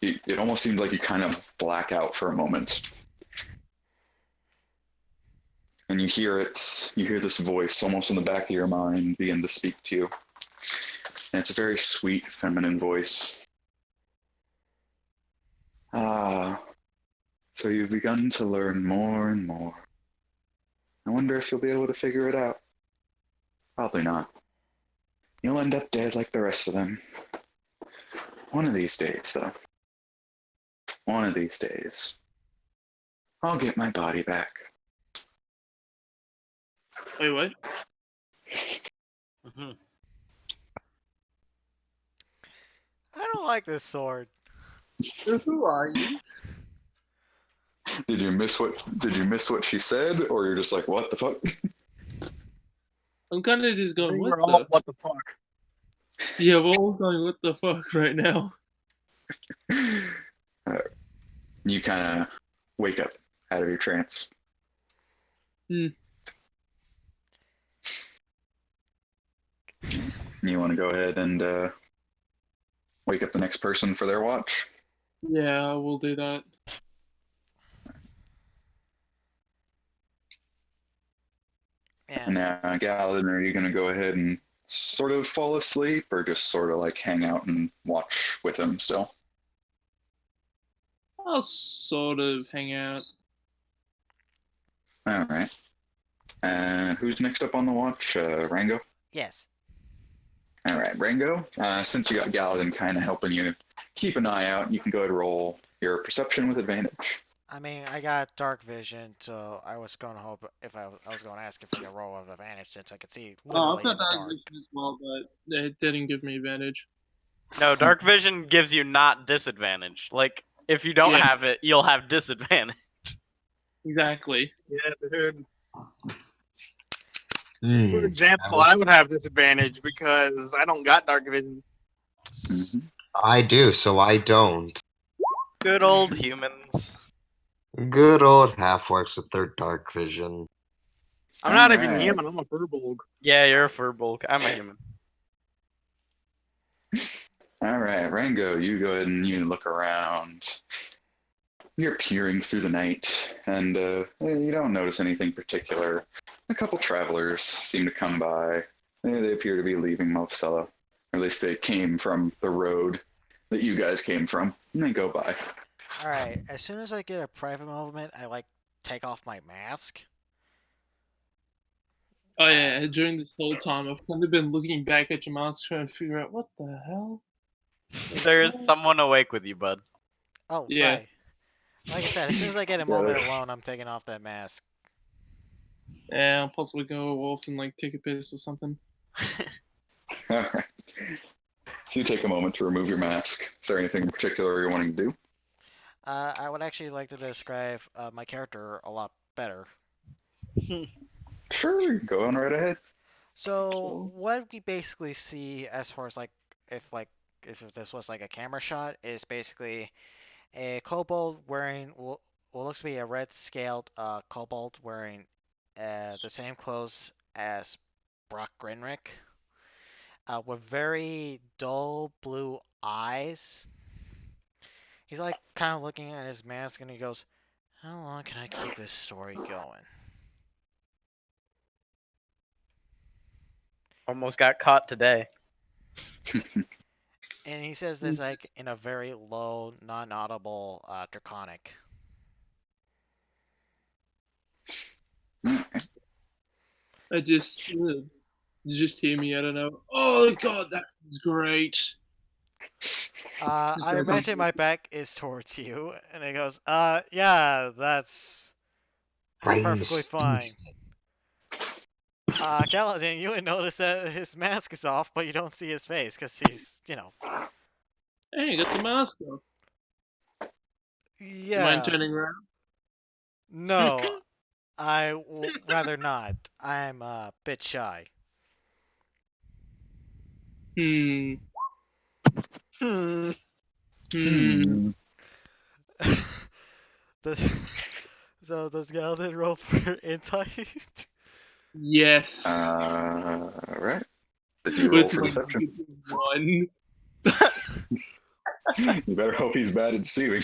it almost seems like you kind of black out for a moment. And you hear this voice almost in the back of your mind begin to speak to you. And it's a very sweet, feminine voice. So you've begun to learn more and more. I wonder if you'll be able to figure it out. Probably not. You'll end up dead like the rest of them. One of these days, though. One of these days. I'll get my body back. Wait, what? Mm-hmm. I don't like this sword. Who are you? Did you miss what she said, or you're just like, what the fuck? I'm kind of just going, We're all, what the fuck? Yeah, we're all going, what the fuck right now? You kind of wake up out of your trance. You want to go ahead and wake up the next person for their watch? Yeah, we'll do that. Yeah. Now, Galadin, are you going to go ahead and sort of fall asleep, or just sort of like hang out and watch with him still? I'll sort of hang out. All right. And who's next up on the watch? Rango? Yes. All right, Rango. Since you got Galadin kind of helping you keep an eye out, you can go ahead and roll your perception with advantage. I mean, I got dark vision, so I was going to hope if I was going to ask if I could roll of advantage since I could see Oh, literally I've got in the that dark. vision as well, but it didn't give me advantage. No, dark vision gives you not disadvantage. Like if you don't Yeah. have it, you'll have disadvantage. Exactly. Yeah, dude. For Hmm. example, I would have disadvantage because I don't got dark vision. Mhm. I do, so I don't. Good old humans. Good old half-orcs with their dark vision. I'm not even Alright. human. I'm a furbolg. Yeah, you're a furbolg. I'm a human. All right, Rango, you go ahead and you look around. You're peering through the night, and you don't notice anything particular. A couple travelers seem to come by. They appear to be leaving Mofsella, or at least they came from the road that you guys came from, and they go by. Alright, as soon as I get a private movement, I like take off my mask. Oh yeah, during this whole time, I've kind of been looking back at your mask trying to figure out what the hell. There is someone awake with you, bud. Oh, Yeah. right. Like I said, as soon as I get a Yeah, moment there's- alone, I'm taking off that mask. Yeah, I'll possibly go off and like take a piss or something. All right. So you take a moment to remove your mask. Is there anything in particular you're wanting to do? I would actually like to describe my character a lot better. Sure, go on right ahead. So what we basically see as far as if this was like a camera shot is basically a kobold wearing what looks to be a red scaled kobold wearing the same clothes as Brock Grinrick with very dull blue eyes. He's like kind of looking at his mask and he goes, "How long can I keep this story going?" Almost got caught today. And he says this like in a very low, non-audible, draconic. I just hear me. I don't know. Oh god, that was great. I imagine my back is towards you, and he goes, yeah, that's perfectly fine. Kaladin, you would notice that his mask is off, but you don't see his face, because he's, Hey, I got the mask off. You mind yeah, turning around? no, I will rather not. I'm a bit shy. Hmm. Hmm. Hmm. does, does Kaladin roll for insight? Yes. Right. Did you roll With for my deception? one. You better hope he's bad at deceiving.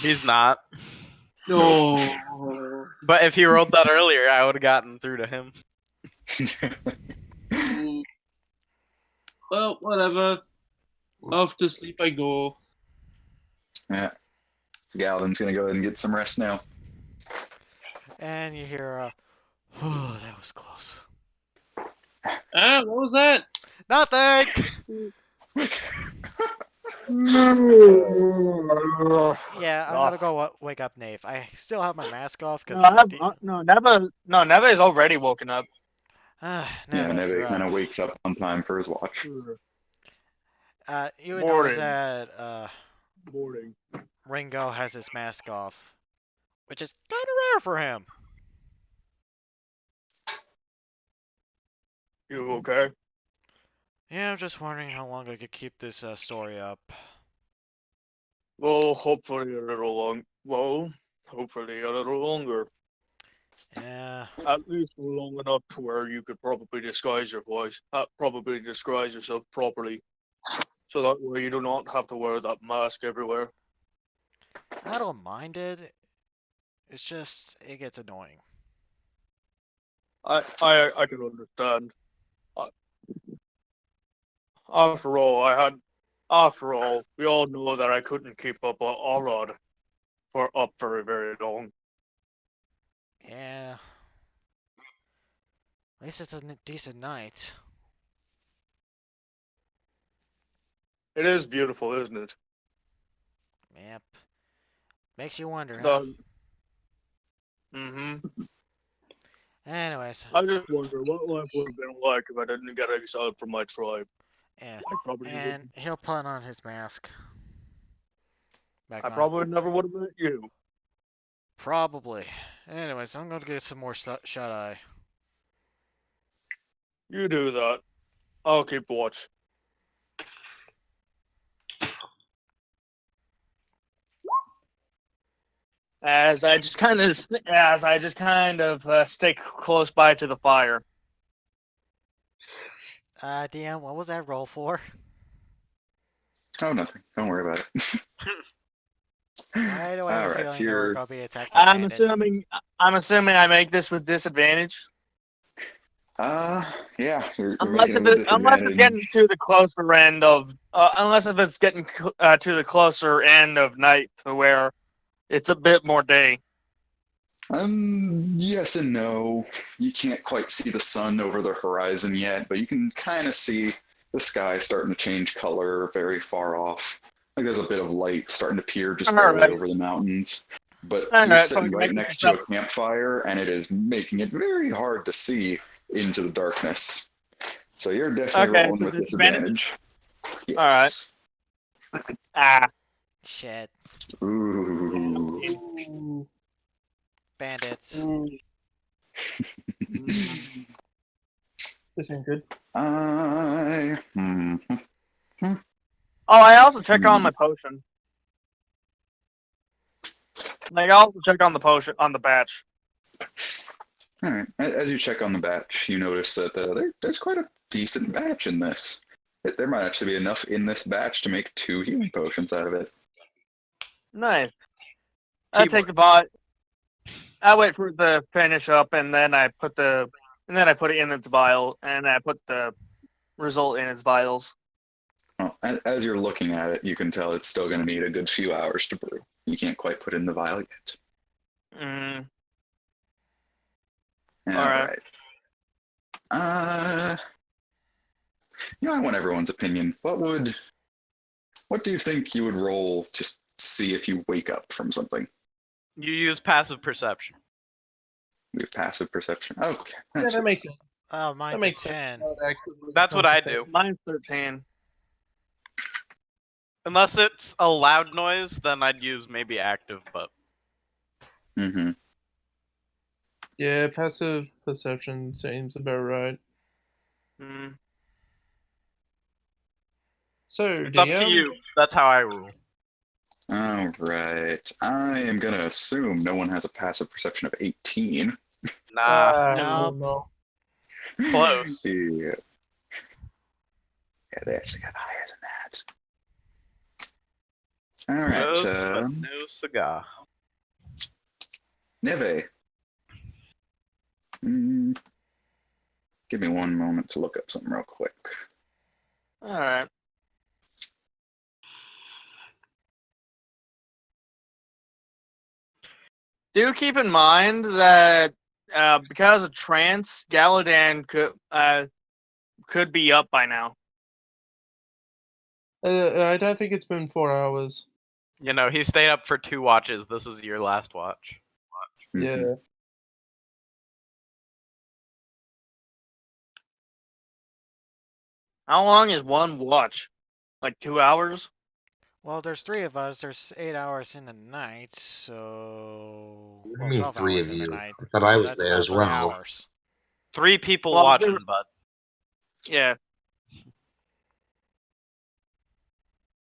He's not. Oh. But if he rolled that earlier, I would have gotten through to him. Well, whatever. Off to sleep I go. Yeah. So Galadin's gonna go ahead and get some rest now. And you hear oh, that was close. Ah, what was that? Nothing! Yeah, I'm gonna go wake up Nave. I still have my mask off because Neva is already woken up. Yeah, Neva, you're Neve kind up. of wakes up on time for his watch. You would notice Morning. that Morning. Ringo has his mask off, which is kind of rare for him. You okay? Yeah, I'm just wondering how long I could keep this story up. Well, hopefully a little hopefully a little longer. Yeah. At least long enough to where you could probably disguise your voice. Probably disguise yourself properly. So that way you do not have to wear that mask everywhere. I don't mind it. It's just, it gets annoying. I can understand. After all, we all know that I couldn't keep up with Orod for very, very long. Yeah. At least it's a decent night. It is beautiful, isn't it? Yep. Makes you wonder, huh? Mm-hmm. Anyways, I just wonder what life would have been like if I didn't get exiled from my tribe. yeah. I probably And would. he'll put on his mask. Back I on. probably never would have met you. Probably. Anyways, I'm gonna get some more shut-eye. You do that. I'll keep watch. As I just kind of stick close by to the fire. DM, what was that roll for? Oh, nothing. Don't worry about it. Why do I have a All right, feeling that we're here. gonna be attacked by bandits? I'm assuming I make this with disadvantage. Yeah, you're Unless making it with unless it's disadvantage. getting to the closer end of unless if it's getting to the closer end of night to where it's a bit more day. Yes and no. You can't quite see the sun over the horizon yet, but you can kind of see the sky starting to change color very far off. Like there's a bit of light starting to appear just barely Alright. over the mountains. But Alright, you're so I sitting can right make next to a campfire, and it is making it very hard to see into the darkness. So you're definitely Okay, rolling so with disadvantage? disadvantage. Yes. Ah. Shit. Ooh. Ooh. Bandits. This ain't good. Oh, I also check on my potion. Like, I also check on the potion on the batch. All right. As you check on the batch, you notice that there's quite a decent batch in this. There might actually be enough in this batch to make 2 healing potions out of it. Nice. I take the bot. I wait for it to finish up, and then I put it in its vial, and I put the result in its vials. Well, as you're looking at it, you can tell it's still going to need a good few hours to brew. You can't quite put it in the vial yet. Mm. All Alright. right. I want everyone's opinion. What do you think you would roll to see if you wake up from something? You use passive perception. We have passive perception. Okay. Yeah, that makes sense. Oh, That mine's makes a sense. 10. That's what I do. Mine's 13. Unless it's a loud noise, then I'd use maybe active, but Mm-hmm. Yeah, passive perception seems about right. Mm. So, it's up to DM, you. That's how I rule. All right. I am going to assume no one has a passive perception of 18. Nah, Nope. no. close. Yeah. Yeah, they actually got higher than that. All right. Close, but no cigar. Neve. Give me one moment to look up something real quick. Alright. Do keep in mind that because of trance, Galadan could be up by now. I don't think it's been 4 hours. You know, he stayed up for 2 watches. This is your last watch. Yeah. Mhm. How long is one watch? Like 2 hours? Well, there's 3 of us. There's 8 hours in the night, so... What do you Well, mean 12 3 hours of in the you? night. I thought I So was that's there as 3 well. hours. 3 people Well, watching, bud. Yeah.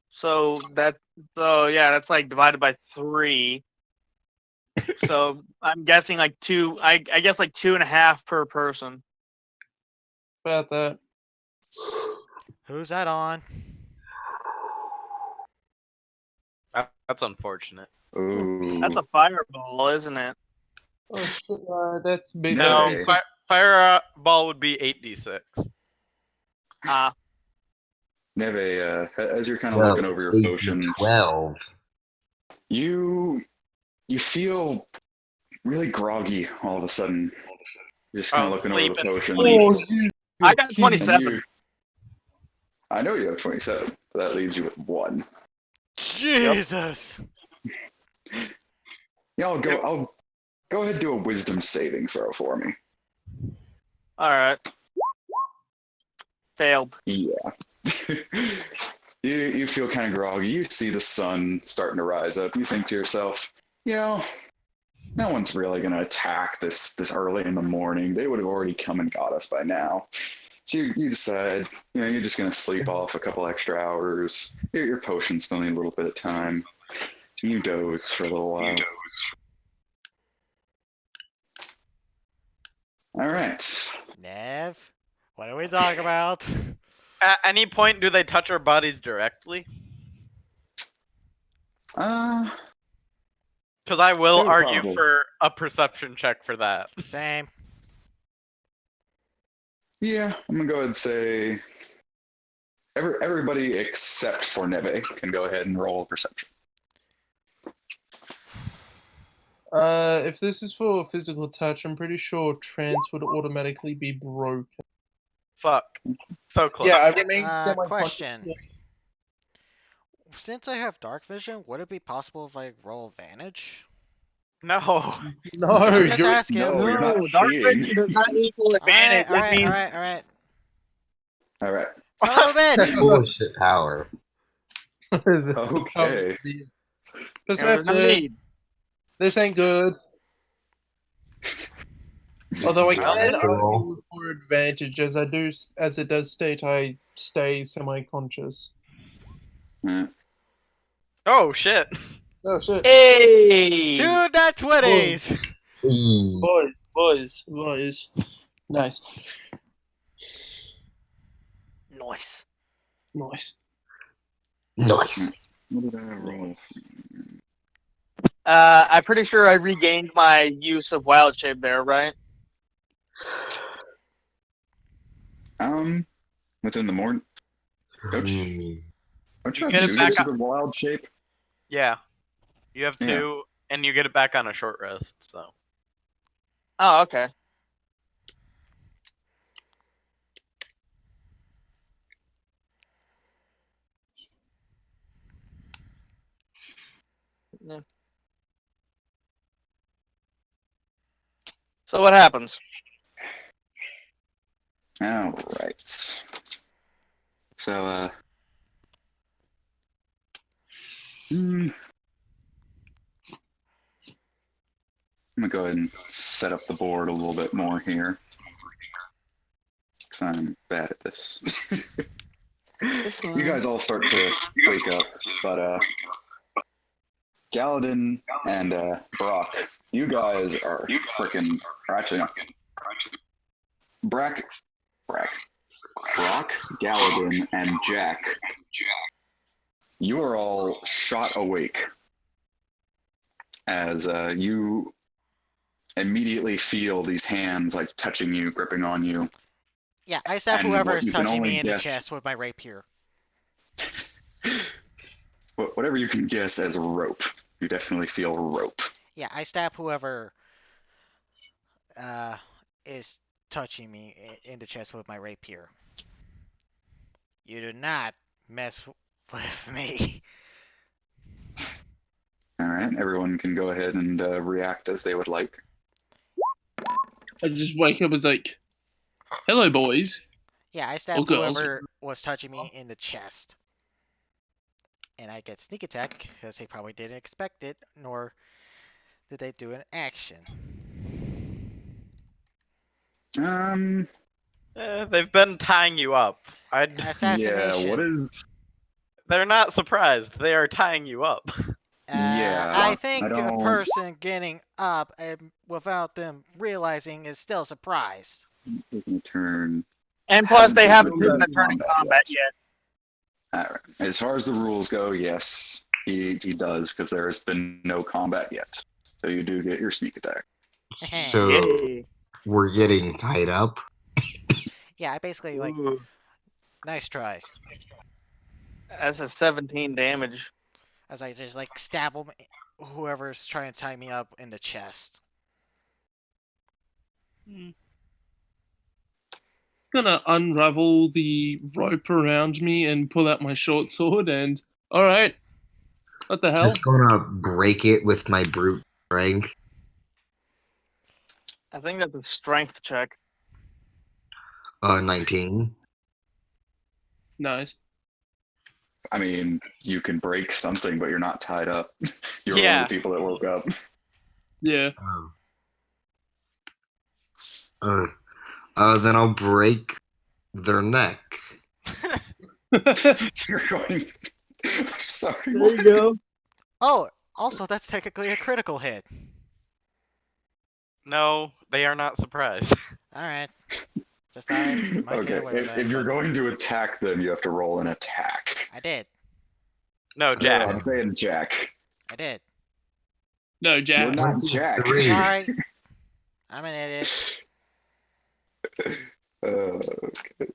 So that's like divided by 3. So I'm guessing like 2. I guess like 2.5 per person. About that. Who's that on? That's unfortunate. Ooh. That's a fireball, isn't it? Oh, shit, that's big. No, Okay. fireball would be 8d6. Ah. Neve, as you're kind of No, looking over it's your 8 potion, 12. you feel really groggy all of a sudden. You're just kind Oh, of looking over the sleep and potion. sleep. Oh, you. I got 27. I know you have 27. So that leaves you with 1. Jesus. Yeah, I'll go ahead and do a wisdom saving throw for me. All right. Failed. Yeah. you feel kind of groggy. You see the sun starting to rise up. You think to yourself, no one's really going to attack this early in the morning. They would have already come and got us by now. So you decide, you're just going to sleep off a couple extra hours. Your potions still need a little bit of time. You doze for a little while. All right. Nev, what are we talking about? At any point, do they touch our bodies directly? Uh, Because I will Very argue probably. for a perception check for that. Same. yeah, I'm going to go ahead and say everybody except for Neve can go ahead and roll perception. If this is for physical touch, I'm pretty sure trance would automatically be broken. Fuck. So close. Yeah, I remain semi-conscious. Question. Since I have dark vision, would it be possible if I roll advantage? No. No, I'm just you're asking. No, you're not dark seeing. vision does not equal advantage. Alright, That means alright. All right. Son of a bitch! Bullshit power. Okay. there's no Perception. need. This ain't good. Although I I'll can make a roll. argue for advantage, as it does state I stay semi-conscious. Oh, shit. Oh shit! Hey. Dude, that's 20s! Boys, nice. Nice. What did I roll? I'm pretty sure I regained my use of wild shape there, right? Within the morning. Don't you You have get it 2 back uses up. of wild shape? Yeah. You have 2, and you get it back on a short rest, so. Oh, okay. Yeah. So what happens? All right. So, I'm gonna go ahead and set up the board a little bit more here, because I'm bad at this. You guys all start to wake up, but Galadin and Brock, you guys are freaking. Actually, no. Brock, Galadin, and Jack, you are all shot awake as you immediately feel these hands like touching you, gripping on you. Yeah, I stab And whoever what is you can touching only me in the guess- chest with my rapier. Whatever you can guess as rope. You definitely feel rope. Yeah, I stab whoever is touching me in the chest with my rapier. You do not mess with me. All right, everyone can go ahead and react as they would like. I just wake up as like, hello, boys. Yeah, I Or stab girls. whoever was touching me in the chest. And I get sneak attack, because they probably didn't expect it, nor did they do an action. They've been tying you up. Assassination. Yeah, what is? They're not surprised. They are tying you up. Yeah, I think I a don't- person getting up and without them realizing is still surprised. Taking a turn. And plus, they haven't Haven't proven a been turn in combat combat yet. All right. As far as the rules go, yes, he does, because there has been no combat yet. So you do get your sneak attack. So Yay. we're getting tied up. Yeah, I basically like, Ooh, nice try. that's a 17 damage. As I just like stab them, whoever's trying to tie me up in the chest. gonna unravel the rope around me and pull out my short sword and all right, what the hell? Just gonna break it with my brute strength. I think that's a strength check. 19. Nice. I mean, you can break something, but you're not tied up. You're one Yeah. of the people that woke up. Yeah. Then I'll break their neck. You're going. Sorry. There you go. Oh, also, that's technically a critical hit. No, they are not surprised. Alright. Just thought I might Okay, get away with if it. you're but going to attack them, you have to roll an attack. I did. No, Jack. I'm saying Jack. I did. No, You're Jack. not Jack. 23. Sorry. I'm an idiot. Okay.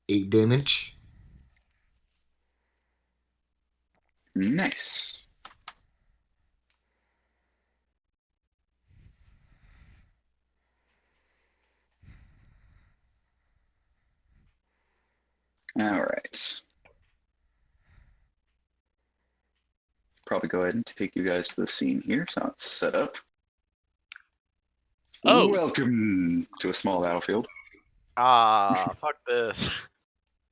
8 damage. Nice. All right. Probably go ahead and take you guys to the scene here, so it's set up. Oh. Welcome to a small battlefield. Ah, fuck this.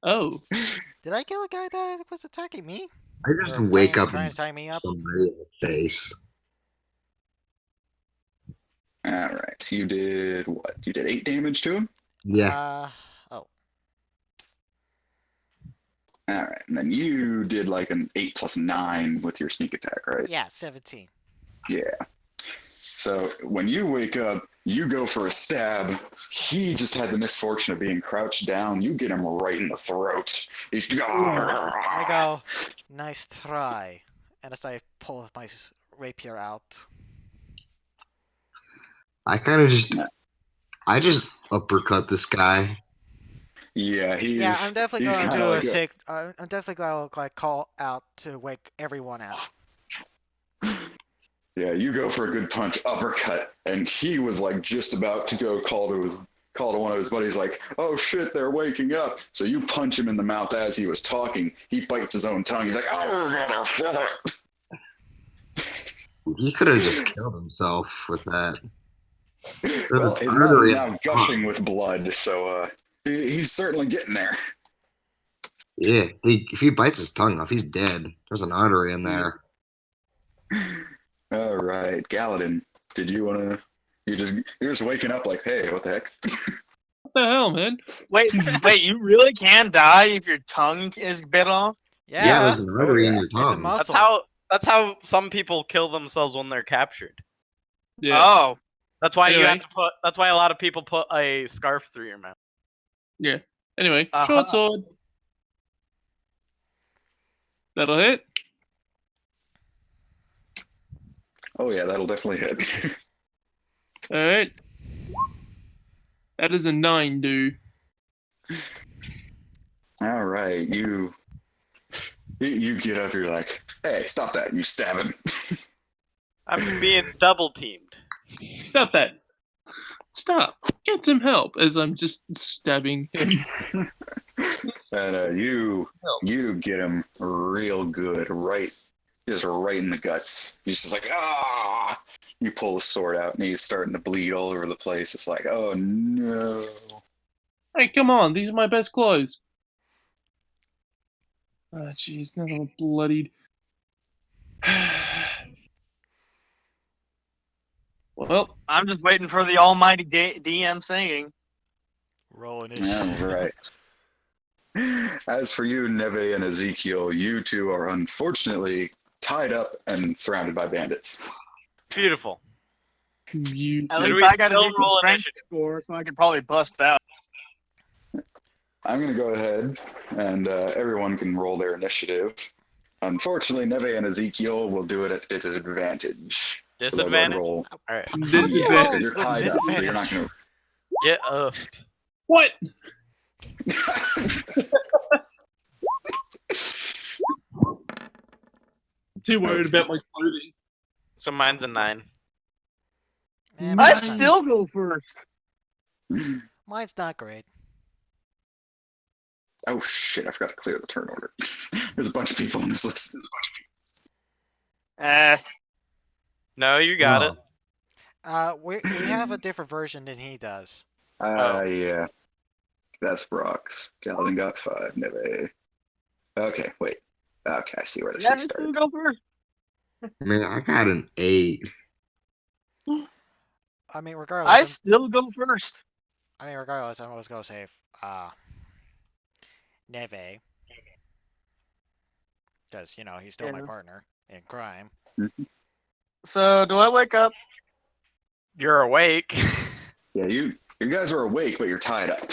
Oh. Did I kill a guy that was attacking me? I just Or wake trying, up trying and to tie me up? somebody in the face. All right, so you did what? You did 8 damage to him? Yeah. Oh. All right, and then you did like an 8 plus 9 with your sneak attack, right? Yeah, 17. Yeah. So when you wake up, you go for a stab. He just had the misfortune of being crouched down. You get him right in the throat. He's I go, nice try. And as I pull my rapier out. I just uppercut this guy. Yeah, Yeah, I'm definitely he's going to kinda do like a sick. I'm definitely going to like call out to wake everyone out. Yeah, you go for a good punch, uppercut, and he was like just about to go call to one of his buddies, like, "Oh shit, they're waking up!" So you punch him in the mouth as he was talking. He bites his own tongue. He's like, "Oh." He could have just killed himself with that. Well, his mouth artery is in now the gushing with blood, so he's certainly getting there. Yeah, if he bites his tongue off, he's dead. There's an artery in there. All right, Galadin, did you want to? You're just waking up like, hey, what the heck? What the hell, man? Wait, you really can die if your tongue is bit off? Yeah, there's an artery in yeah. your It's a tongue. muscle. That's how some people kill themselves when they're captured. Yeah. Oh, That's why you Anyway. have to put. That's why a lot of people put a scarf through your mouth. Anyway, Uh-huh. short sword. That'll hit. Oh yeah, that'll definitely hit. All right. That is a 9, dude. All right, you get up. You're like, hey, stop that! You stab him. I'm being double teamed. Stop that. Stop. Get some help as I'm just stabbing him. And you get him real good, right in the guts. He's just like, ah! You pull the sword out, and he's starting to bleed all over the place. It's like, oh no! Hey, come on. These are my best clothes. Ah, jeez. Now they're all bloodied. Well, I'm just waiting for the almighty DM singing. Roll an All right. As for you, Neve and Ezekiel, you two are unfortunately tied up and surrounded by bandits. Beautiful. you. At Should least we I got a still decent roll strength initiative? score, so I could probably bust out. I'm going to go ahead and everyone can roll their initiative. Unfortunately, Neve and Ezekiel will do it at disadvantage. So they'll go and Disadvantage. roll. All right. How do you Disadvantage. roll You're with tied up, so you're not disadvantage? going to. Get uffed. What? Too worried about my clothing. So mine's a 9. Eh, I mine's not- still go first. Mine's not great. Oh shit! I forgot to clear the turn order. There's a bunch of people on this list. No, you got it. We have a different version than he does. Yeah. That's Brock's. Galvin got 5. Neve. Okay, wait. Okay, I see where this Yeah, I restarted. still go first. Man, I got an 8. I mean, I regardless, still go first. I'm always gonna say, Neve, because he's still my Yeah. partner in crime. So, do I wake up? You're awake. Yeah, you guys are awake, but you're tied up.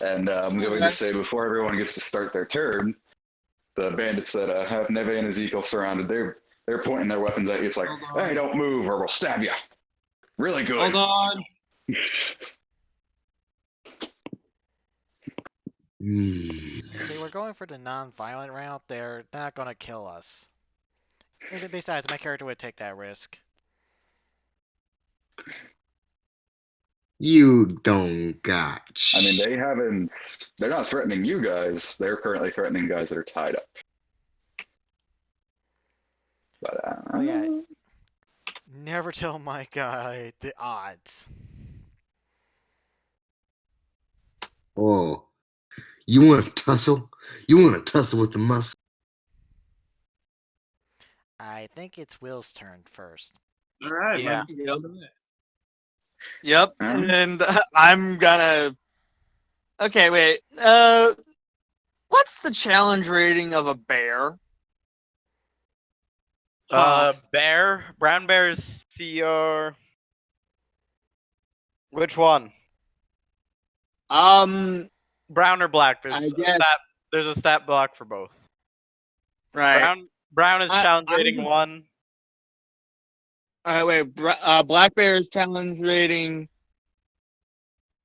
And I'm going to Okay. say before everyone gets to start their turn, the bandits that have Neve and Ezekiel surrounded, they're pointing their weapons at you. It's like, Hold on. hey, don't move or we'll stab you. Really good. Hold on. If they were going for the non-violent route, they're not gonna kill us. And besides, my character would take that risk. You don't got. I mean, they're not threatening you guys. They're currently threatening guys that are tied up. But, Oh, yeah. Never tell my guy the odds. Oh, you want to tussle? You want to tussle with the muscle? I think it's Will's turn first. All right. Yeah. Yep. Alright. And I'm gonna. Okay, wait. What's the challenge rating of a bear? Brown bear's CR. Which one? Brown or black? I guess. There's a stat block for both. Right. Brown is challenge I'm rating just- 1. All right, wait. Black bear's challenge rating.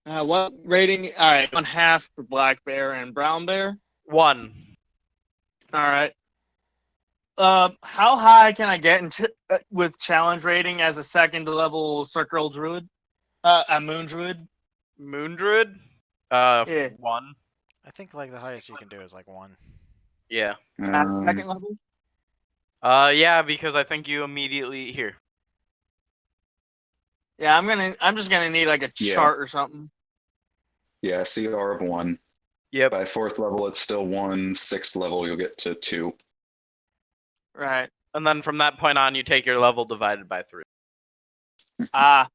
What rating? All right, 1/2 for black bear and brown bear. 1. All right. How high can I get into with challenge rating as a second level circle druid? A moon druid. Moon Druid? Yeah. 1. I think like the highest you can do is like 1. Yeah. Second level. Yeah, because I think you immediately here. Yeah, I'm just gonna need like a Yeah. chart or something. yeah, CR of 1. Yep. By 4th level, it's still 1. 6th level, you'll get to 2. Right. And then from that point on, you take your level divided by 3. Ah.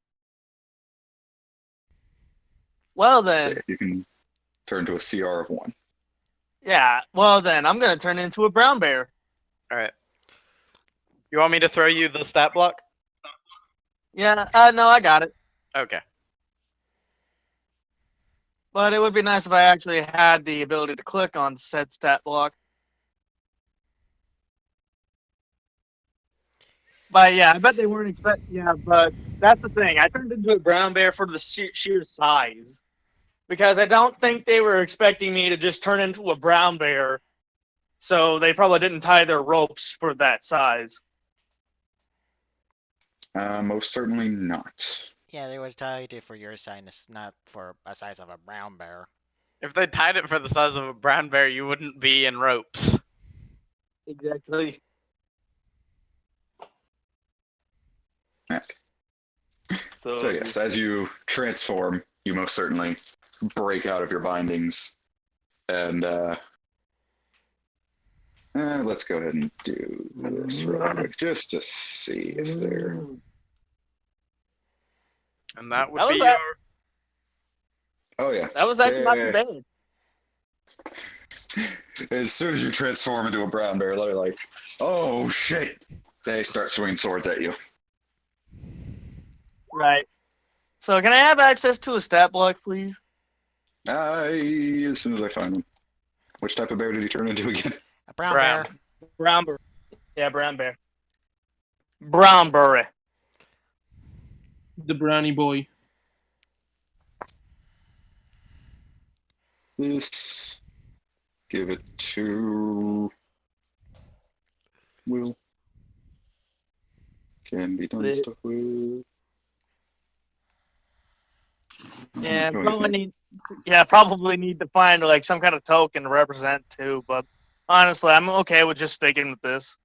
Well So then. if you can turn to a CR of 1. Yeah. Well then, I'm gonna turn into a brown bear. All right. You want me to throw you the stat block? Yeah. No, I got it. Okay. But it would be nice if I actually had the ability to click on said stat block. But yeah, I bet they weren't expecting. Yeah, but that's the thing. I turned into a brown bear for the sheer size, because I don't think they were expecting me to just turn into a brown bear. So they probably didn't tie their ropes for that size. Most certainly not. Yeah, they would tell you for your size, not for a size of a brown bear. If they tied it for the size of a brown bear, you wouldn't be in ropes. Exactly. Okay. So So yes, as you transform, you most certainly break out of your bindings, and let's go ahead and do this real quick, just to see if they're. And that would That was be that- your... Oh yeah. that was actually not too Yeah. bad. As soon as you transform into a brown bear, they're like, "Oh shit!" They start swinging swords at you. Right. So can I have access to a stat block, please? As soon as I find them. Which type of bear did he turn into again? A brown Brown. bear. Brown bear. Yeah, brown bear. Brown berry. The brownie boy. This. Give it to. Will. Can be done Lit. stuff with. Yeah, What do you probably think? need. Yeah, probably need to find like some kind of token to represent too. But honestly, I'm okay with just sticking with this.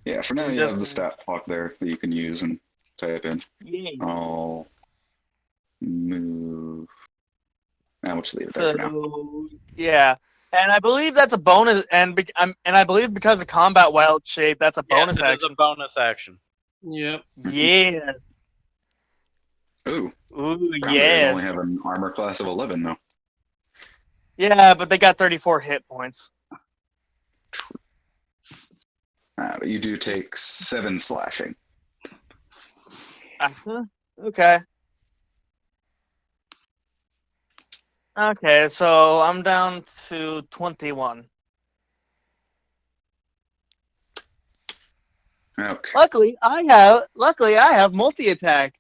Yeah, for now you Just have the stat block there that you can use and type in. yeah. I'll move. Now we'll just leave it there for now. So yeah, and I believe that's a bonus, and I believe because of combat wild shape, that's a bonus Yes, it is action. a bonus action. Yep. Yeah. Ooh, Ooh, brown bears only yes. have an armor class of 11 though. Yeah, but they got 34 hit points. But you do take 7 slashing. Okay. Okay, so I'm down to 21. Okay. Luckily, I have multi attack.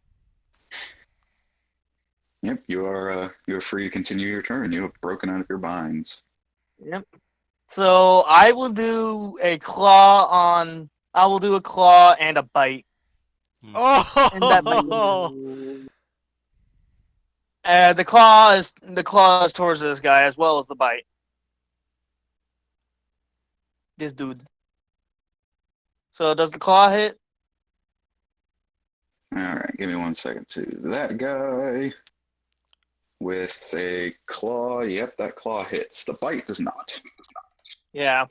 Yep, you are free to continue your turn. You have broken out of your binds. Yep. So I will do a claw on. I will do a claw and a bite. And that bite. Oh, The claw is towards this guy as well as the bite. This dude. So does the claw hit? Alright, give me 1 second to that guy. With a claw, yep, that claw hits. The bite does not. Yeah.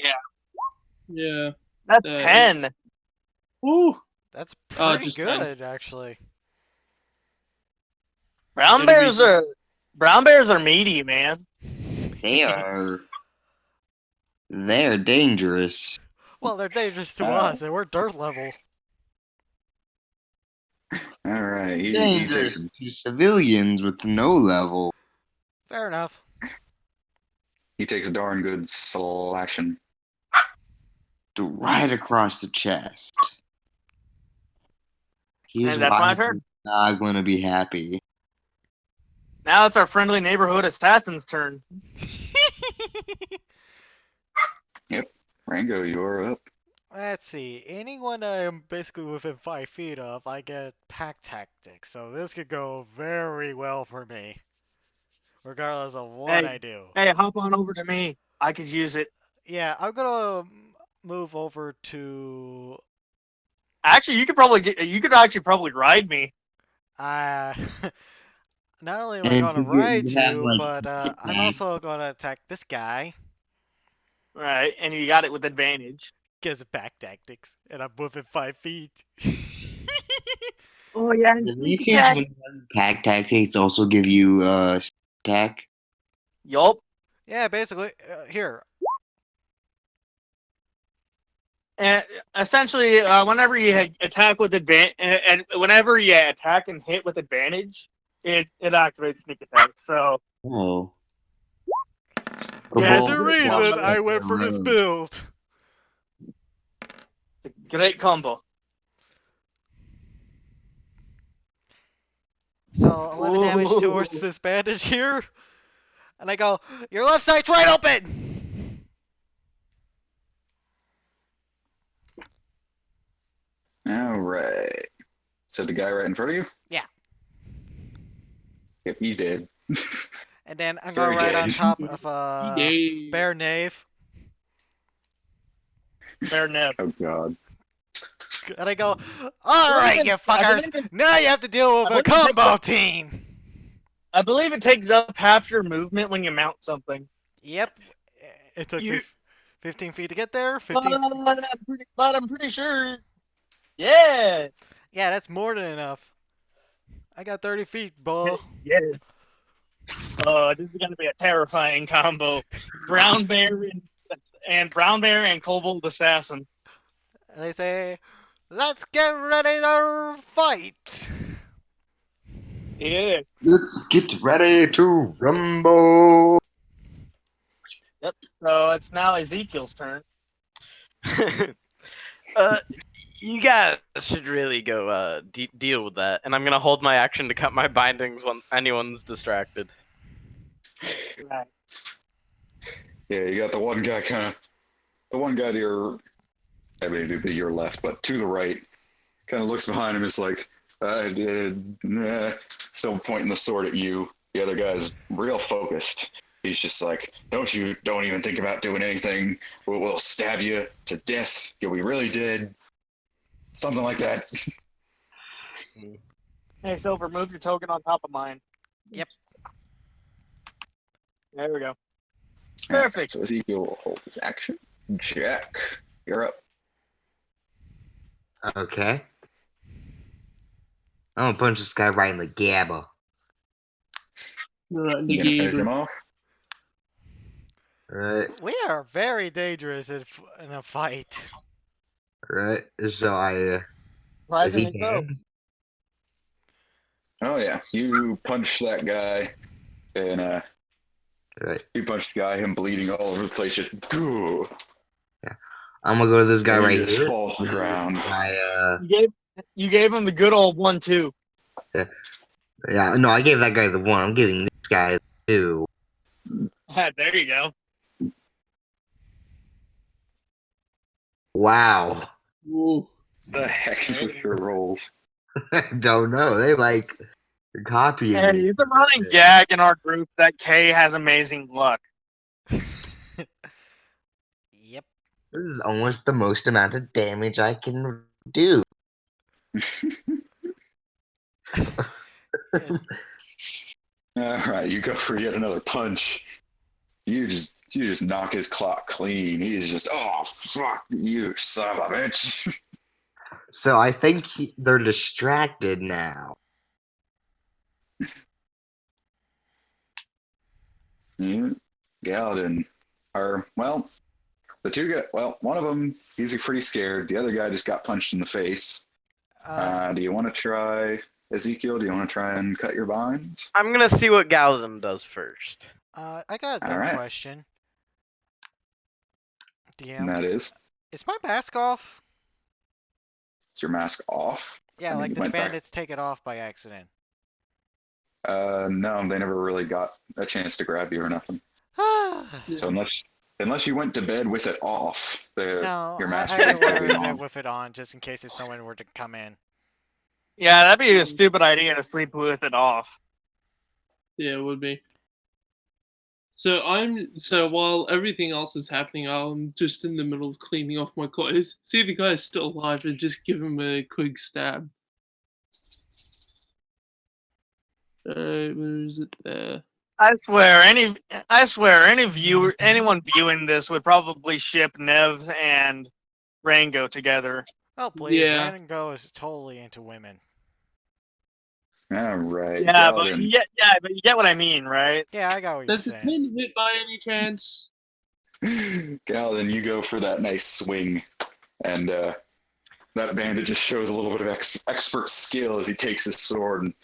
Yeah. That's Uh, 10. Ooh. that's pretty just good, actually. Brown It'll bears are meaty, man. They are. They're dangerous. Well, they're dangerous to Oh. us, and we're dirt level. Alright, he Dangerous takes, to civilians with no level. Fair enough. he takes a darn good slashing. Right across the chest. He's And that's my turn. not going to be happy. Now it's our friendly neighborhood assassin's turn. Rango, you're up. Let's see. Anyone I am basically within 5 feet of, I get pack tactics. So this could go very well for me, regardless of what I do. Hey, hop on over to me. I could use it. Yeah, I'm gonna move over to. Actually, you could actually probably ride me. Not only am I And gonna you ride have, you, like, but I'm also gonna attack this guy. Right, and you got it with advantage. Gives it pack tactics, and I'm within 5 feet. Oh yeah, The sneak mutations attack. when you have pack tactics also give you attack. Yup. Yeah, basically. Here. And essentially, whenever you attack with advantage, and whenever you attack and hit with advantage, it activates sneak attack. So Oh. Yeah, There's a reason I went for this build. great combo. So 11 damage towards this bandage here, and I go, your left side's right open. Alright. So the guy right in front of you? Yeah. Yep, he did. And then I'm Very going right good. on top of a Yay. bear knave, Fair enough. Oh god. and I go, all right, you fuckers, now you have to deal with a combo team. I believe it takes up half your movement when you mount something. Yep. It took me You- 15 feet to get there. But 15. I'm pretty sure. Yeah. Yeah, that's more than enough. I got 30 feet, bro. Yes. This is gonna be a terrifying combo. Brown bear and kobold assassin. And they say, let's get ready to fight. Yeah. Let's get ready to rumble. Yep. So it's now Ezekiel's turn. You guys should really go deal with that, and I'm gonna hold my action to cut my bindings when anyone's distracted. Right. Yeah, you got the one guy to your, I mean, it'd be your left, but to the right, kind of looks behind him, is like, I did. Still pointing the sword at you. The other guy's real focused. He's just like, don't even think about doing anything. We'll stab you to death. Yeah, we really did. Something like that. Hey, Silver, move your token on top of mine. Yep. There we go. Alright, Perfect. so Ezekiel will hold his action. Jack, you're up. Okay. I'm gonna punch this guy right in the gabba. Right, You gonna finish him off? Right, We are very dangerous in a fight. right. So I, is he Surprisingly so. dead? Oh yeah, you punch that guy, and Right. you punch the guy, him bleeding all over the place. Just goo. I'm gonna go to this guy And he right just here. falls to the ground. You gave him the good old 1-2. Yeah, no, I gave that guy the 1. I'm giving this guy the 2. There you go. Wow. Ooh. The heck is with your rolls? I don't know. They like copying Hey, me. it's a running gag in our group that Kay has amazing luck. Yep. This is almost the most amount of damage I can do. All right, you go for yet another punch. You just knock his clock clean. He's just, oh fuck you, son of a bitch. So I think they're distracted now. Yeah, Galadin, or well, the two guys. Well, one of them, he's pretty scared. The other guy just got punched in the face. Do you want to try Ezekiel? Do you want to try and cut your binds? I'm gonna see what Galadin does first. I got a dumb Alright. question. And DM, that is my mask off? your mask off. Yeah, I mean, like you the went back- bandits take it off by accident. No, they never really got a chance to grab you or nothing. So unless you went to bed with it off, No, your mask I would be wear on. it with it on just in case if someone were to come in. Yeah, that'd be a stupid idea to sleep with it off. Yeah, it would be. So while everything else is happening, I'm just in the middle of cleaning off my clothes. See if the guy's still alive and just give him a quick stab. Where is it there? I swear, anyone viewing this would probably ship Nev and Rango together. Oh please, Yeah. Rango is totally into women. All right, Yeah, Galadin. but you get what I mean, right? Yeah, I got what you're Does it saying. pin hit by any chance? Galadin, you go for that nice swing, and that bandit just shows a little bit of expert skill as he takes his sword and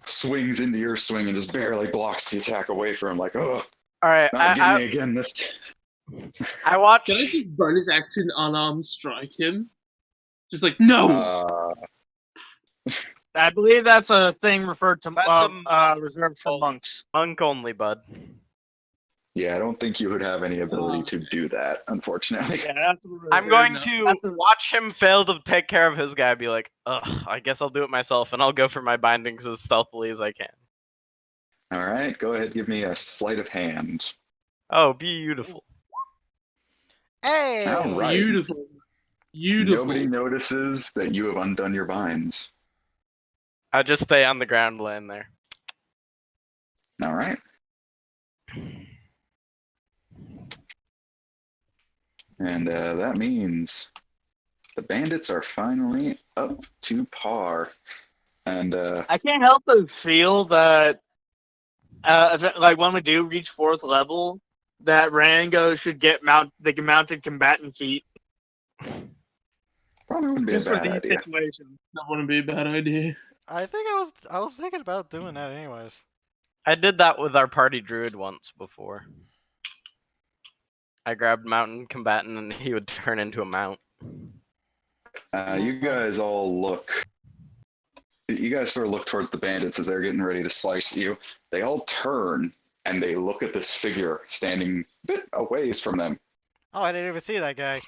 swings into your swing and just barely blocks the attack away from him, like, oh, All right, not get me again. This. I watch. Can I just bonus action unarmed strike him? Just like, no! I believe that's a thing referred to That's reserved for monks. Monk only, bud. Yeah, I don't think you would have any ability to do that, unfortunately. Yeah, that's I'm going enough. to That's a- watch him fail to take care of his guy. Be like, ugh, I guess I'll do it myself, and I'll go for my bindings as stealthily as I can. All right, go ahead, give me a sleight of hand. Oh, beautiful. Hey! All right. Beautiful. Beautiful. Nobody notices that you have undone your binds. I'll just stay on the ground laying there. All right. And that means the bandits are finally up to par. And I can't help but feel that, like when we do reach 4th level, that Rango should get the mounted combatant feat probably wouldn't be a just for bad these idea. situations. That wouldn't be a bad idea. I think I was thinking about doing that anyways. I did that with our party druid once before. I grabbed mountain combatant, and he would turn into a mount. You guys all look. You guys sort of look towards the bandits as they're getting ready to slice you. They all turn and they look at this figure standing a bit a ways from them. Oh, I didn't even see that guy.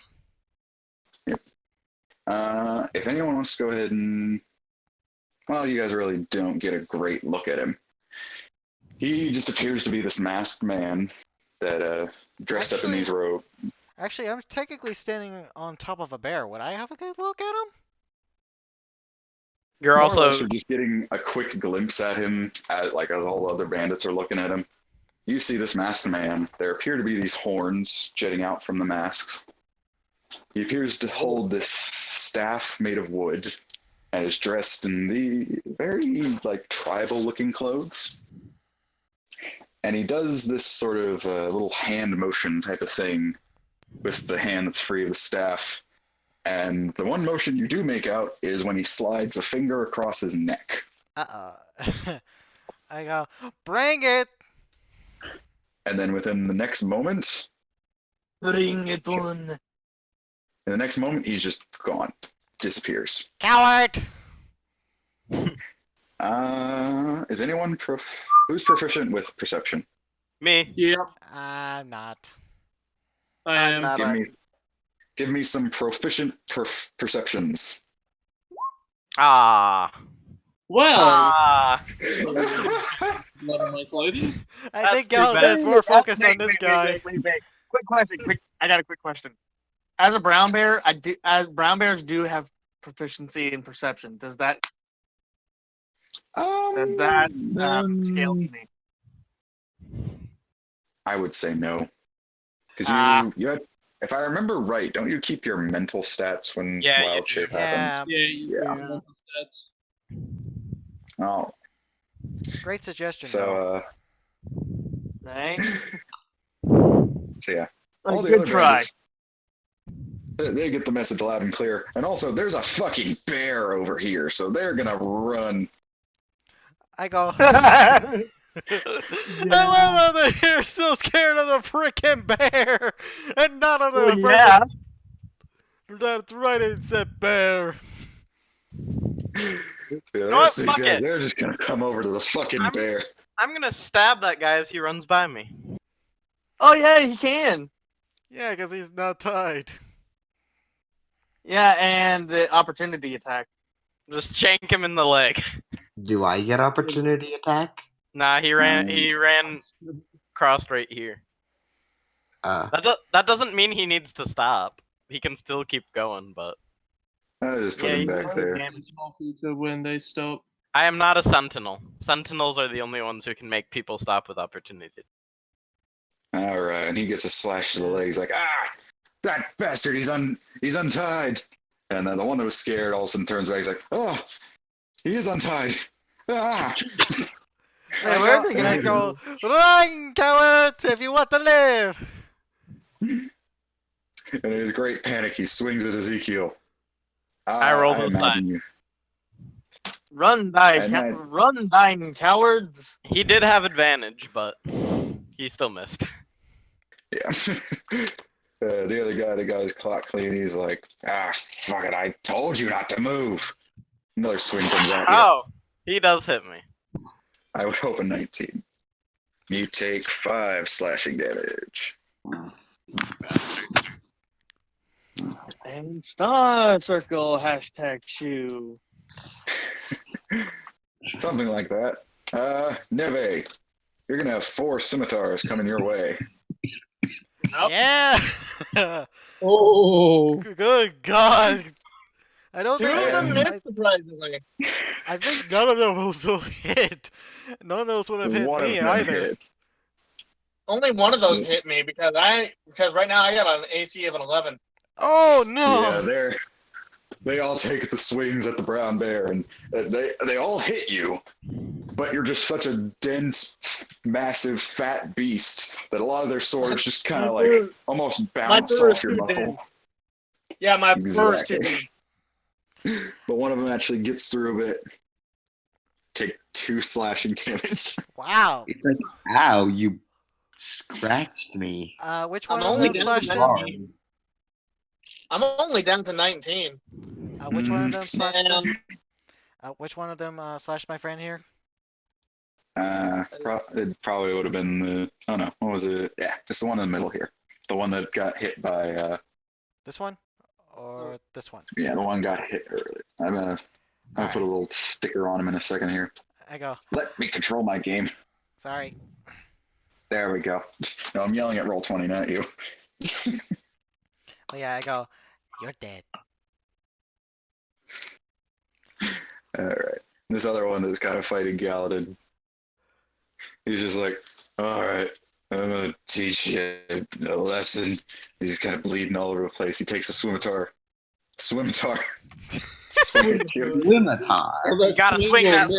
If anyone wants to go ahead and well, you guys really don't get a great look at him. He just appears to be this masked man that dressed up in these robes. Actually, I'm technically standing on top of a bear. Would I have a good look at him? You're More or less, also you're just getting a quick glimpse at him, as all the other bandits are looking at him. You see this masked man. There appear to be these horns jutting out from the masks. He appears to hold this staff made of wood and is dressed in the very tribal-looking clothes. And he does this sort of little hand motion type of thing with the hand that's free of the staff. And the one motion you do make out is when he slides a finger across his neck. I go, bring it! And then within the next moment, Bring it on. in the next moment, he's just gone. Disappears. Coward! Is anyone who's proficient with perception? me. Yeah, I'm not. I am. Give me some proficient perceptions. Ah. Well, Ah. blood on my clothing. I That's think too Galvin bad. is more focused on this guy. Wait. Quick question. I got a quick question. As a brown bear, as brown bears do have proficiency in perception. Does that scale to me? I would say no. Because you had, if I remember right, don't you keep your mental stats when Yeah, you wild do. shape happens? Yeah, Yeah. Stats. Oh, great suggestion, though. so Thanks. so yeah. A All the good other try. They get the message loud and clear. And also, there's a fucking bear over here, so they're gonna run. I go, I love that you're so scared of the frickin' bear and not of the Well, yeah. That's right, it said bear. Yeah, know what? these Fuck guys, it. they're just gonna come over to the fucking bear. I'm gonna stab that guy as he runs by me. Oh yeah, he can. Yeah, because he's not tied. Yeah, and the opportunity attack. Just shank him in the leg. Do I get opportunity attack? Nah, he ran crossed right here. That doesn't mean he needs to stop. He can still keep going, but I just put Yeah, him you back can there. damage. It's small feature when they stop. I am not a sentinel. Sentinels are the only ones who can make people stop with opportunity. All right, and he gets a slash to the leg. He's like, that bastard! He's untied. And then the one that was scared all of a sudden turns back. He's like, oh, he is untied. Ah! I go, run, cowards, if you want to live. And in his great panic, he swings at Ezekiel. I rolled a imagine sign. you. Run, cowards! He did have advantage, but he still missed. Yeah. The other guy that got his clock clean, he's like, fuck it, I told you not to move. Another swing comes at you. Oh, he does hit me. I would hope a 19. You take 5 slashing damage. And star circle #shoe. Something like that. Neve, you're gonna have 4 scimitars coming your way. Nope. Yeah. Oh, Good God. I don't Two of them think. missed, surprisingly. I think none of them will hit. None of those would have hit One of me them either. hit. Only one of those hit me because right now I got an AC of an 11. Oh no! Yeah, they all take the swings at the brown bear, and they all hit you, but you're just such a dense, massive, fat beast that a lot of their swords just kind of like almost bounce fur is off your too muscle. dense. Yeah, my first Exactly. But one of them actually gets through a bit. Take 2 slashing damage. Wow. It's like, ow, you scratched me. Which I'm one of only them down slashed to him? 19. I'm only down to 19. Which one of them slashed And him? Which one of them slashed my friend here? It probably would have been the. Oh no, what was it? Yeah, just the one in the middle here. The one that got hit by. This one? Or this one? Yeah, the one got hit earlier. I'll put a little sticker on him in a second here. I go, Let me control my game. sorry. There we go. No, I'm yelling at Roll20, not you. Oh, yeah, I go, you're dead. Alright. This other one that's kind of fighting Galadin. He's just like, alright, I'm gonna teach you a lesson. He's kind of bleeding all over the place. He takes a swimitar. Swimitar. Swing at you. Lumitar. Oh, You gotta swing swing will that miss.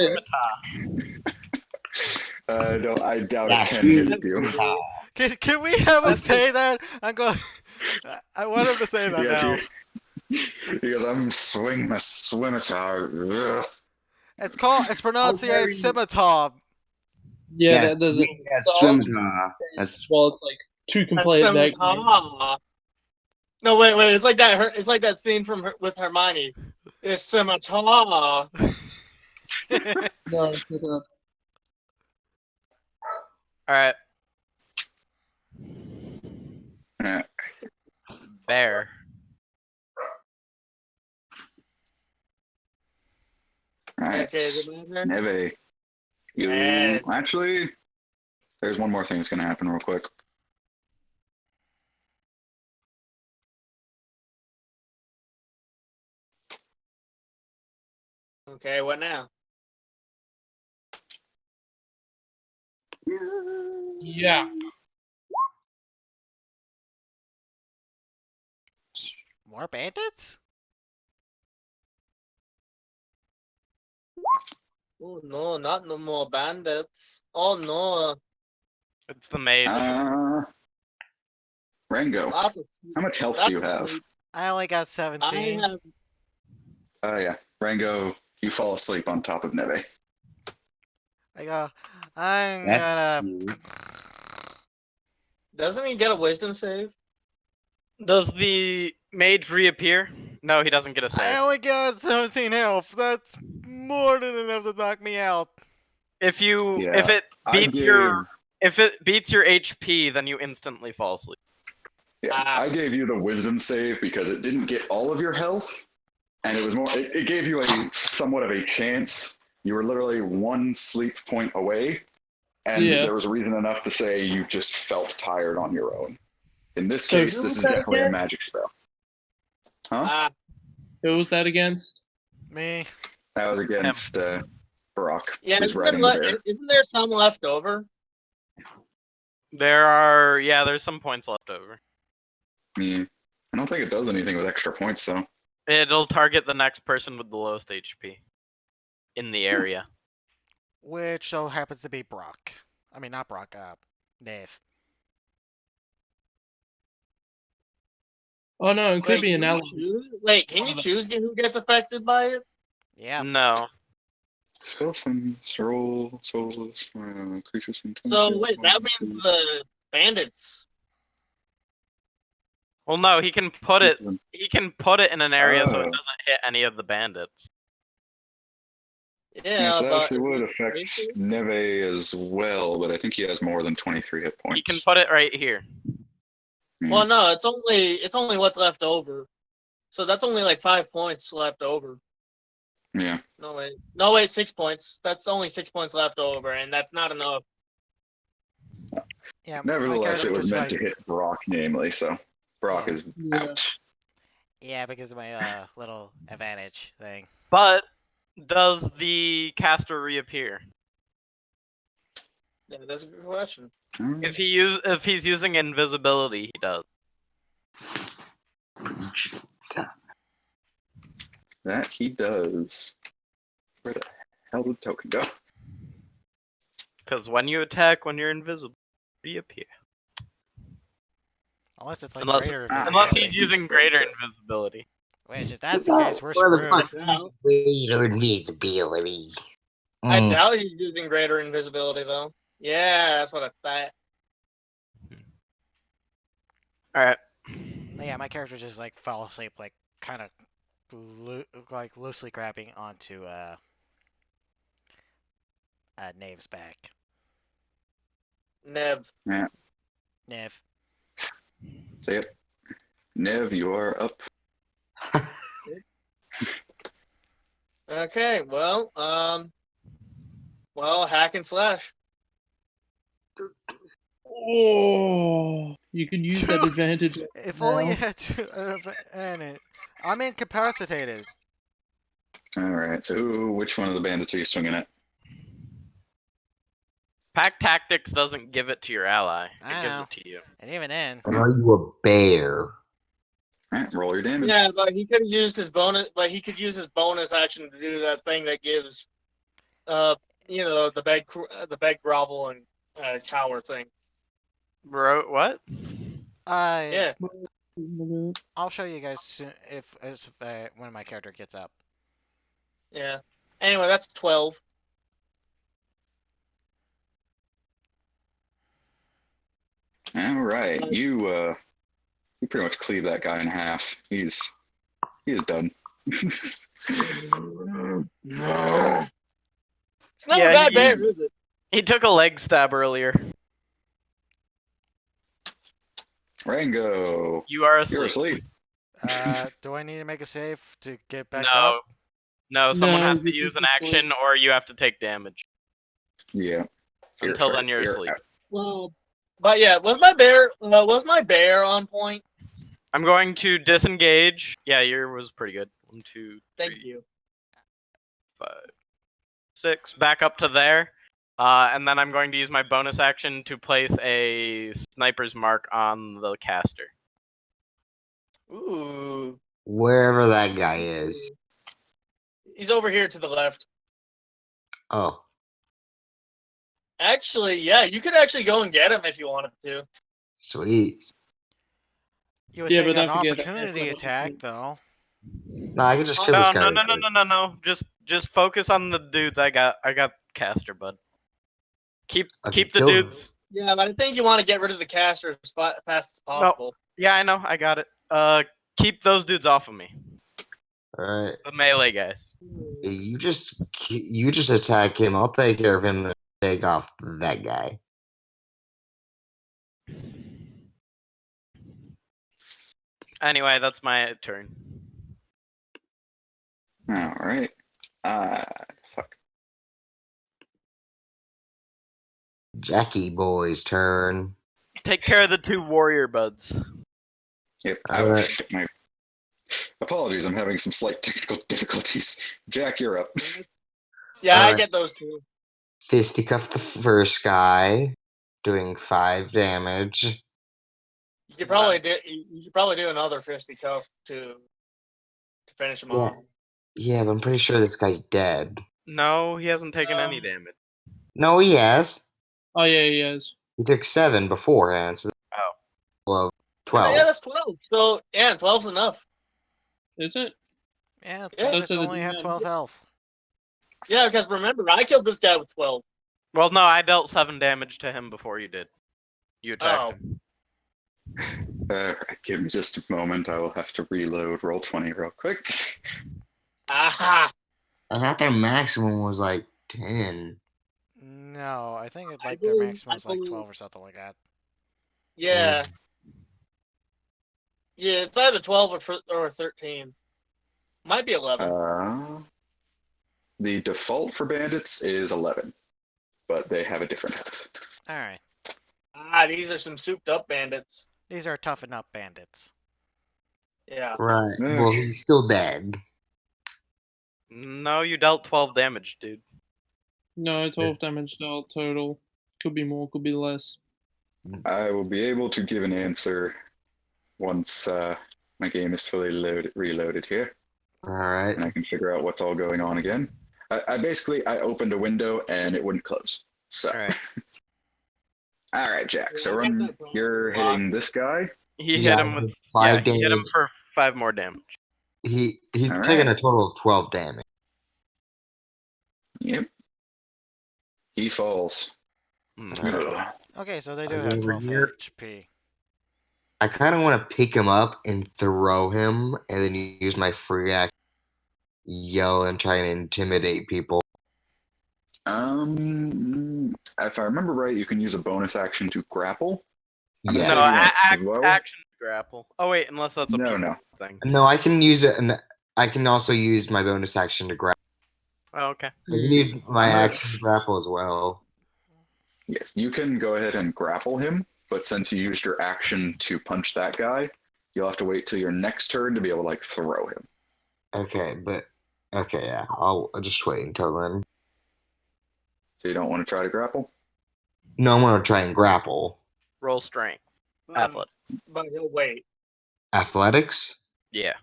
scimitar. No, I doubt Yeah, it can swing hit you. Lumitar. Can we have him say that? I'm going. I want him to say that now. He goes, I'm swing my swimitar. Ugh. It's pronounced Oh, very- scimitar. Yeah, Yes, that doesn't. swing that so Scimitar. That's Well, it's like two That's complete some back. No, wait. It's like that. It's like that scene from with Hermione. It's scimitar. No, it's not. Alright. Yeah. Bear. Alright. Okay, is it my turn? Neve. You Yeah. actually, there's one more thing that's gonna happen real quick. Okay, what now? Yeah. More bandits? Oh no, not no more bandits. Oh no, It's the mage. Rango, lots of. how much health do you have? I only got I 17. have. Oh yeah, Rango, you fall asleep on top of Neve. I go, I'm That's gonna. you. Doesn't he get a wisdom save? Does the mage reappear? No, he doesn't get a I save. only got 17 health. That's more than enough to knock me out. If Yeah, it I beats gave, your HP, then you instantly fall asleep. yeah, I gave you the wisdom save because it didn't get all of your health, and it was more. It gave you a somewhat of a chance. You were literally one sleep point away, and Yeah. there was reason enough to say you just felt tired on your own. In this So case, who this was is that definitely a again? magic spell. Ah, Who was that against? Me. That was against Brock, yeah. who's riding the bear. Isn't there some left over? There's some points left over. Yeah. I don't think it does anything with extra points, though. It'll target the next person with the lowest HP in the area. Which so happens to be Brock. I mean, not Brock, Dave. Oh no, it could be an ally. Wait, can you choose who gets affected by it? Yeah. No. Spells from roll souls, creatures from. So wait, that means the bandits. Well, no, he can put it. He can put it in an area so it Oh. doesn't hit any of the bandits. Yeah, Yeah, so that but actually would affect Neve as well, but I think he has more than 23 hit points. He can put it right here. Well, no, it's only what's left over. So that's only like 5 points left over. Yeah. No wait, 6 points. That's only 6 points left over, and that's not enough. Yeah. Nevertheless, character it was just, meant to hit Brock, namely, so Brock Yeah. is Yeah. out. Yeah, because of my little advantage thing. But does the caster reappear? Yeah, that's a good question. If he's using invisibility, he does. That he does. Where the hell did the token go? Because when you attack, when you're invisible, reappear. Unless it's like Unless greater unless invisibility. he's using greater invisibility. Which, if that's the case, we're Where the screwed. fuck- Doubt- Greater invisibility. I Mm. doubt he's using greater invisibility though. Yeah, that's what I thought. All right. But yeah, my character just like fell asleep, like kind of like loosely grabbing onto Nave's back. Nev. Nave. Say it. Nev, you are up. Okay, well, hack and slash. Oh, you can use that advantage. If only now. you had and I'm incapacitated. All right. So which one of the bandits are you swinging at? Pack tactics doesn't give it to your ally. It I gives know. it to you. And even then, Are you a bear? All right. Roll your damage. Yeah, but he could have used his bonus. But he could use his bonus action to do that thing that gives, the beg grovel and cower thing. Bro, what? Yeah. I'll show you guys soon if when my character gets up. Yeah. Anyway, that's 12. All right. You pretty much cleave that guy in half. He is done. It's not Yeah, a bad he- bear, is it? He took a leg stab earlier. Rango, You are you're asleep. asleep. Do I need to make a save to get back No. up? No, someone No, has to you use just an asleep. action or you have to take damage. Yeah. Until then, you're asleep. out. Well, but yeah, was my bear on point? I'm going to disengage. Yeah, yours was pretty good. 1, 2, Thank 3, you. 5, 6. Back up to there. And then I'm going to use my bonus action to place a sniper's mark on the caster. Ooh. Wherever that guy is. He's over here to the left. Oh, Actually, yeah, you could actually go and get him if you wanted to. sweet. You would Yeah, take but an don't forget that opportunity that's attack, like- though. No, I can just kill No, this guy. no. Just focus on the dudes. I got caster, bud. Keep Okay, the kill him. dudes. Yeah, but I think you want to get rid of the caster as fast as possible. Yeah, I know. I got it. Keep those dudes off of me. Alright. The melee guys. You just attack him. I'll take care of him and take off that guy. Anyway, that's my turn. All right. Fuck. Jackie boy's turn. Take care of the 2 warrior buds. Yep. All right. My apologies. I'm having some slight technical difficulties. Jack, you're up. Yeah, I Alright. get those two. Fisticuff the first guy, doing 5 damage. You could probably do another fisticuff to finish him off. Yeah, but I'm pretty sure this guy's dead. No, he hasn't taken any damage. No, he has. Oh yeah, he is. He took 7 beforehand, so Oh. well, Yeah, 12. that's 12. So yeah, 12's enough. Is it? Yeah, Yeah, bandits so the only have DM 12 health. Yeah, because remember, I killed this guy with 12. Well, no, I dealt 7 damage to him before you did. You attacked Oh. him. All right. Give me just a moment. I will have to reload roll 20 real quick. Aha! I thought their maximum was like 10. No, I think I their believe- maximum is I like believe- 12 or something like that. Yeah. Yeah, it's either 12 or 13. Might be 11. The default for bandits is 11, but they have a different health. Alright. These are some souped up bandits. These are toughen up bandits. Yeah. Right. Yeah. Well, he's still dead. No, you dealt 12 damage, dude. No, 12 damage dealt total. Could be more, could be less. I will be able to give an answer once my game is fully reloaded here, Alright. and I can figure out what's all going on again. I basically opened a window and it wouldn't close. So, Alright. all right, Jack. So Yeah, I run. got that problem. You're hitting this guy. He Yeah, hit him with 5 he hit him damage. for 5 more damage. He's All taking right. a total of 12 damage. Yep. He falls. Ugh. Okay, so they do Are have you over 12 here? HP. I kind of want to pick him up and throw him, and then use my free action, yell and try and intimidate people. If I remember right, you can use a bonus action to grapple. I'm Yeah. gonna No, say you want as well. action grapple. Oh wait, unless that's a No, people no. thing. No, I can use it, and I can also use my bonus action to grab. Oh, okay. I can use my action to grapple as well. Yes, you can go ahead and grapple him, but since you used your action to punch that guy, you'll have to wait till your next turn to be able to like throw him. Okay, yeah. I'll just wait until then. So you don't want to try to grapple? No, I'm gonna try and grapple. Roll strength. Athletic. But he'll wait. Athletics? Yeah.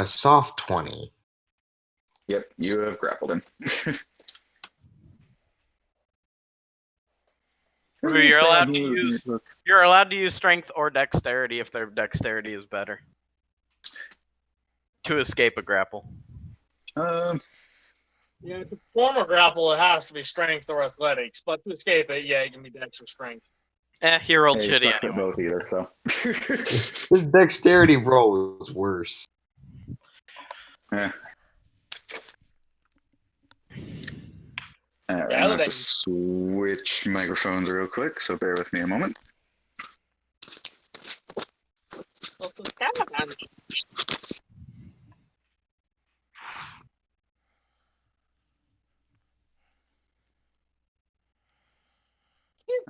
Soft 20. Yep, you have grappled him. Rue, you're allowed to use strength or dexterity if their dexterity is better to escape a grapple. Yeah, to perform a grapple, it has to be strength or athletics. But to escape it, yeah, it can be dex or strength. He rolled Hey, shitty sucks at anyway. both either, so. His dexterity roll was worse. Yeah. Alright, Yeah, I'm gonna have to then- switch microphones real quick, so bear with me a moment.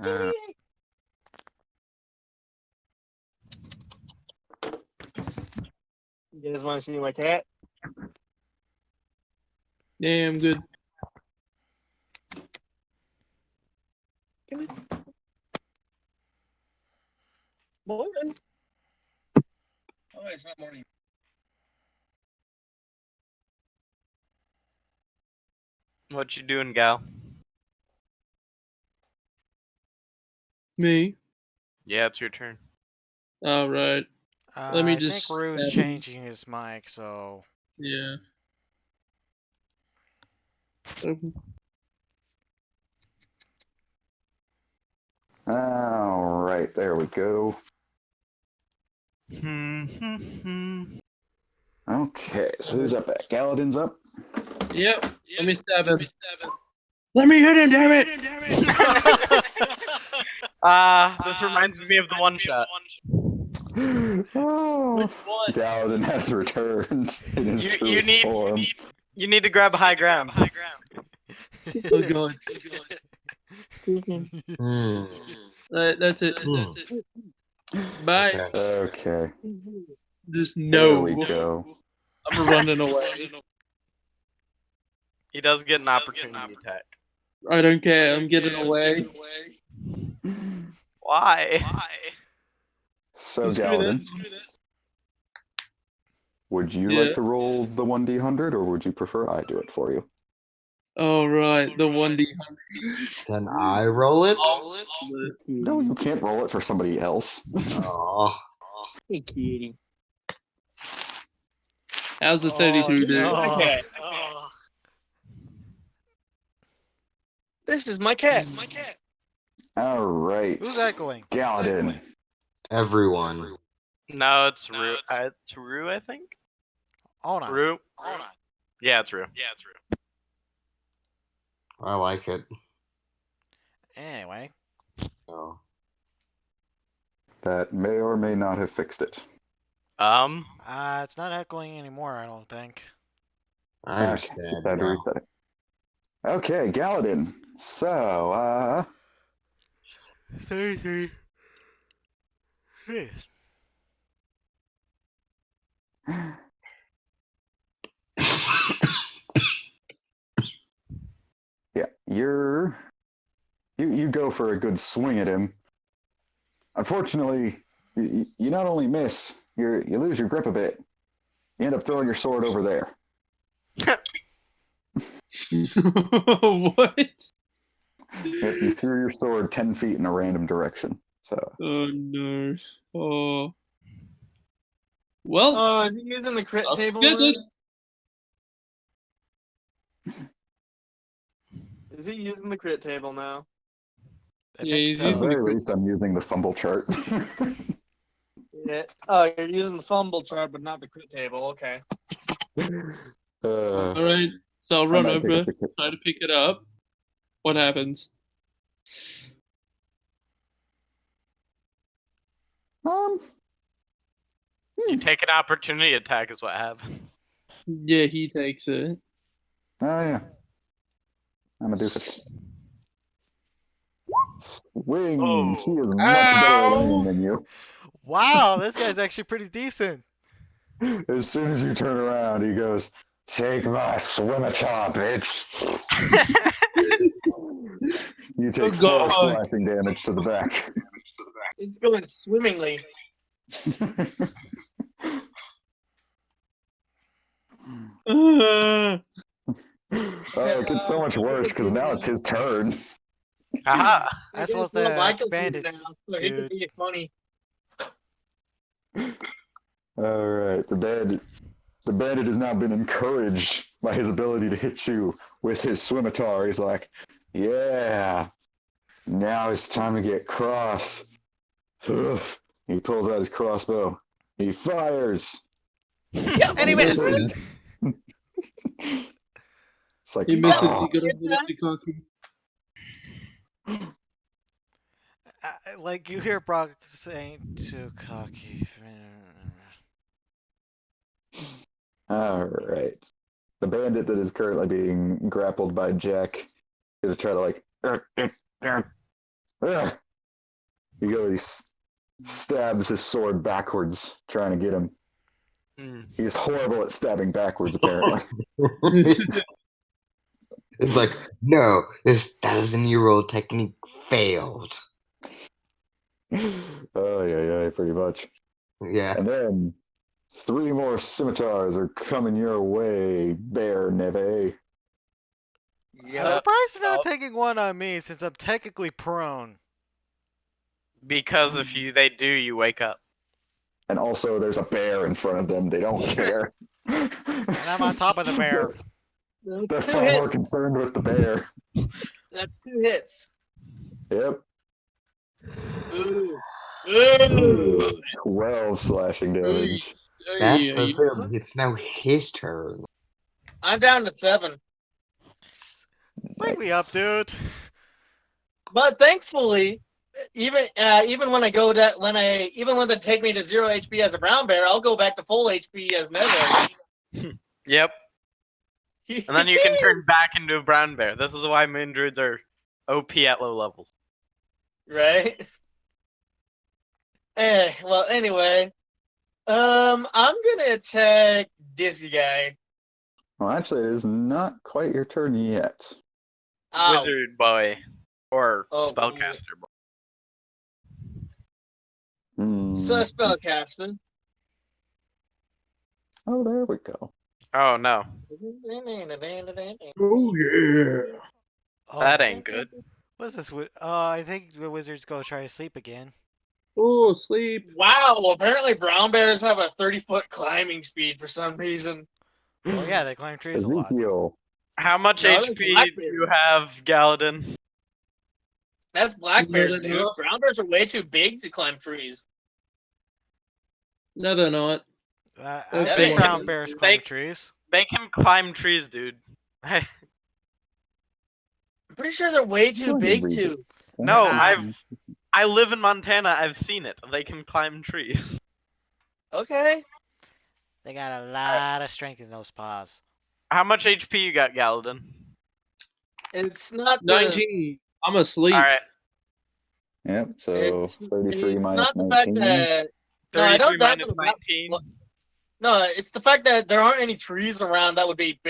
Uh, You guys want to see my cat? Yeah, I'm good. Morning. Oh, it's not morning. What you doing, gal? Me? Yeah, it's your turn. All right. Let me I just think Rue's stab him. changing his mic, so Yeah. Alright, there we go. Okay, so who's up at? Galadin's up? Yep. Let me stab him. Let me hit him, damn it! This reminds me of the one shot. Oh, Which one? Galadin has returned in his You truest need form. you need to grab high ground. Oh god. Hmm. That's it. Hmm. Bye. Okay. Okay, Just there no. we go. I'm running away. He does get an opportunity attack. I don't care. I'm getting away. Why? So, Screw Galadin, that. would you Yeah. like to roll the 1d100 or would you prefer I do it for you? All right. The 1D. Can I roll it? No, you can't roll it for somebody else. Oh. Hey, kitty. How's the 32 do? no. Okay. This is my cat. All right. Who's echoing? Galadin. Everyone. No, it's Rue. It's Rue, I think. Hold on. Rue. Yeah, it's Rue. I like it. Anyway, Oh. That may or may not have fixed it. it's not echoing anymore, I don't think. I'm Okay, sad just had to now. reset it. Okay, Galadin. So, 33. yeah, you go for a good swing at him. Unfortunately, you not only miss, you lose your grip a bit. You end up throwing your sword over there. What? Yep, you threw your sword 10 feet in a random direction. So, Oh no. Oh. Well, Oh, is he using the crit I'll table? get it. Is he using the crit table now? I Yeah, think he's so. at the using the very crit. least, I'm using the fumble chart. Yeah. Oh, you're using the fumble chart, but not the crit table. Okay. All right. So I'll run over, try to pick it up. What happens? You take an opportunity attack is what happens. Yeah, he takes it. Oh yeah, I'm a doofus. Swing. He is much better at aiming than you. Wow, this guy's actually pretty decent. As soon as you turn around, he goes, "Take my swimmer-chop, bitch." You take God. 4 slashing damage to the back. It's going swimmingly. Uh, Oh, it gets so much worse because now it's his turn. Aha! That's I what guess the I can do bandits now, so it could do. be funny. All right, the bandit has now been encouraged by his ability to hit you with his scimitar. He's like, "Yeah, now it's time to get cross." Ugh. He pulls out his crossbow. He fires. And he misses. It's like, he misses. "Oh." He got a little too cocky. Like you hear Brock saying too cocky. All right. The bandit that is currently being grappled by Jack is going to try to like. He stabs his sword backwards, trying to get him. He's horrible at stabbing backwards, apparently. It's like, no, this 1,000-year-old technique failed. Oh yeah, pretty much. Yeah. And then 3 more scimitars are coming your way, Bear Neve. I'm Yeah. surprised you're not taking one on me since I'm technically prone. Because if they do, you wake up. And also, there's a bear in front of them. They don't care. And I'm on top of the bear. They're 2 far hits. more concerned with the bear. That's 2 hits. Yep. Ooh. Ooh. 12 slashing damage. That's the thing. It's now his turn. I'm down to 7. Wake me up, dude. But thankfully, even when I go to even when they take me to 0 HP as a brown bear, I'll go back to full HP as Neve. Yep. And then you can turn back into a brown bear. This is why moon druids are OP at low levels. Right. Well, anyway, I'm gonna attack this guy. Well, actually, it is not quite your turn yet. Ow. Wizard boy. Or Oh, spellcaster boy. So spellcaster. Oh, there we go. Oh no. Oh yeah. Oh, That ain't good. What's this? I think the wizard's gonna try to sleep again. Oh, sleep. Wow, apparently brown bears have a 30-foot climbing speed for some reason. Oh yeah, they climb trees a lot. Ezekiel. How much No, that's HP black do you have, Galadin? That's black bears, No, they're dude. not. Brown bears are way too big to climb trees. No, they're not. I've That's seen one. brown bears climb They- trees. They can climb trees, dude. I'm pretty sure they're way too big to. No, Nah. I live in Montana. I've seen it. They can climb trees. Okay. They got a lot of strength in those paws. How much HP you got, Galadin? It's not the. 19. I'm asleep. All right. Yep, so 33 it's minus not the fact 19. that. No, I 33 don't think minus about- 19. No, it's the fact that there aren't any trees around that would be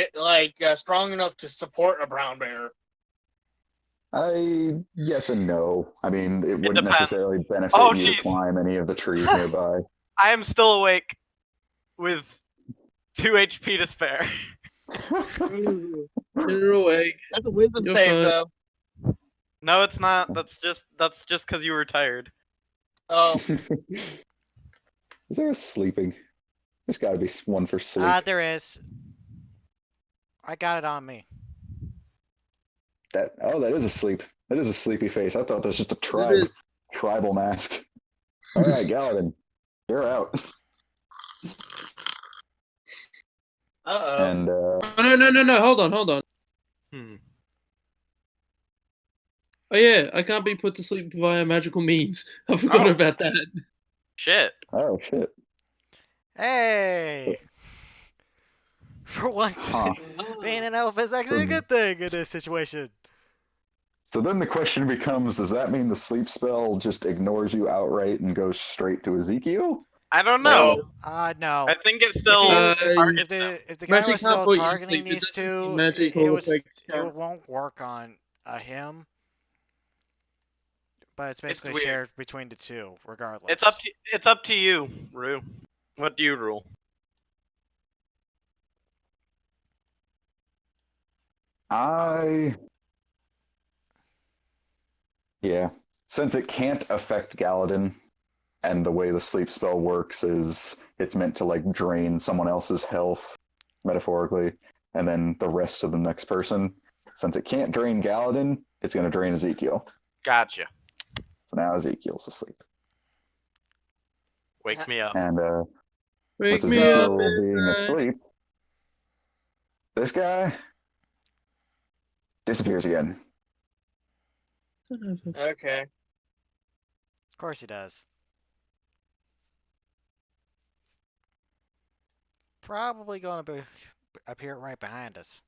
strong enough to support a brown bear. Yes and no. I mean, it wouldn't depends. necessarily benefit Oh, you to jeez. climb any of the trees nearby. I am still awake with 2 HP to spare. Ooh, You're awake. that's a wisdom You're save, fine. though. No, it's not. That's just because you were tired. Oh, Is there a sleeping? There's got to be one for sleep. There is. I got it on me. That is a sleep. That is a sleepy face. I thought that was just a It is. tribal mask. All right, Galadin, you're out. uh-oh. And Oh, no. Hold on. Hmm. Oh yeah, I can't be put to sleep via magical means. I forgot Oh. about that. Shit. oh shit. Hey! For once, Huh. being an elf is actually a So- good thing in this situation. So then the question becomes, does that mean the sleep spell just ignores you outright and goes straight to Ezekiel? I don't know. No. I think it's If, still he- targets if him. the guy Magic was can't still put you to targeting sleep. It these doesn't two, seem magical effects it count. won't work on him. But it's basically weird. shared between the two, regardless. It's up to you, Rue. What do you rule? Yeah. Since it can't affect Galadin, and the way the sleep spell works is it's meant to like drain someone else's health, metaphorically, and then the rest of the next person. Since it can't drain Galadin, it's going to drain Ezekiel. Gotcha. So now Ezekiel's asleep. Wake me up. And Wake with me up Ezekiel being inside. asleep, this guy disappears again. Okay. Of course he does. Probably gonna appear right behind us.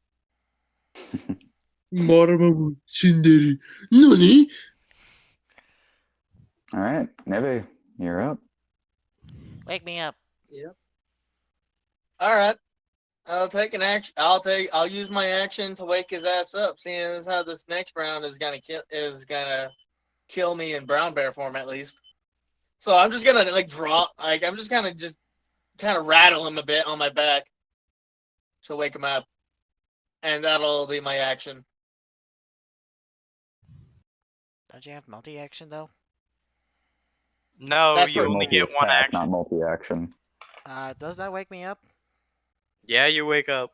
Morama Shinderi. Nani? All right, Neve, you're up. Wake me up. All right. I'll take an action. I'll use my action to wake his ass up. Seeing as how this next round is gonna kill me in brown bear form at least. So I'm just gonna I'm just gonna kind of rattle him a bit on my back to wake him up, and that'll be my action. Don't you have multi-action though? No, That's you for only get one Multi-attack, action. not multi-action. Does that wake me up? Yeah, you wake up.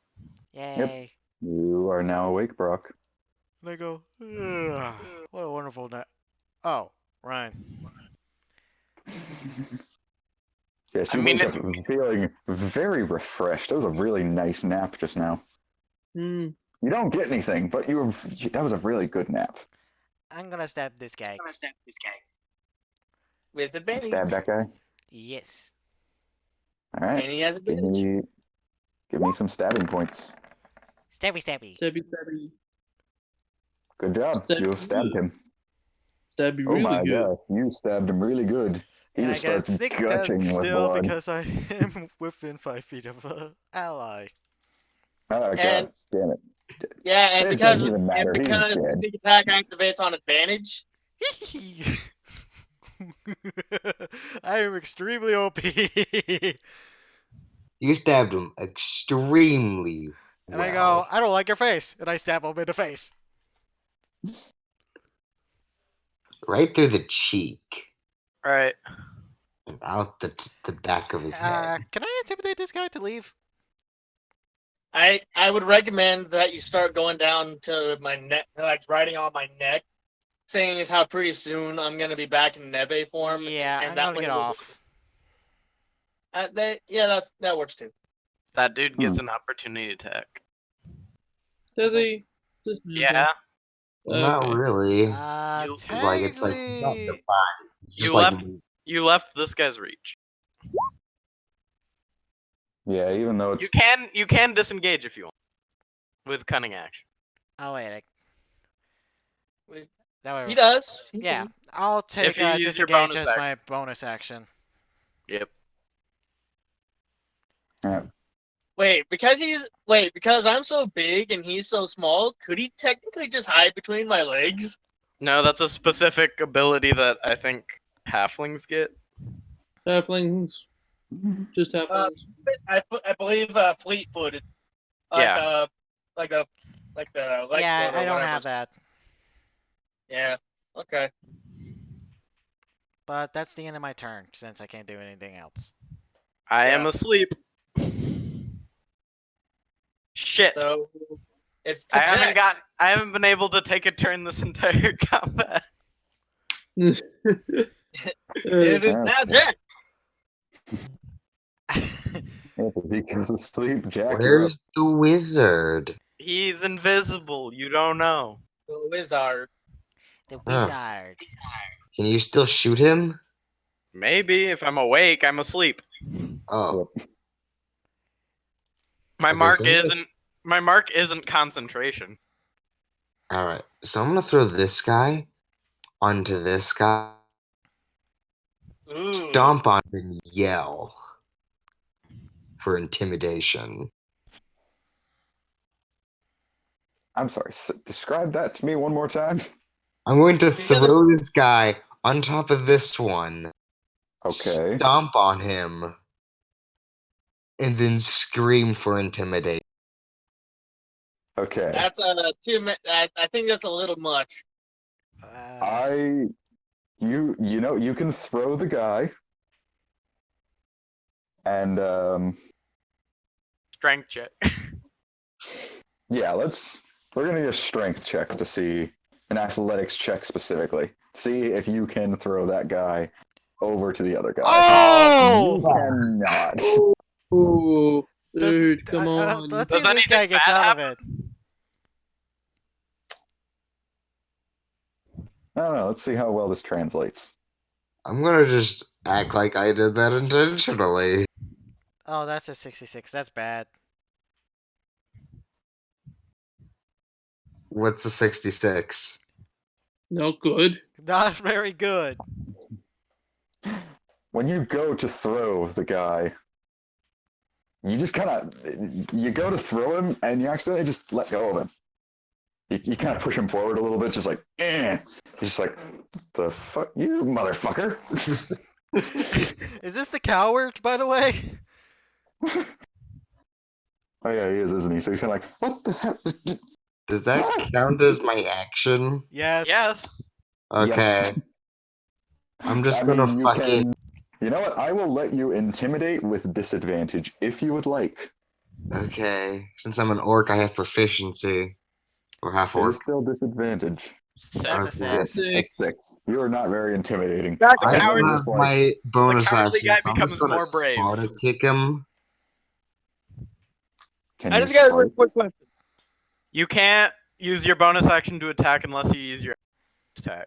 Yay. You are now awake, Brock. And I go, "Ugh, what a wonderful night. Oh, Ryan. Yes, I you mean, wake up feeling very refreshed. That was a really nice nap just now. Hmm. You don't get anything, but that was a really good nap. I'm gonna stab this guy. With advantage. Stab that guy. Yes. All right. And he has Give advantage. me some stabbing points. Stabby stabby. Stabby, stabby. Good job. Stab You have stabbed him. Stabby Oh really my good. god, you stabbed him really good. He And I just get starts sneak attack gushing with still blood. because I am within 5 feet of an ally. Oh god, And- damn it. Yeah, and It because doesn't even matter. He's dead. sneak attack activates on advantage. I am extremely OP. You stabbed him extremely And well. I go, I don't like your face. And I stab him in the face. Right through the cheek. All right. And out the back of his head. Can I intimidate this guy to leave? I would recommend that you start going down to my neck, like riding on my neck, saying is how pretty soon I'm gonna be back in Neve form. Yeah, and I'm that gonna way get we'll- off. That works too. That dude gets an opportunity attack. Does he? Yeah. Not Okay. really. You- It's like not Technically, defined. You Just like left. You left this guy's reach. Yeah, even though it's You can disengage if you want with cunning action. oh wait, Wait, that way. He does. He Yeah, can. I'll take you use your disengage bonus as my bonus action. Yep. Because I'm so big and he's so small, could he technically just hide between my legs? No, that's a specific ability that I think halflings get. Halflings. Just halflings. I believe fleet-footed. Yeah. Like the Yeah, I don't whatever. have that. Yeah. Okay. But that's the end of my turn since I can't do anything else. I am Yeah. asleep. Shit. So it's to I haven't been able to take a turn this entire combat. It is now Jack. if Ezekiel's asleep, Jack. you're up. Where's the wizard? He's invisible. You don't know. The wizard. The Huh. wizard. Can you still shoot him? Maybe if I'm awake, I'm asleep. Oh, My Okay, mark so I'm gonna- isn't. My mark isn't concentration. All right, so I'm gonna throw this guy onto this guy, Ooh. stomp on him, and yell for intimidation. I'm sorry. Describe that to me one more time. I'm going to You gotta- throw this guy on top of this one, Okay. stomp on him, and then scream for intimidation. Okay. That's I think that's a little much. You can throw the guy, and Strength check. yeah, we're gonna get a strength check to see an athletics check specifically. See if you can throw that guy over to the other guy. Oh! You cannot. Ooh, Does- dude, come on. Let's Does see if this guy anything gets bad out of it. I don't know. Let's see how well this translates. I'm gonna just act like I did that intentionally. Oh, that's a 66. That's bad. What's the 66? Not good. Not very good. When you go to throw the guy, you just kind of you go to throw him, and you accidentally just let go of him. You kind of push him forward a little bit, just like, eh. He's just like, the fuck, you motherfucker. Is this the coward, by the way? Oh yeah, he is, isn't he? So he's kind of like, what the hell? Does that count as my action? Yes. Yes. Okay. I'm just gonna you fucking. You know what? I will let you intimidate with disadvantage if you would like. Okay. Since I'm an orc, I have proficiency. Or half It orc. is still disadvantage. That's a Okay. six. A 6. You are not very intimidating. The I coward- have my bonus cowardly action. guy So I'm just becomes gonna more brave. spot kick him. Can I you just got a spike? quick question. You can't use your bonus action to attack unless you use your attack.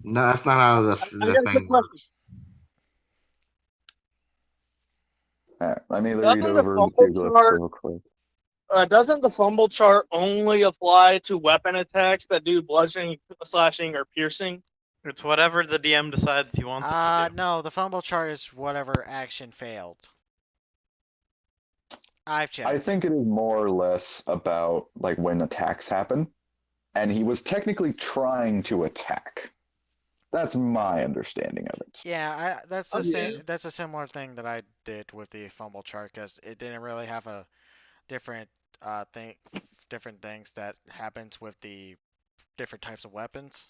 No, that's not how the I got a quick thing question. works. Alright, let me Doesn't read the over the fumble two glyphs chart- real quick. Doesn't the fumble chart only apply to weapon attacks that do bludgeoning, slashing, or piercing? It's whatever the DM decides he wants it to do. No, the fumble chart is whatever action failed. I've checked. I think it is more or less about like when attacks happen, and he was technically trying to attack. That's my understanding of it. Yeah, that's Oh, the same. yeah. That's a similar thing that I did with the fumble chart because it didn't really have a different different things that happens with the different types of weapons.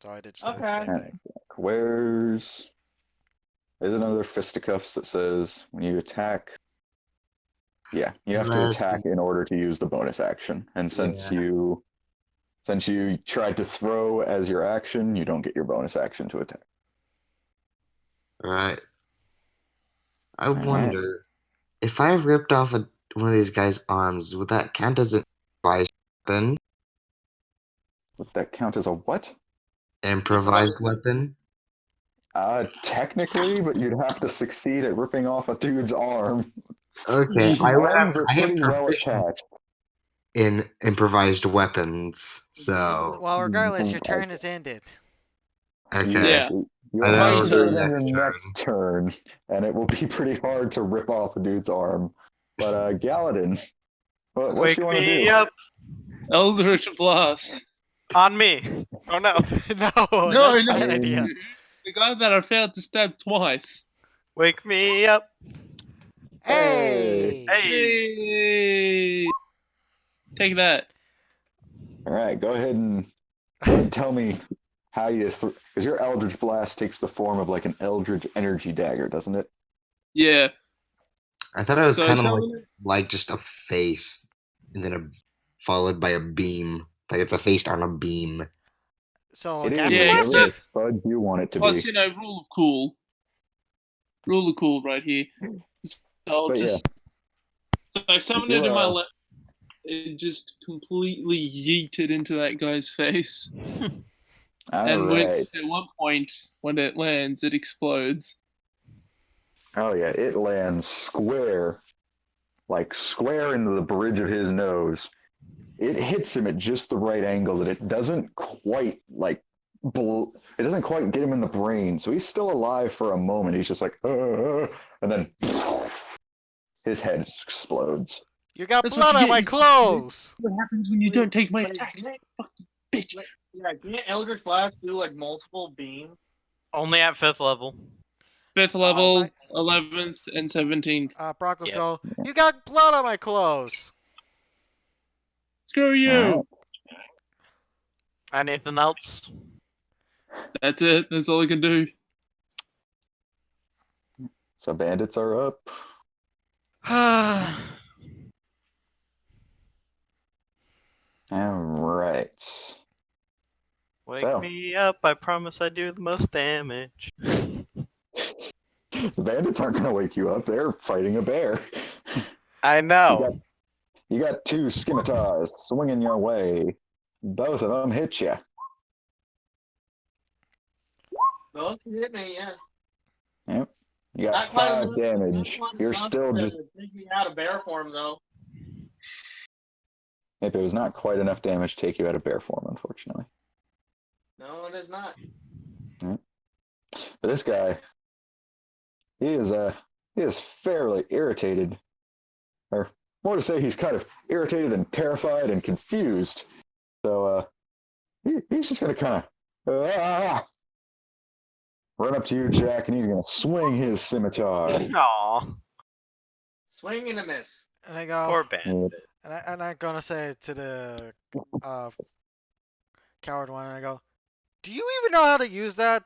So I did the Okay. same thing. Where's another fisticuffs that says when you attack? Yeah, you have to That's- attack in order to use the bonus action. And since Yeah. you tried to throw as your action, you don't get your bonus action to attack. Right. I Alright. wonder if I ripped off one of these guys' arms, would that count as an improvised weapon? Would that count as a what? Improvised weapon? Technically, but you'd have to succeed at ripping off a dude's arm. Okay, His I arms are have pretty well proficiency attached. in improvised weapons, so Well, regardless, your turn is ended. okay. Yeah. You'll I have know to the do it on next your turn. next turn, and it will be pretty hard to rip off a dude's arm. But Galadin, what Wake you want to me do? up Eldritch Blast. on me. Oh no. No, No, that's a no. bad idea. The guy that I failed to stab twice. Wake me up. Hey! Hey. Hey! Take that. All right, go ahead and tell me how you, because your Eldritch Blast takes the form of like an Eldritch Energy Dagger, doesn't it? Yeah. I thought it was So kind of someone- like just a face, and then followed by a beam. Like it's a face on a beam. So, It is Gas Yeah, whatever Blaster? the fudge you want it to Plus, be. you know, rule of cool. Rule of cool right here. So I'll But just. So I summoned You, it in my left. It just completely yeeted into that guy's face. All And when, right. at one point, when it lands, it explodes. Oh yeah, it lands square like square into the bridge of his nose. It hits him at just the right angle that it doesn't quite it doesn't quite get him in the brain. So he's still alive for a moment. He's just like, and then his head just explodes. You got That's what blood you on get, my you clothes! What happens when you don't take my Wait, attacks? can't- Fucking bitch. Yeah, can't Eldritch Blast do like multiple beams? Only at 5th level. 5th level, my- 11th, and 17th. Brock will Yep. go, you got blood on my clothes! Screw you. Alright. Anything else? That's it. That's all I can do. So bandits are up. All right. Wake So. me up, I promise I do the most damage. The bandits aren't going to wake you up. They're fighting a bear. I know. You got two scimitars swinging your way. Both of them hit you. Both hit me, yeah. Yep. You got Not quite 5 enough- damage. not quite You're enough still to just. take me out of bear form, though. If it was not quite enough damage to take you out of bear form, unfortunately. No, it is not. But this guy, he is fairly irritated, or more to say, he's kind of irritated and terrified and confused. So he's just gonna kind of run up to you, Jack, and he's gonna swing his scimitar. Aw, Swing and a miss. And I go, poor bandit. and I'm gonna say to the coward one, and I go, do you even know how to use that?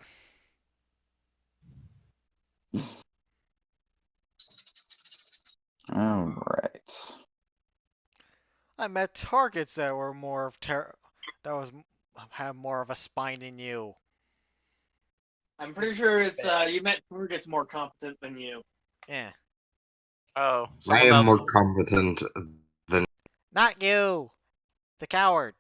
All right. I met targets that were more of have more of a spine than you. I'm pretty sure it's you met targets more competent than you. Yeah. Oh, I someone am more else- competent than. Not you! The coward.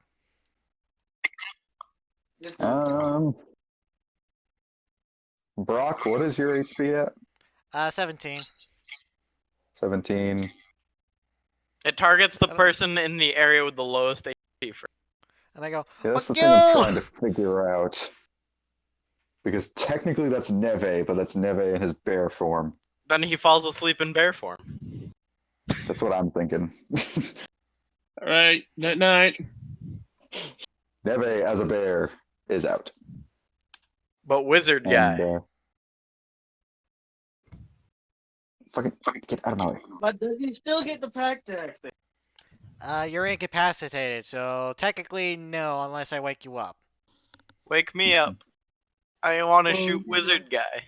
Brock, what is your HP at? 17. 17. It targets the person in the area with the lowest HP. And I go, Yeah, that's the fuck thing I'm you! trying to figure out. Because technically that's Neve, but that's Neve in his bear form. Then he falls asleep in bear form. That's what I'm thinking. All right. Night night. Neve as a bear is out. But wizard guy. And, fucking get out of my way. But does he still get the pack tag thing? You're incapacitated, so technically no, unless I wake you up. Wake me up. I want to shoot wizard guy.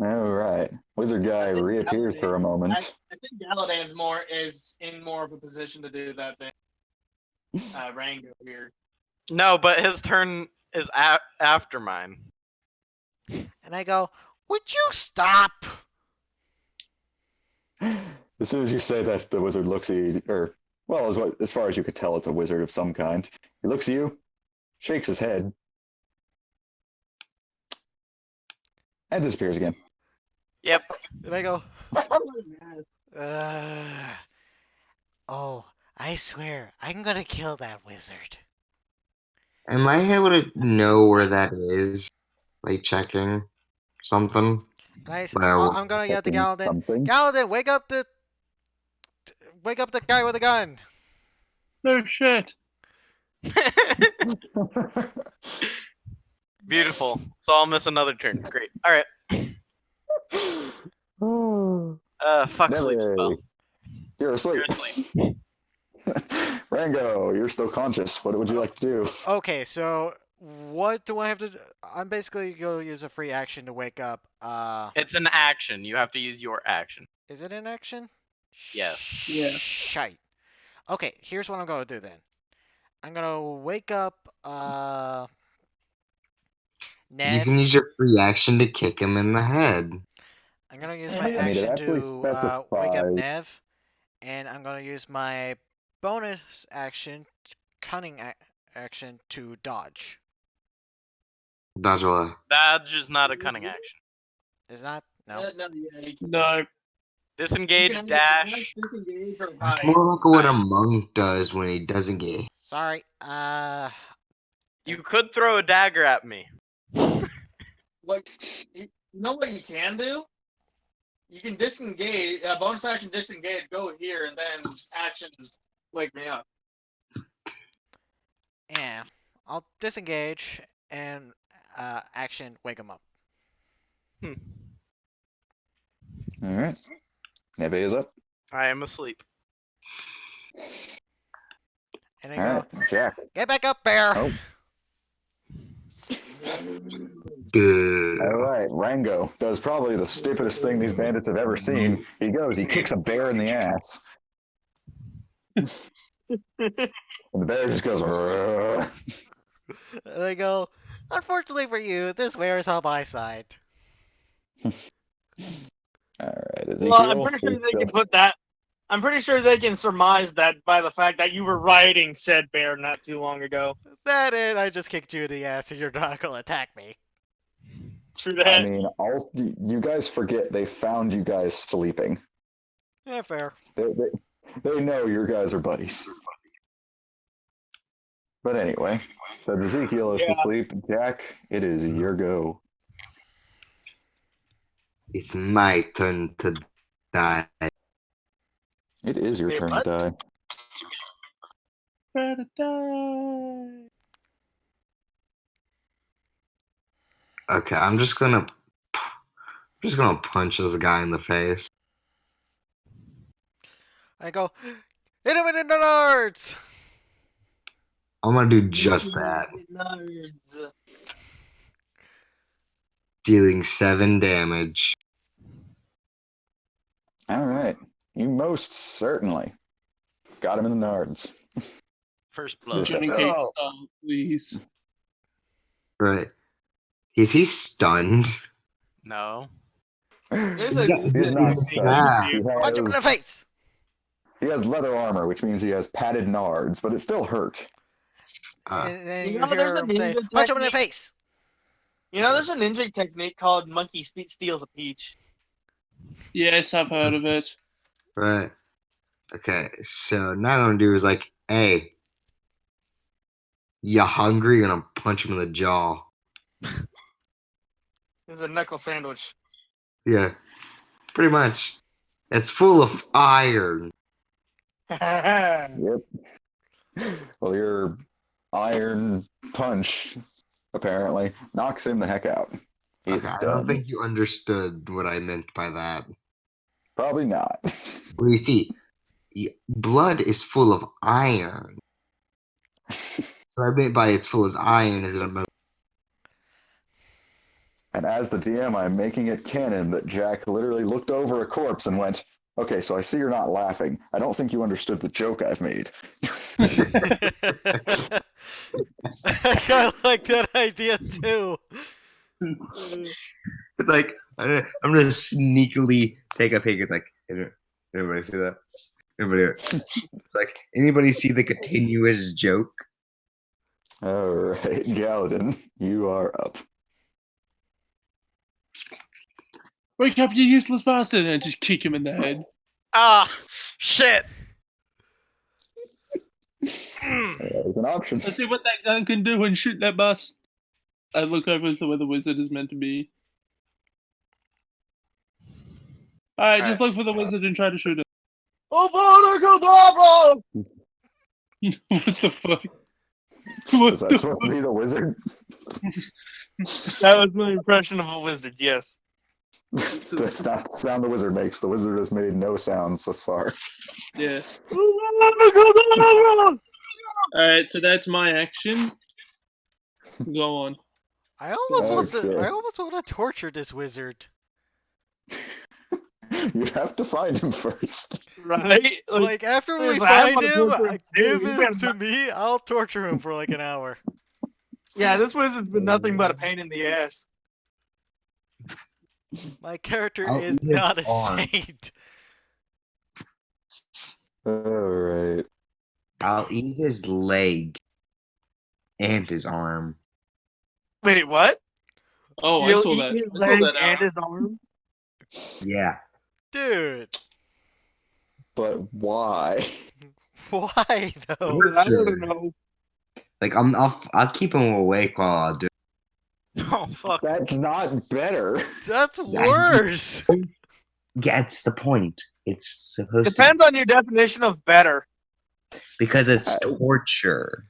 All right. Wizard guy I think reappears for a moment. I think Galadan's is in more of a position to do that than Rango here. No, but his turn is after mine. And I go, would you stop? As soon as you say that, the wizard looks at you, or, well, as far as you could tell, it's a wizard of some kind. He looks at you, shakes his head, and disappears again. Yep. And I go, oh, I swear, I'm gonna kill that wizard. Am I able to know where that is by checking something? And Well, I'm gonna yell to Checking Galadin, something. Galadin, wake up the guy with the gun. No shit. Beautiful. So I'll miss another turn. Great. All right. Fuck sleep Never. spell. You're asleep. You're asleep. Rango, you're still conscious. What would you like to do? Okay, so what do I have to do? I'm basically gonna use a free action to wake up. It's an action. You have to use your action. Is it an action? Yes. Yeah. Shite. Okay, here's what I'm gonna do then. I'm gonna wake up You Ned. can use your free action to kick him in the head. I'm gonna use I my mean, it action actually to wake up specifies- Nev, and I'm gonna use my bonus action, cunning action, to dodge. Dodge what? Dodge is not a cunning action. Is that no? No, yeah, he can- No. Disengage, can dash. disengage or It's hide. more like what a monk does when he doesn't get. Sorry. You could throw a dagger at me. What? You know what you can do? You can disengage. Bonus action disengage. Go here and then action wake me up. Yeah. I'll disengage and action wake him up. All right. Neve is up. I am asleep. And I All go, right, Jack. get back up, bear. Oh. Duh. All right, Rango does probably the stupidest thing these bandits have ever seen. He kicks a bear in the ass. And the bear just goes, "Rrrr." And I go, unfortunately for you, this bear is on my side. All right, Ezekiel. Well, I'm pretty sure please they can just- put that. I'm pretty sure they can surmise that by the fact that you were riding said bear not too long ago. That it, I just kicked you in the ass and you're not gonna attack me. True I that. mean, you guys forget they found you guys sleeping. Yeah, fair. They know your guys are buddies. But anyway, so Ezekiel is Yeah. asleep. Jack, it is your go. It's my turn to die. It is your Wait, turn what? to die. Try to die. Okay, I'm just gonna punch this guy in the face. I go, hit him in the nards! I'm gonna do just that, Nerds. dealing 7 damage. All right. You most certainly got him in the nards. First blood. Just- Communicate, Oh. please. Right? Is he stunned? No. There's Yeah, a He's not yeah. stunned. Punch him in the face! He has leather armor, which means he has padded nards, but it still hurt. And then You you know, there's hear a him say, ninja punch him in the technique. face! You know, there's a ninja technique called monkey steals a peach. Yes, I've heard of it. Right. Okay, so now what I'm gonna do is like, hey, you hungry? And I'm gonna punch him in the jaw. It's a knuckle sandwich. Yeah, pretty much. It's full of iron. Yep. Well, your iron punch apparently knocks him the heck out. He's Okay, I done. don't think you understood what I meant by that. Probably not. Well, you see, blood is full of iron. What I meant by it's full of iron is that I'm And as the DM, I'm making it canon that Jack literally looked over a corpse and went, "Okay, so I see you're not laughing. I don't think you understood the joke I've made." I kind of like that idea too. It's like I'm gonna sneakily take a peek. It's like everybody see that? Everybody, it's like anybody see the continuous joke? All right, Galadin, you are up. Wake up, you useless bastard! And just kick him in the head. Ah, shit. That is an option. Let's see what that gun can do and shoot that bust. I look over to where the wizard is meant to be. Alright, just look for the wizard and try to shoot him. Oh, What the fuck? What Is that the supposed to be the wizard? that was my impression of a wizard, yes. That's not the sound the wizard makes. The wizard has made no sounds thus far. Yeah. Alright, so that's my action. Go on. I almost Okay. want to torture this wizard. You have to find him first. Right? Like after we seriously, I find wanna him, torture him too. give You him better to me. I'll torture him for like an hour. Yeah, this wizard's been nothing but a pain in the ass. My character I'll is eat his not a arm. saint. Alright. I'll eat his leg and his arm. Wait, what? Oh, I You'll saw eat that. his I saw leg that and out. his arm? Yeah. Dude, But why? why though? I don't know. Like I'll keep him awake while I do. Oh fuck. That's not better. That's worse. Yeah, it's the point. It's supposed Depends on your definition of better. because it's torture.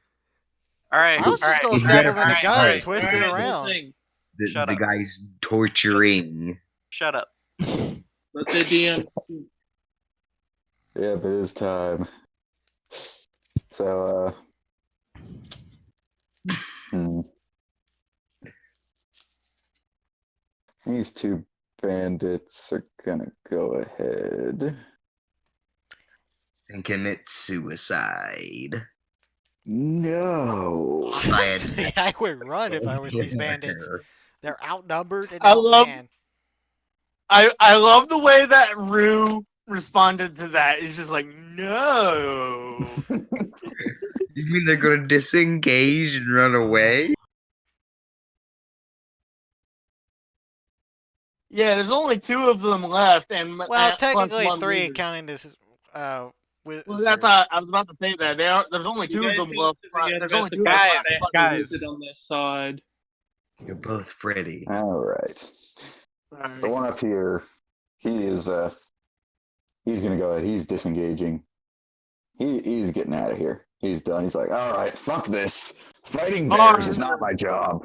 All right. I was just gonna He's stab never him in the gonna guy die. and twist it Alright, around. thing. Shut The up. guy's torturing. Shut up. Let the DM. Yep, it is time. So, these two bandits are gonna go ahead. And commit suicide. No. Honestly, I would run if I was these bandits. They're outnumbered and I love- outmanned. I love the way that Rue responded to that. He's just like, no. You mean they're gonna disengage and run away? Yeah, there's only 2 of them left, and Well, plus technically one 3, leader. counting this. With Well, that's how I was about to say that. There's only You 2 of guys them seem left. to forget There's about only the 2 guys, left. fact that guys. they're on their side. You're both pretty. All right. The one up here, he's gonna go ahead. He's disengaging. He's getting out of here. He's done. He's like, all right, fuck this. Fighting bears is not my job.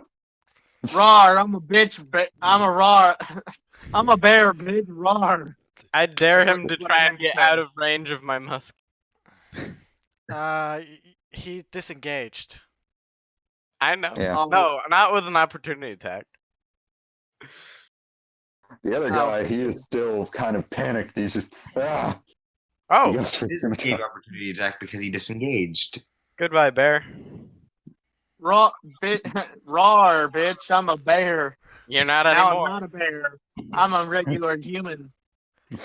Rawr, I'm a bitch. I'm a rawr. I'm a bear, bitch. Rawr. I dare That's him what- to what try I and get meant to say. out of range of my musket. He disengaged. I know. Yeah. No, not with an opportunity attack. The other guy, he is still kind of panicked. He's just, He Oh, goes for He the didn't give scimitar. opportunity attack because he disengaged. goodbye, bear. Rawr, bitch. I'm a bear. You're not Now anymore. I'm not a bear. I'm a regular human.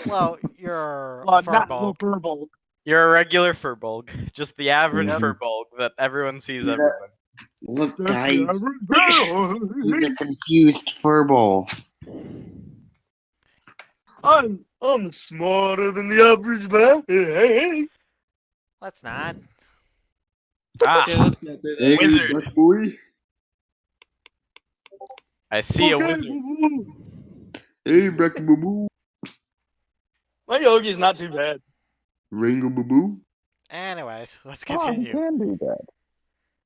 Well, you're Well, a not furball. furball. You're a regular furbolg. Just the average Yep. furbolg that everyone sees Yeah. everywhere. Look, That's guys, the average bear. he's a confused furball. I'm smarter than the average man. Hey. Let's not. Ah, Yeah, let's not do that. Wizard. Black boy. I see a Okay. wizard. Hey, Black boo. My Yogi's not too bad. Ringo boo. Anyways, let's Oh, he continue. can do that.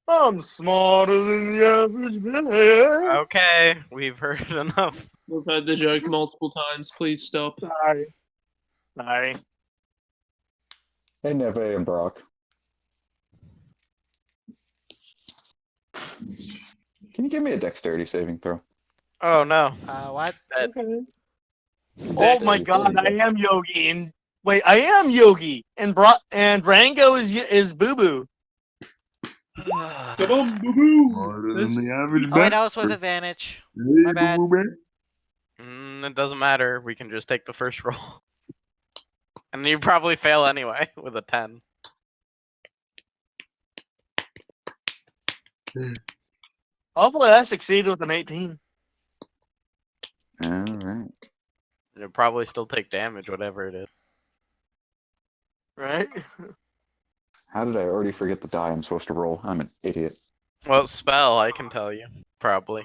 I'm smarter than the average man. Okay, we've heard enough. We've heard the joke multiple times. Please stop. Sorry. Sorry. Hey, Neve and Brock. Can you give me a dexterity saving throw? Oh no. What? Okay. Oh my God, I am Yogi. And wait, I am Yogi. And Rango is Boo Boo. Come on, boo boo. Smarter than the average Oh wait, I was with advantage. My bad. It doesn't matter. We can just take the first roll. And you probably fail anyway with a 10. Hopefully I succeed with an 18. All right. You'll probably still take damage, whatever it is. Right? How did I already forget the die I'm supposed to roll? I'm an idiot. Well, spell, I can tell you. Probably.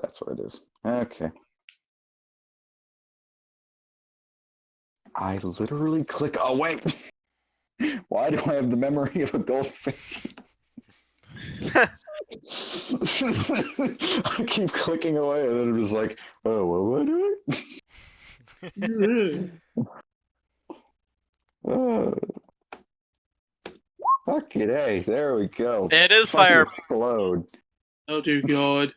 That's what it is. Okay. I literally click. Oh, wait. Why do I have the memory of a goldfish? I keep clicking away, and then I'm just like, oh, what am I doing? Fuck it, hey, there we go. It is Fucking fire. Explode. Oh dear God,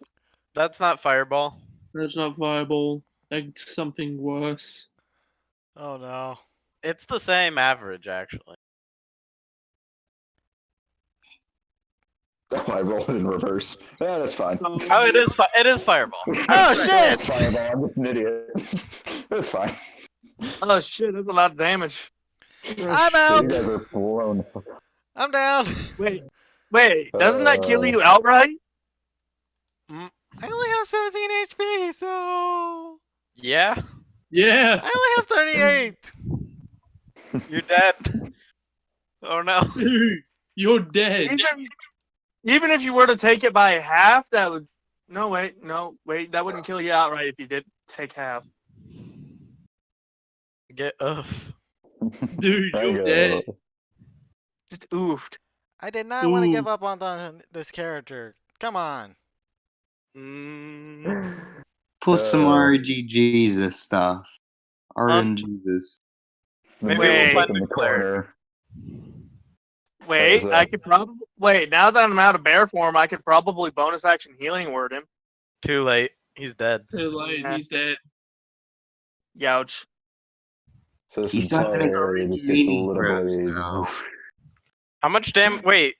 That's not fireball. that's not viable. That's something worse. Oh no. It's the same average, actually. Oh, I rolled it in reverse. Yeah, that's fine. Oh, it is fireball. Oh It's shit! fireball. I'm just an idiot. It's fine. Oh shit, that's a lot of damage. I'm You out. guys are blown. I'm down. Wait, doesn't that kill you outright? I only have 17 HP, so Yeah, Yeah. I only have 38. you're dead. Oh no. Dude, you're dead. Even if you were to take it by half, that would. No, wait, that wouldn't kill you outright if you did take half. Get off. Dude, you're Rango. dead. Just oofed. I did not want to Ooh. give up on this character. Come on. Pull some Uh, RGGs and stuff. RNGs. The Maybe we'll mage find in the the cleric. corner. Wait, That is, I could probably wait. Now that I'm out of bear form, I could probably bonus action healing word him. Too late. He's dead. Too late, Yeah. he's dead. Youch. So this He's not gonna entire go area just gets mini lit grabs ablaze. now. How much damn? Wait.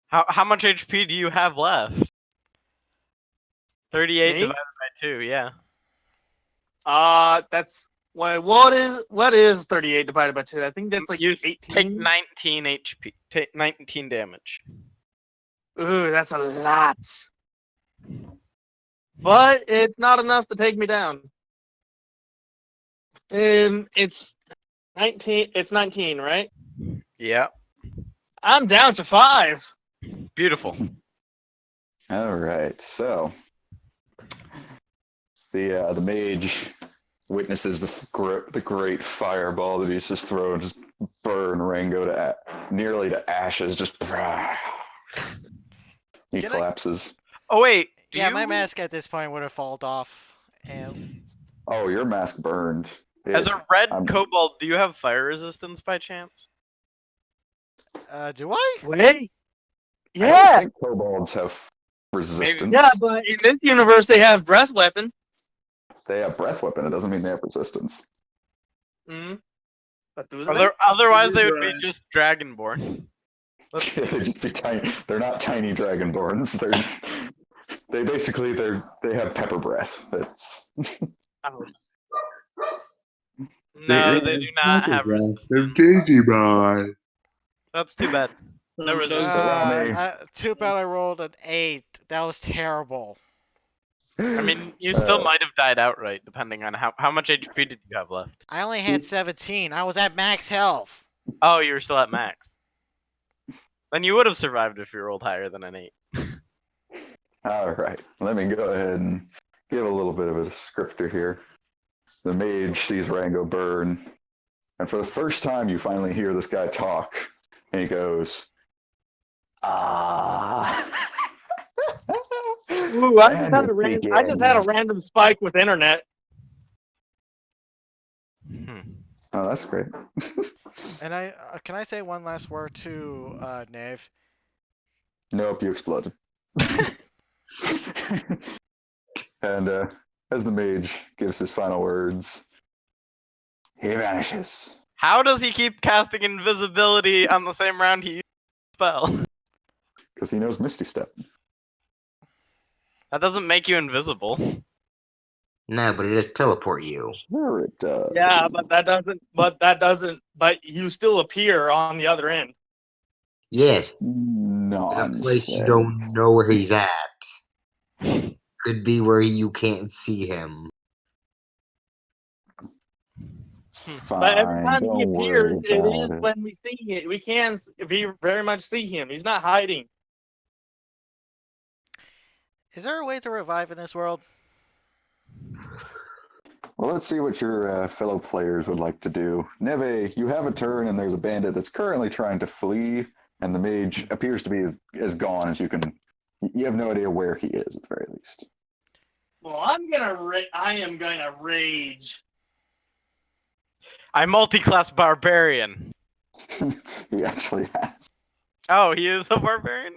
How much HP do you have left? 38 Me? divided by 2. Yeah. That's what is 38 divided by 2? I think that's like You 18. take 19 HP. Take 19 damage. Ooh, that's a lot. But it's not enough to take me down. It's 19. It's 19, right? Yeah. I'm down to 5. Beautiful. All right, so the mage witnesses the great fireball that he's just thrown, just burn Rango to nearly to ashes. Just he Can I- collapses. Oh wait. Yeah, my mask at this point would have fallen off. And Oh, your mask burned. As a red I'm- kobold, do you have fire resistance by chance? do I? Wait. I don't Yeah. think kobolds have resistance. Yeah, but in this universe they have breath weapon. They have breath weapon. It doesn't mean they have resistance. But do they? Otherwise, they would be Right. just dragonborn. Let's see. They just be tiny. They're not tiny dragonborns. They have pepper breath. That's Oh. No, they do not have resistance. Daisy boy. That's too bad. No Um, resistance. Too bad I rolled an 8. That was terrible. I mean, you still might have died outright, depending on how much HP did you have left. I only had 17. I was at max health. Oh, you were still at max. Then you would have survived if you rolled higher than an 8. all right. Let me go ahead and give a little bit of a descriptor here. The mage sees Rango burn, and for the first time, you finally hear this guy talk, and he goes, "Ah." Ooh, I just And had it a random spike with internet. Oh, that's great. And can I say one last word to Nave? Nope, you exploded. And as the mage gives his final words, he vanishes. How does he keep casting invisibility on the same round he used the spell? Because he knows Misty Step. That doesn't make you invisible. No, but it does teleport you. Sure it does. Yeah, but that doesn't. But you still appear on the other end. Yes. No. In a place you don't know where he's at. Could be where you can't see him. But every time he appears, it is it. when we see it. We can very much see him. He's not hiding. Is there a way to revive in this world? Well, let's see what your fellow players would like to do. Neve, you have a turn, and there's a bandit that's currently trying to flee, and the mage appears to be as gone as you can. You have no idea where he is, at the very least. Well, I am gonna rage. I'm multi-class barbarian. He actually has. Oh, he is a barbarian?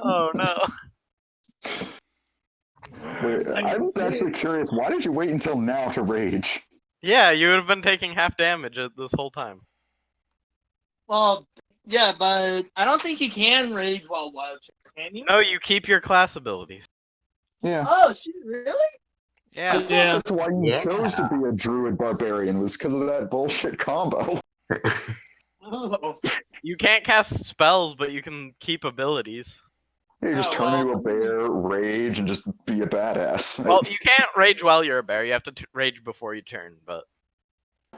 Oh no. Wait, I'm actually curious. Why did you wait until now to rage? Yeah, you would have been taking half damage this whole time. Well, yeah, but I don't think you can rage while wild, can you? No, you keep your class abilities. Yeah. Oh, shit, really? I Yeah. thought Yeah. that's why you Yeah. chose to be a druid barbarian, was because of that bullshit combo. Oh. You can't cast spells, but you can keep abilities. You just Oh, turn well. into a bear, rage, and just be a badass. Well, you can't rage while you're a bear. You have to rage before you turn. But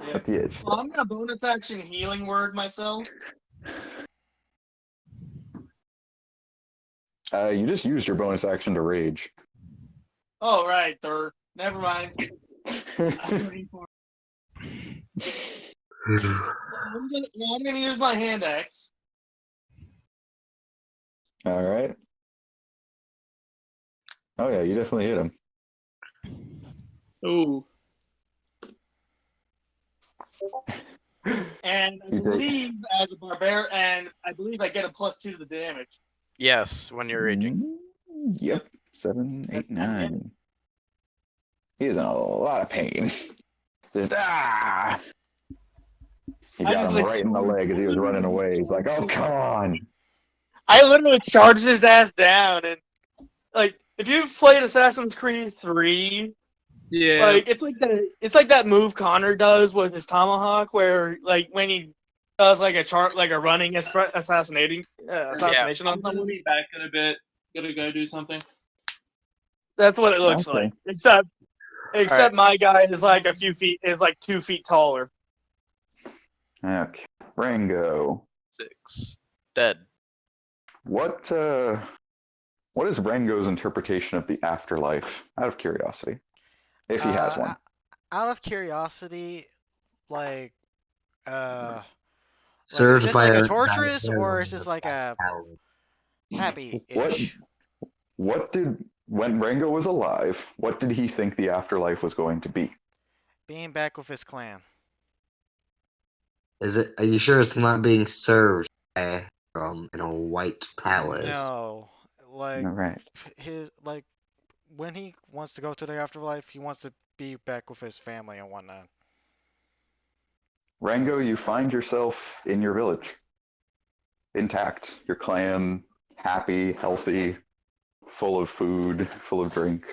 Yeah. But yeah, it's, Well, I'm gonna bonus action healing word myself. you just used your bonus action to rage. Oh right, third. Never mind. I'm ready for I'm gonna use my hand axe. All right. Oh yeah, you definitely hit him. Oh, And I You take- believe as a barbarian, and I believe I get a +2 to the damage. yes, when you're raging. Yep. 7, 8, 9. He is in a lot of pain. Just ah. He I got just him like- right in the leg as he was running away. He's like, "Oh, come on!" I literally charged his ass down, and like if you've played Assassin's Creed 3, yeah. like it's like that move Connor does with his tomahawk, where like when he does like a running assassination on I'm someone. gonna be back in a bit. Gotta go do something. That's what it looks Okay. like. Except my guy is like 2 feet taller. Okay. Rango. 6. Dead. What is Rango's interpretation of the afterlife? Out of curiosity, if he has one. Out of curiosity, like, Served is this by like a a torturous or is this like a What happy-ish? what did when Rango was alive? What did he think the afterlife was going to be? Being back with his clan. Is it? Are you sure it's not being served by, in a white palace? No, like All right. like when he wants to go to the afterlife, he wants to be back with his family and whatnot. Rango, you find yourself in your village, intact. Your clan, happy, healthy, full of food, full of drink.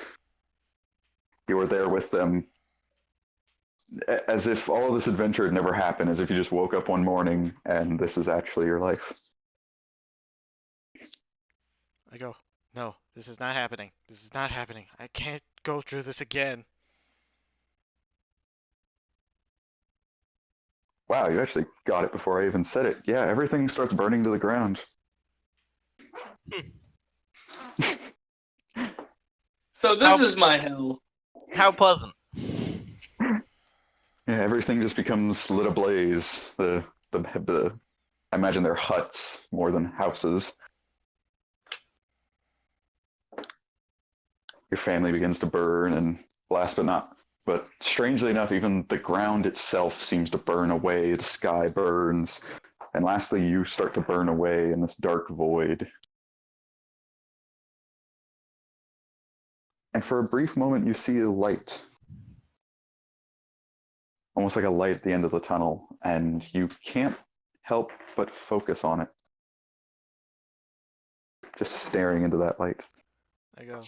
You are there with them, as if all of this adventure had never happened, as if you just woke up one morning and this is actually your life. I go, no, this is not happening. This is not happening. I can't go through this again. Wow, you actually got it before I even said it. Yeah, everything starts burning to the ground. So this is my hell. How pleasant. Yeah, everything just becomes lit ablaze. The I imagine they're huts more than houses. Your family begins to burn, and but strangely enough, even the ground itself seems to burn away. The sky burns, and lastly, you start to burn away in this dark void. And for a brief moment, you see a light. Almost like a light at the end of the tunnel, and you can't help but focus on it. Just staring into that light. I go,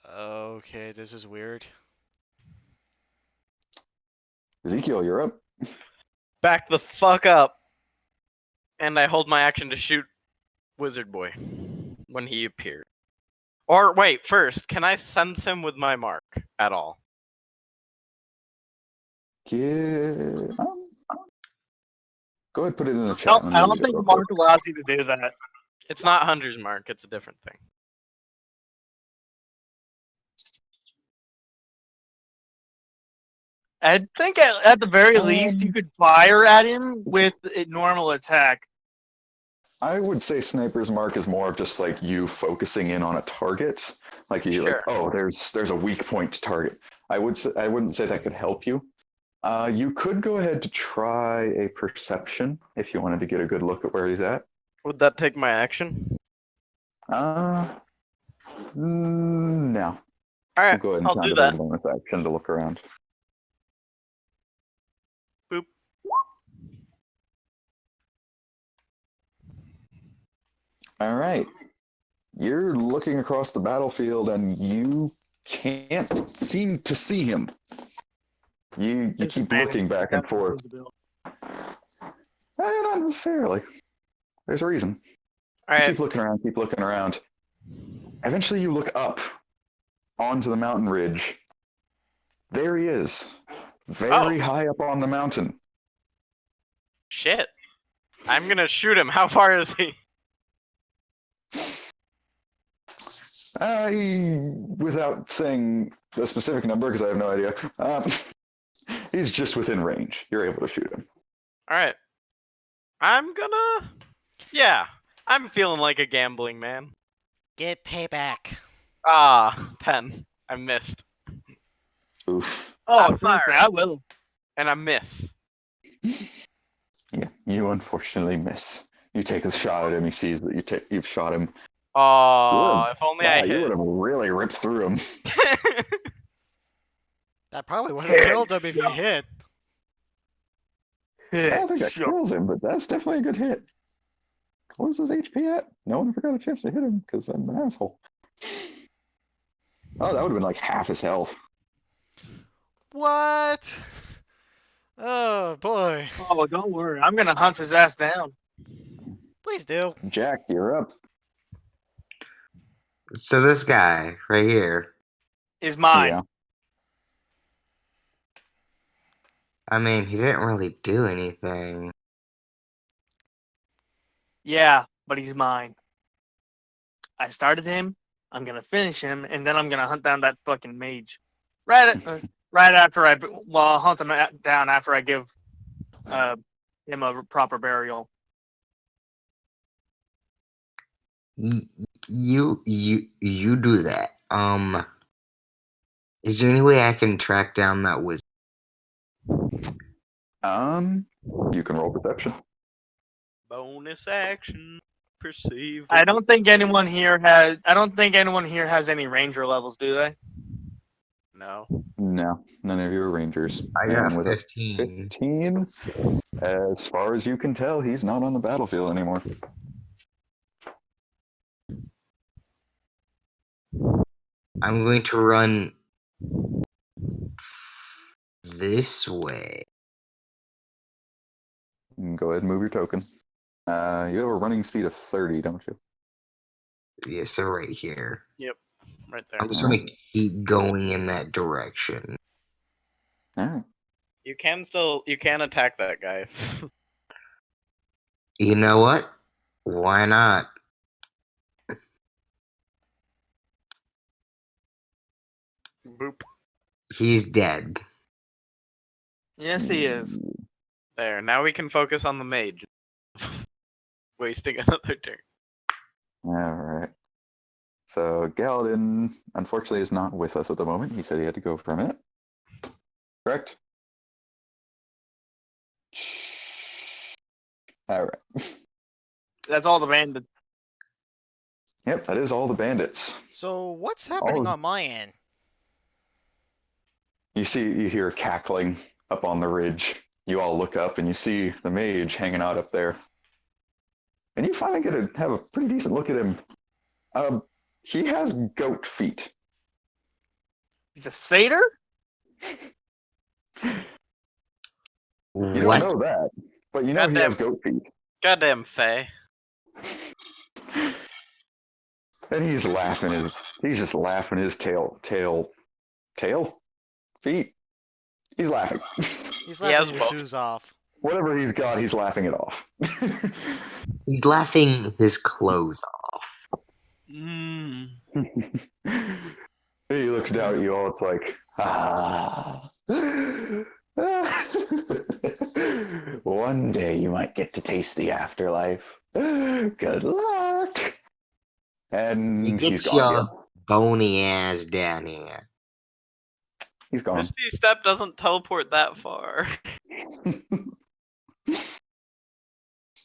okay, this is weird. Ezekiel, you're up. Back the fuck up. And I hold my action to shoot Wizard Boy when he appeared. Or wait, first, can I sense him with my mark at all? Yeah. Go ahead, put it in the I chat. don't think Mark allows you to do that. It's not Hunter's mark, it's a different thing. I think at the very least you could fire at him with a normal attack. I would say Sniper's Mark is more of just like you focusing in on a target. Like you, Sure. like, oh, there's a weak point to target. I wouldn't say that could help you. You could go ahead to try a perception if you wanted to get a good look at where he's at. Would that take my action? No. Alright, Go ahead and I'll count do it as that. a bonus action to look around. Boop. All right. You're looking across the battlefield and you can't seem to see him. You keep looking back and forth. Not necessarily. There's a reason. Alright, Keep looking around, keep looking around. Eventually, you look up onto the mountain ridge. There he is, very high up on the mountain. Shit. I'm gonna shoot him. How far is he? Without saying a specific number, because I have no idea, he's just within range. You're able to shoot him. Alright. I'm gonna... Yeah. I'm feeling like a gambling man. Get payback. 10. I missed. Oof. Oh, fire. I will. And I miss. Yeah, you unfortunately miss. You take a shot at him. He sees that you've shot him. Oh, if only I You hit. would have really ripped through him. That probably would have killed him if he hit. I don't think that kills him, but that's definitely a good hit. What was his HP at? No one ever got a chance to hit him because I'm an asshole. Oh, that would have been like half his health. What? Oh boy. Oh, don't worry. I'm gonna hunt his ass down. Please do. Jack, you're up. So this guy right here, Is mine. Yeah. I mean, he didn't really do anything. Yeah, but he's mine. I started him. I'm gonna finish him, and then I'm gonna hunt down that fucking mage. Right after I'll hunt him down after I give him a proper burial. You do that. Is there any way I can track down that wizard? You can roll perception. Bonus action. Perceive. I don't think anyone here has any ranger levels, do they? No. No, none of you are rangers. I And got with a 15. 15, as far as you can tell, he's not on the battlefield anymore. I'm going to run this way. Go ahead and move your token. You have a running speed of 30, don't you? Yeah, so right here. Yep. Right there. I'm just going to keep going in that direction. Alright. You can attack that guy. You know what? Why not? Boop. He's dead. Yes, he is. There. Now we can focus on the mage. Wasting another turn. Alright. So, Galadin, unfortunately, is not with us at the moment. He said he had to go for a minute. Correct? Alright. That's all the bandits. Yep, that is all the bandits. So what's happening Oh. on my end? You hear cackling up on the ridge. You all look up and you see the mage hanging out up there. And you finally get to have a pretty decent look at him. He has goat feet. He's a satyr? You What? don't know that, but you know he has goat feet. Goddamn Faye. And he's just laughing his tail feet. He's laughing. He's He has laughing his both. shoes off. Whatever he's got, he's laughing it off. He's laughing his clothes off. Mm. He looks down at you all. It's like, one day you might get to taste the afterlife. Good luck. And You he's get gone. your bony ass down here. He's gone. Misty Step doesn't teleport that far.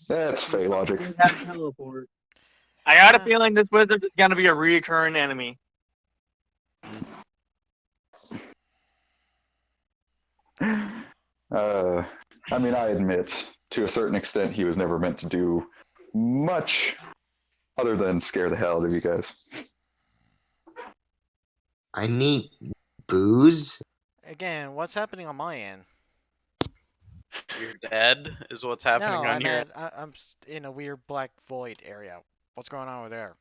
That's Fey logic. Teleport. I got a feeling this wizard is gonna be a recurring enemy. I mean, I admit, to a certain extent, he was never meant to do much other than scare the hell out of you guys. I need booze. Again, what's happening on my end? You're dead, is what's happening No, on here. I'm in a weird black void area. What's going on over there?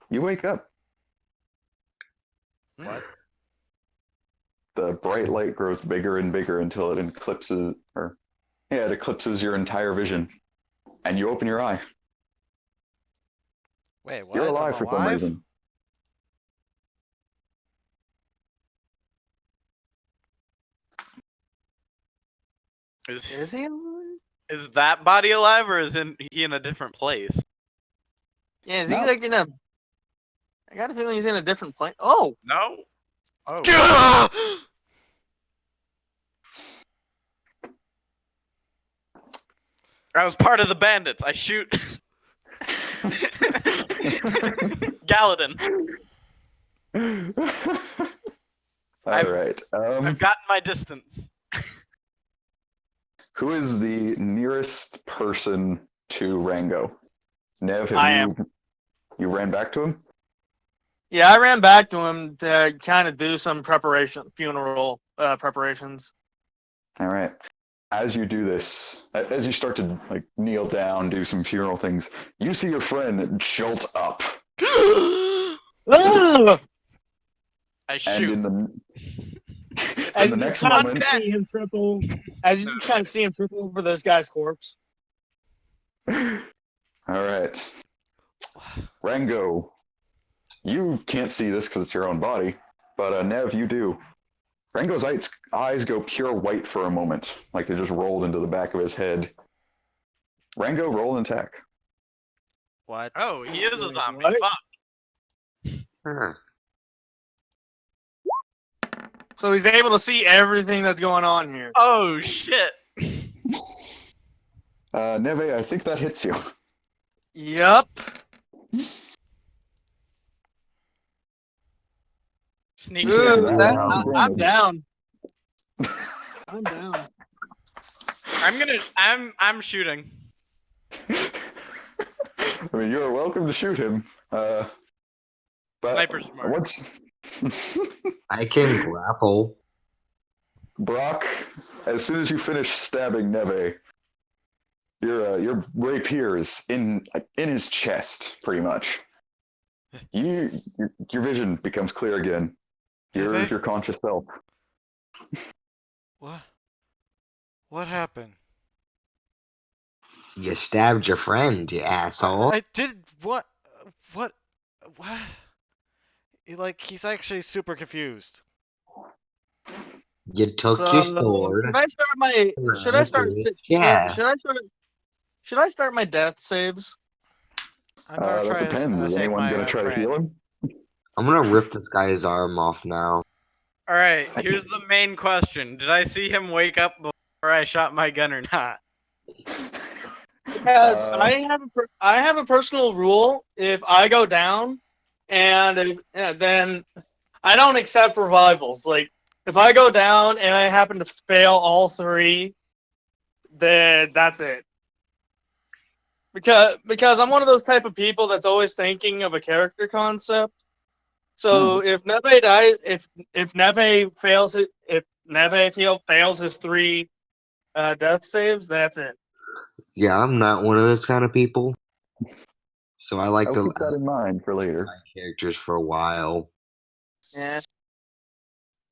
You wake up. What? The bright light grows bigger and bigger until it eclipses your entire vision, and you open your eye. Wait, what? You're I'm alive for some alive? reason. Is he? Is that body alive, or is he in a different place? Yeah, is he No. like in a? I got a feeling he's in a different place. Oh, No. Oh. I was part of the bandits. I shoot. Galadin. All I've- right. I've gotten my distance. Who is the nearest person to Rango? Nev, have I you am. you ran back to him? yeah, I ran back to him to kind of do some funeral preparations. All right. As you do this, as you start to like kneel down, do some funeral things, you see your friend jolt up, Ah! I and shoot. in the As the you next kind of moment, see him triple, as you kind of see him triple over this guy's corpse. all right, Rango, you can't see this because it's your own body, but Nev, you do. Rango's eyes go pure white for a moment, like they just rolled into the back of his head. Rango, roll an attack. What? Oh, he is a Wait, zombie. what? Fuck. Huh. So he's able to see everything that's going on here. Oh shit. Neve, I think that hits you. Yep. Sneak Ooh, attack. Wow. I'm down. I'm down. I'm shooting. I mean, you're welcome to shoot him. But Sniper's smart. once I can grapple. Brock, as soon as you finish stabbing Neve, your rapier is in his chest, pretty much. Your vision becomes clear again. You're Neve? your conscious self. What? What happened? You stabbed your friend, you asshole. I did what? What? What? He's actually super confused. You took your sword. Should I start my? Should I start? Yeah. Should I start my death saves? I'm gonna That try to depends. Is save anyone my gonna try to friend. heal him? I'm gonna rip this guy's arm off now. All right. Here's the main question: did I see him wake up before I shot my gun or not? Because I have a personal rule. If I go down, and then I don't accept revivals. Like if I go down and I happen to fail all three, then that's it. Because I'm one of those type of people that's always thinking of a character concept. So if Neve dies, if Neve fails it, if Neve fails his three death saves, that's it. Yeah, I'm not one of those kind of people. So I like I'll to keep that in mind for later. my characters for a while. Yeah.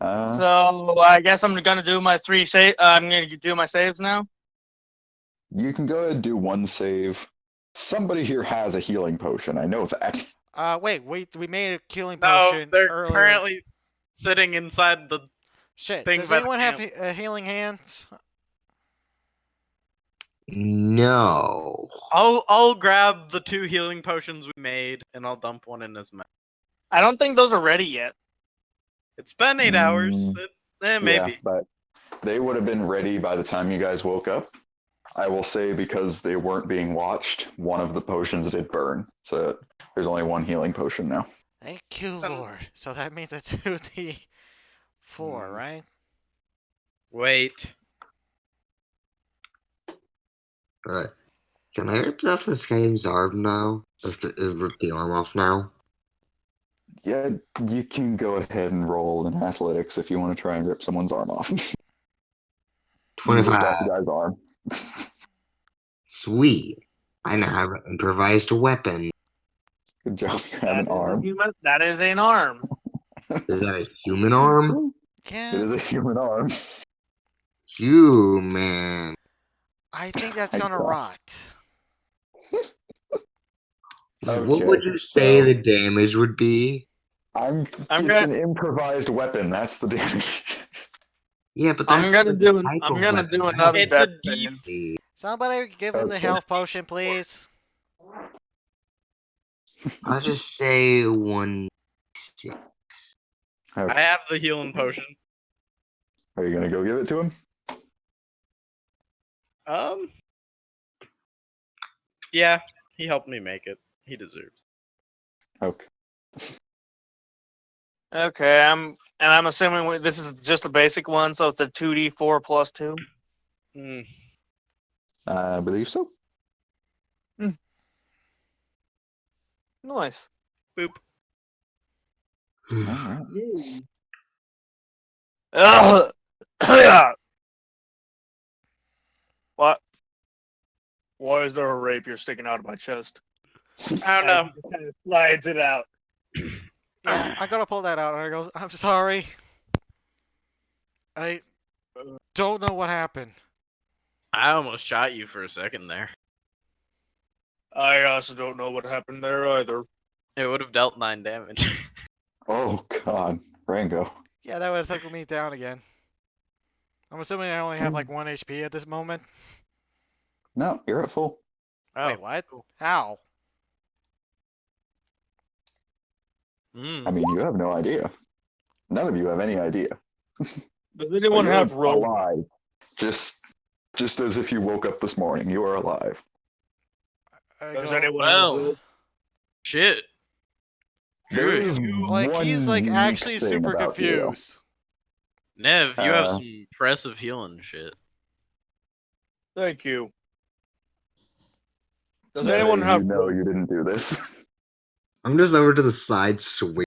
Uh, So I guess I'm gonna do my three save. I'm gonna do my saves now. you can go ahead and do one save. Somebody here has a healing potion. I know that. Wait, we made a killing No, potion they're earlier. currently sitting inside the. Shit, thing does by the anyone have camp. healing hands? No. I'll grab the 2 healing potions we made, and I'll dump one in his mouth. I don't think those are ready yet. It's been 8 hours. Maybe. Yeah, but they would have been ready by the time you guys woke up. I will say because they weren't being watched, one of the potions did burn. So there's only one healing potion now. Thank you, Lord. So that means a 2d4, right? Wait. Alright. Can I rip off this game's arm now? Rip the arm off now? Yeah, you can go ahead and roll in athletics if you want to try and rip someone's arm off. You rip off 25. the guy's arm. Sweet. I now have an improvised weapon. Good job. You have an arm. That is an arm. Is that a human arm? It Yeah, is a human arm. Human. I think that's I gonna thought- rot. What would you say so- the damage would be? I'm it's gonna- an improvised weapon. That's the damage. Yeah, but I'm that's gonna the do. type I'm of gonna weapon. do another It's a death def- save. Somebody give him the Okay. health potion, please. I'll just say 1. I have the healing potion. Are you gonna go give it to him? Yeah, he helped me make it. He deserves. Okay. Okay, I'm assuming this is just a basic one, so it's a 2d4 plus 2. Mm. I believe so. Nice. Boop. All right. Ugh. What? Why is there a rapier sticking out of my chest? I don't know. He kind of slides it out. Yeah, I gotta pull that out. And I goes, I'm sorry. I don't know what happened. I almost shot you for a second there. I also don't know what happened there either. It would have dealt 9 damage. Oh God, Rango. Yeah, that would have taken me down again. I'm assuming I only have like 1 HP at this moment. No, you're at full. Oh, Wait, what? How? I mean, you have no idea. None of you have any idea. Does anyone You're have rope? alive? Just as if you woke up this morning, you are alive. I Does go, anyone have Well, rope? shit. There Good. is like, one he's like unique actually thing super about you, though. confused. Nev, you have Uh, some impressive healing shit. Thank you. Does That anyone is, have you know rope? you didn't do this. I'm just over to the side swing.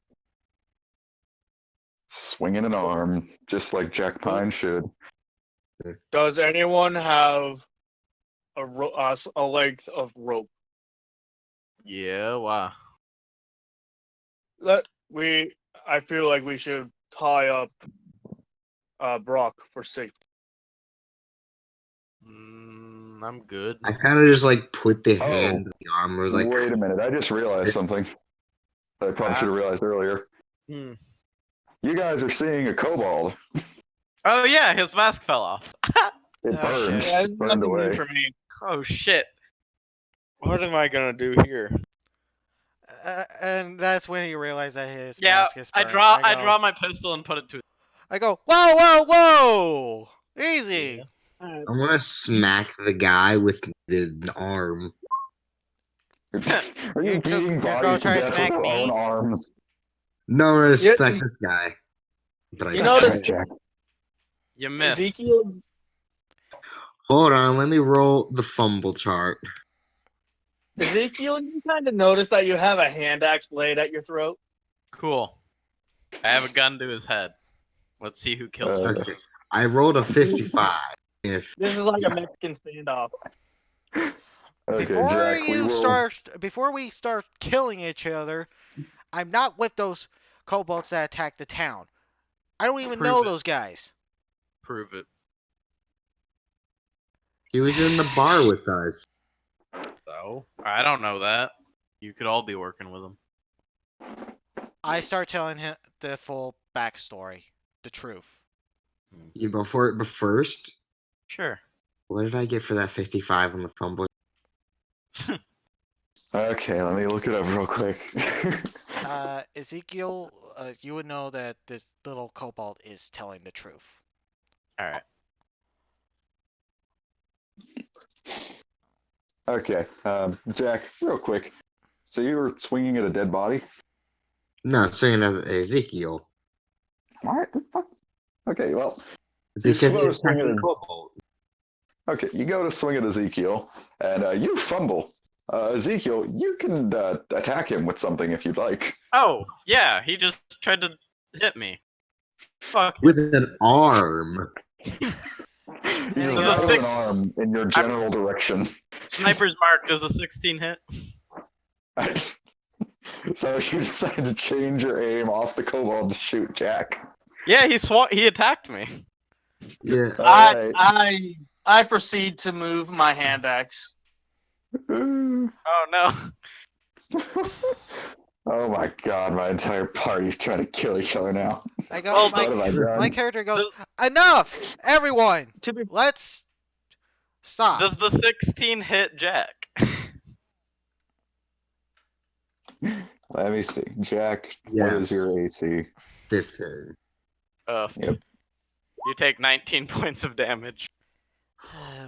Swinging an arm, just like Jack Pine should. Does anyone have a length of rope? Yeah, wow. I feel like we should tie up Brock for safety. I'm good. I kind of just like put the Oh. hand in the arm. I was like, Wait a minute, I just realized something that I probably should have realized earlier. Hmm. You guys are seeing a kobold. Oh yeah, his mask fell off. It Oh, burned, shit. Yeah, it's burned nothing away. new for me. Oh shit. What am I gonna do here? And that's when he realized that his Yeah, mask is I burned. draw my pistol and put it to I go, whoa, whoa, whoa! Easy! I want to smack the guy with the arm. Are you You're beating gonna bodies try to to death smack with your me? own arms? No, I'm gonna Yeah, smack this guy. But I you got notice- tried. Jack. You missed. Ezekiel, Hold on, let me roll the fumble chart. You kind of notice that you have a hand axe blade at your throat. Cool. I have a gun to his head. Let's see who kills him. Okay, I rolled a 55. If This is like a Mexican standoff. Okay, Jack, Before we start killing each other, I'm not with those kobolds that attacked the town. I don't even Prove know it. those guys. Prove it. he was in the bar with us. So I don't know that. You could all be working with him. I start telling him the full backstory, the truth. But first, Sure. what did I get for that 55 on the fumble? Okay, let me look it up real quick. Ezekiel, you would know that this little kobold is telling the truth. All right. Okay, Jack, real quick. So you were swinging at a dead body? No, swinging at Ezekiel. What the fuck? Okay, well, Because go he to was swing at attacking a- kobold. okay, you go to swing at Ezekiel, and you fumble. Ezekiel, you can attack him with something if you'd like. Oh yeah, he just tried to hit me. Fuck. With an arm. You Yeah, just yeah. throw Sick- an arm in your general direction. It's Sniper's marked as a 16 hit. So you decided to change your aim off the kobold to shoot Jack. Yeah, he attacked me. Yeah. Alright. I proceed to move my hand axe. Oh no. Oh my god, my entire party's trying to kill each other now. I go. Well, What have I done? My character goes. Enough, everyone. Let's stop. Does the 16 hit Jack? Let me see. Jack, what Yes. is your AC? 15. Yep. You take 19 points of damage.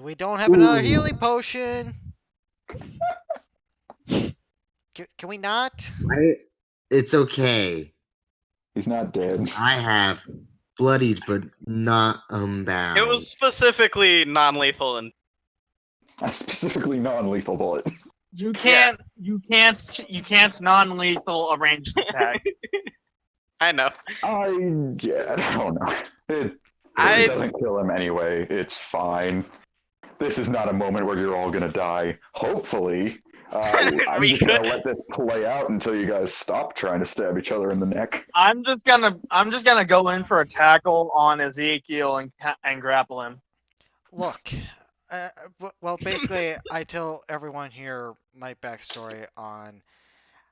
We don't have another Ooh. healing potion. Can we not? It's okay. He's not dead. I have bloodied, but not unbound. It was specifically non-lethal and A specifically non-lethal bullet. You can't non-lethal a ranged attack. I know. I don't know. It doesn't kill him anyway. It's fine. This is not a moment where you're all gonna die. Hopefully. I'm We just gonna could. let this play out until you guys stop trying to stab each other in the neck. I'm just gonna go in for a tackle on Ezekiel and grapple him. Look. Well, basically, I tell everyone here my backstory on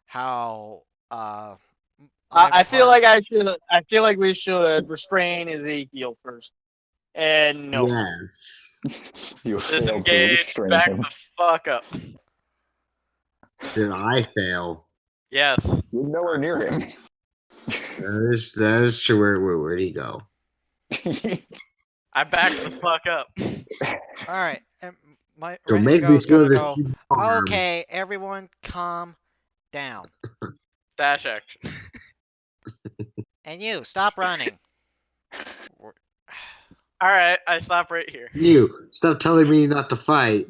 how. I feel like we should restrain Ezekiel first. And no. Yes. You failed to Disengage, restrain back him. the fuck up. Did I fail? Yes. You're nowhere near him. That is true. Where'd he go? I backed the fuck up. All right. And my Don't Renegade make me is feel gonna this. go, huge harm. okay, everyone, calm down. Dash action. And you, stop running. Alright, I stop right here. You stop telling me not to fight.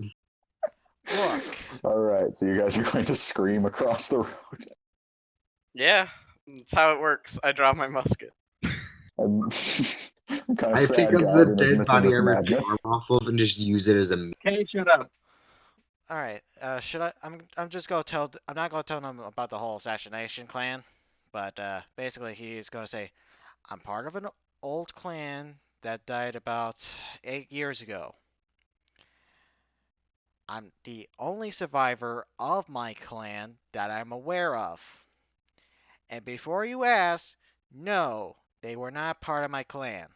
Look. Alright, so you guys are going to scream across the road. Yeah, that's how it works. I draw my musket. I'm kind of I sad pick up Gavin the is dead missing body this I ripped the madness. arm off of and just use it as a. Okay, shut up. All right. Should I? I'm just gonna tell. I'm not gonna tell them about the whole assassination clan, but basically he's gonna say, I'm part of an old clan that died about 8 years ago. I'm the only survivor of my clan that I'm aware of. And before you ask, no, they were not part of my clan.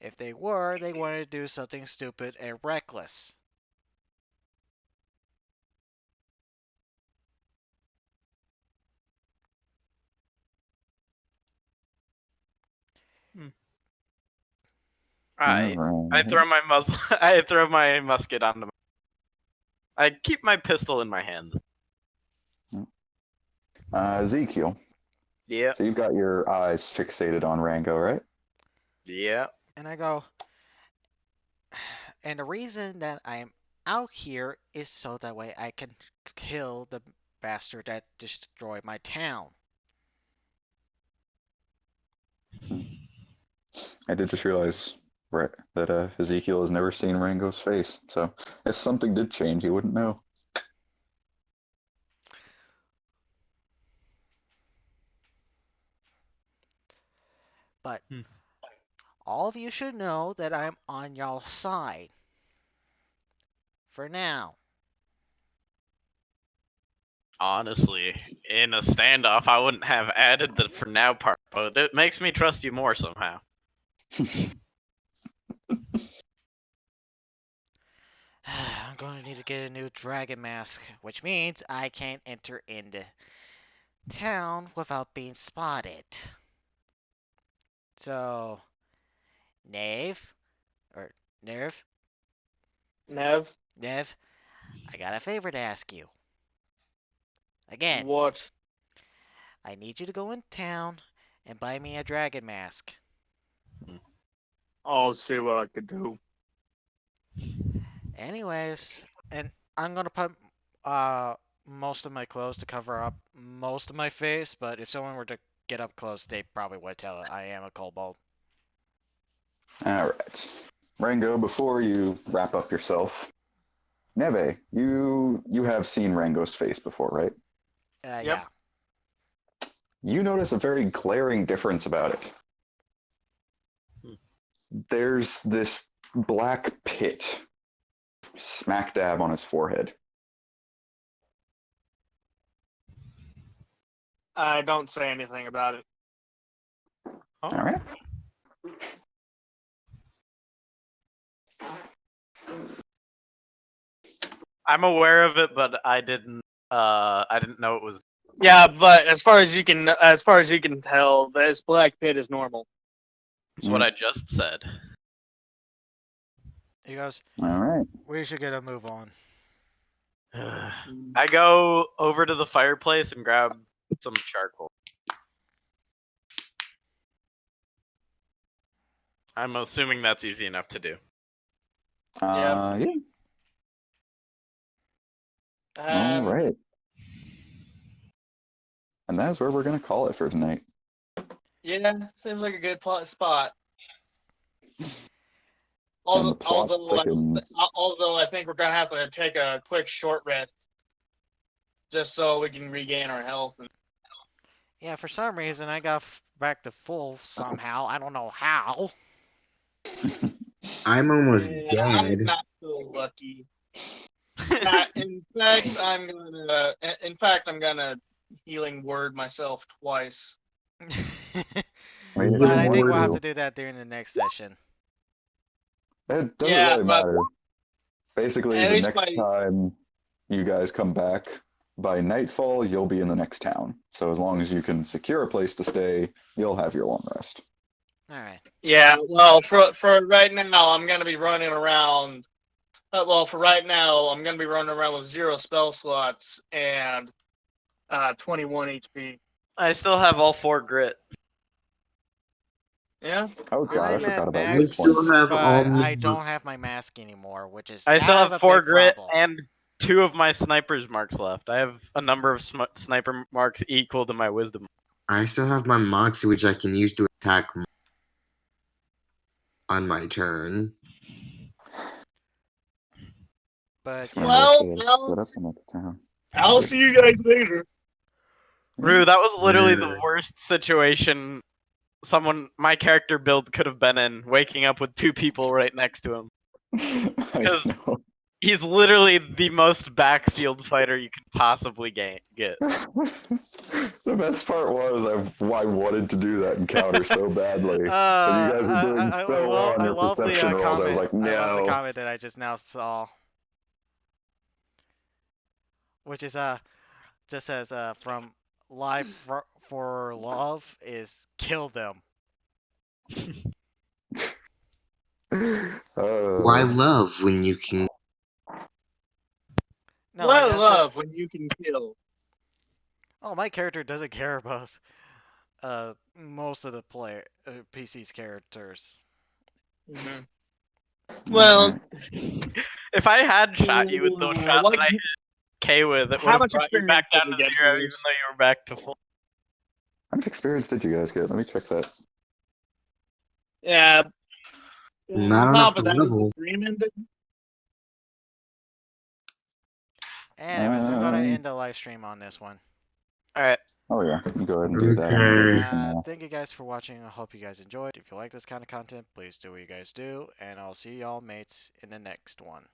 If they were, they wanted to do something stupid and reckless. I Alright. throw my muzzle. I throw my musket onto. I keep my pistol in my hand. Ezekiel, Yeah. so you've got your eyes fixated on Rango, right? Yeah. And I go, and the reason that I'm out here is so that way I can kill the bastard that destroyed my town. I did just realize that Ezekiel has never seen Rango's face, so if something did change, he wouldn't know. But all of you should know that I'm on y'all's side. For now. Honestly, in a standoff, I wouldn't have added the for now part, but it makes me trust you more somehow. I'm going to need to get a new dragon mask, which means I can't enter into town without being spotted. So, Nev, Nev, I got a favor to ask you. Again, what? I need you to go in town and buy me a dragon mask. I'll see what I can do. Anyways, and I'm gonna put most of my clothes to cover up most of my face, but if someone were to get up close, they probably would tell I am a kobold. Alright. Rango, before you wrap up yourself, Neve, you have seen Rango's face before, right? Yep. Yeah. You notice a very glaring difference about it. There's this black pit smack dab on his forehead. I don't say anything about it. All right. I'm aware of it, but I didn't know it was. Yeah, but as far as you can tell, this black pit is normal. It's what I just said. You guys, All right. we should get a move on. I go over to the fireplace and grab some charcoal. I'm assuming that's easy enough to do. Yeah. All right. And that's where we're going to call it for tonight. Yeah, seems like a good spot. And the plot thickens. Although I think we're gonna have to take a quick short rest, just so we can regain our health. Yeah, for some reason I got back to full somehow. I don't know how. I'm almost I'm dead. not so lucky. In fact, I'm gonna healing word myself twice. Wait, But I think word we'll have you. to do that during the next session. It doesn't Yeah, really but- matter. Basically, At the least next time you guys come back, by nightfall, you'll be in the next town. So as long as you can secure a place to stay, you'll have your long rest. Alright. Yeah, well, for right now, I'm gonna be running around. For right now, I'm gonna be running around with 0 spell slots and 21 HP. I still have all 4 grit. Yeah. Oh god, I I'm forgot at about I max, this point. still have all but my I don't have my mask anymore, which is I still kind of have a 4 big grit problem. and 2 of my sniper's marks left. I have a number of sniper marks equal to my wisdom. I still have my Moxie, which I can use to attack on my turn. But Remember, yeah. I Well, said split up the next town. I'll see you guys later. Rue, that was literally the Yeah. worst situation my character build could have been in, waking up with 2 people right next to him. I Because know. he's literally the most backfield fighter you could possibly get. The best part was I wanted to do that encounter so badly. But you guys were doing so well on your love the perception rolls. comment. I was like, I love the no. comment that I just now saw, which is just says from Life for Love is kill them. Why love when you can? No, What that's love when you can kill. Oh, my character doesn't care about most of the PC's characters. Mhm. Well, If I had shot you with those shots what- that I hit K with, it How would have much brought you back experience down did to you get, 0, Bruce? even though you were back to full. How much experience did you guys get? Let me check that. yeah. Not On enough top to of that, level. the stream ended. Anyways, I'm gonna end the live stream on this one. Alright. Oh yeah, you go ahead and do that. Okay. Thank you guys for watching. I hope you guys enjoyed. If you like this kind of content, please do what you guys do, and I'll see y'all mates in the next one.